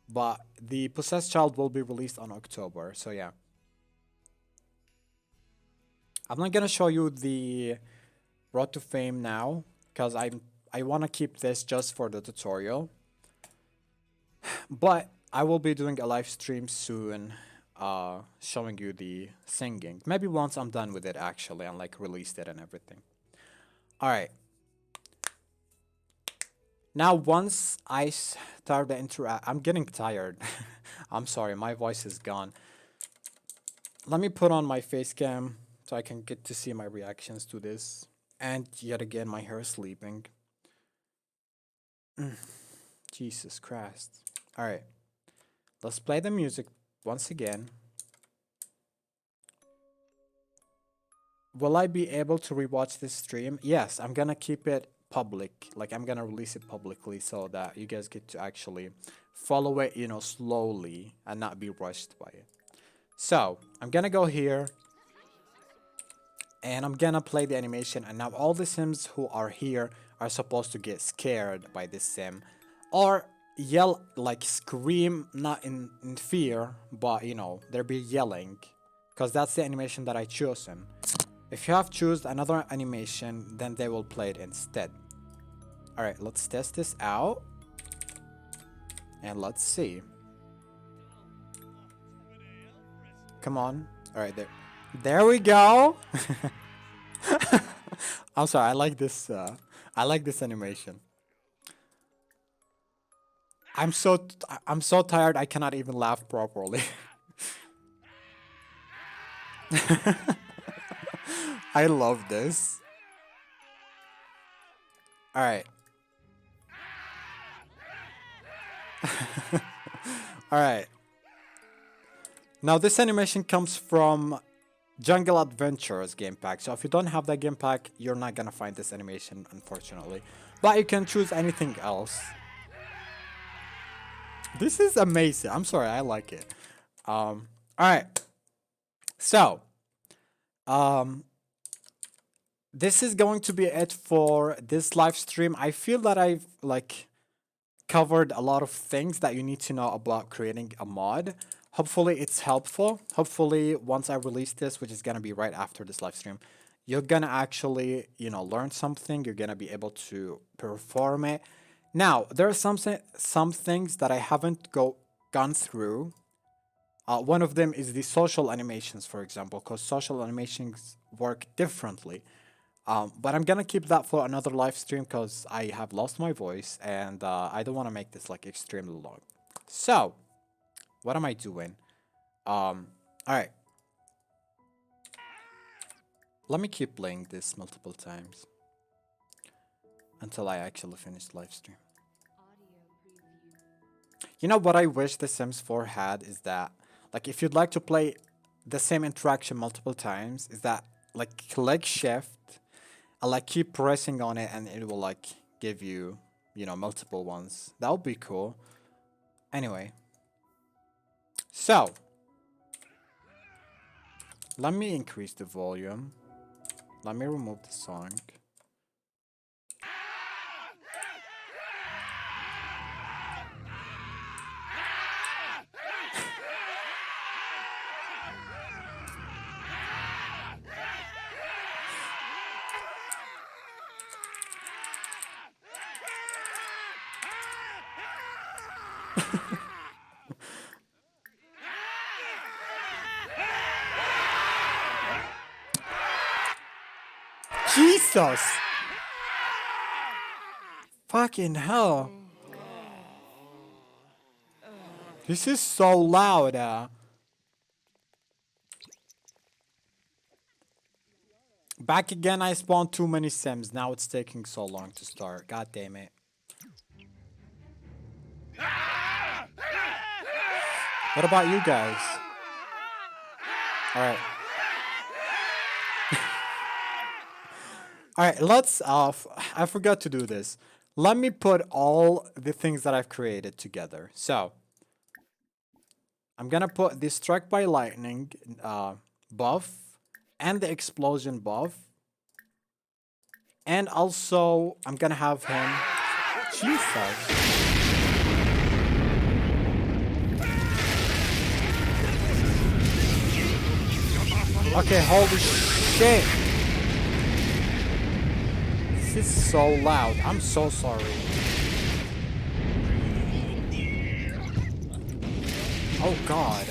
But the possessed child will be released on October, so yeah. I'm not gonna show you the Road to Fame now because I want to keep this just for the tutorial. But I will be doing a live stream soon, showing you the singing. Maybe once I'm done with it actually, and like released it and everything. All right. Now once I start the intro, I'm getting tired. I'm sorry, my voice is gone. Let me put on my face cam so I can get to see my reactions to this. And yet again, my hair is sleeping. Jesus Christ. All right. Let's play the music once again. Will I be able to rewatch this stream? Yes, I'm gonna keep it public. Like, I'm gonna release it publicly so that you guys get to actually follow it, slowly and not be rushed by it. So, I'm gonna go here and I'm gonna play the animation, and now all the Sims who are here are supposed to get scared by this Sim or yell, like scream, not in fear, but they'll be yelling because that's the animation that I chosen. If you have chosen another animation, then they will play it instead. All right, let's test this out and let's see. Come on. All right, there we go. I'm sorry, I like this animation. I'm so tired I cannot even laugh properly. I love this. All right. All right. Now this animation comes from Jungle Adventures game pack. So if you don't have that game pack, you're not gonna find this animation, unfortunately. But you can choose anything else. This is amazing. I'm sorry, I like it. All right. So, this is going to be it for this live stream. I feel that I've like covered a lot of things that you need to know about creating a mod. Hopefully it's helpful. Hopefully once I release this, which is gonna be right after this live stream, you're gonna actually, learn something. You're gonna be able to perform it. Now, there are some things that I haven't gone through. One of them is the social animations, for example, because social animations work differently. But I'm gonna keep that for another live stream because I have lost my voice and I don't want to make this like extremely long. So, what am I doing? All right. Let me keep playing this multiple times until I actually finish the live stream. Audio preview. You know what I wish The Sims 4 had is that, like, if you'd like to play the same interaction multiple times, is that like click shift and like keep pressing on it and it will like give you, multiple ones. That would be cool. Anyway, so let me increase the volume. Let me remove the song. Jesus! Fucking hell. This is so loud. Back again, I spawned too many sims. Now it's taking so long to start. God damn it. What about you guys? Alright. Alright, let's I forgot to do this. Let me put all the things that I've created together. So I'm gonna put the struck by lightning buff and the explosion buff. And also I'm gonna have him. Jesus. Okay, holy shit. This is so loud. I'm so sorry. Oh god.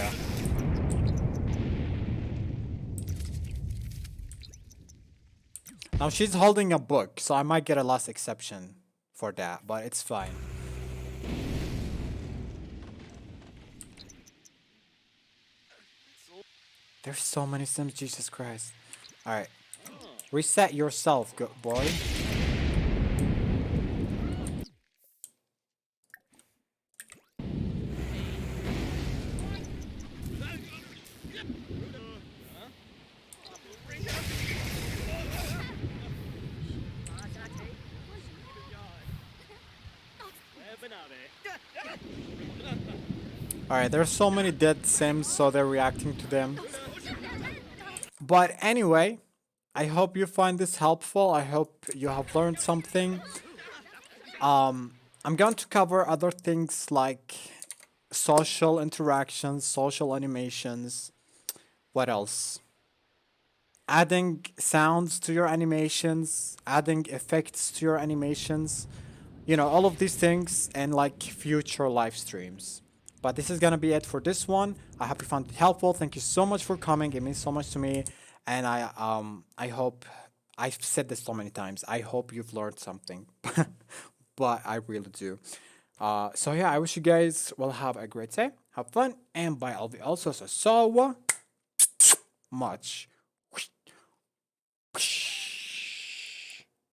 Now she's holding a book, so I might get a last exception for that, but it's fine. There's so many sims, Jesus Christ. Alright. Reset yourself, good boy. Alright, there's so many dead sims, so they're reacting to them. But anyway, I hope you find this helpful. I hope you have learned something. I'm going to cover other things like social interactions, social animations. What else? Adding sounds to your animations, adding effects to your animations. You know, all of these things and like future live streams. But this is gonna be it for this one. I hope you found it helpful. Thank you so much for coming. It means so much to me. And I hope I've said this so many times. I hope you've learned something. But I really do. So yeah, I wish you guys will have a great day. Have fun and bye all the also so much.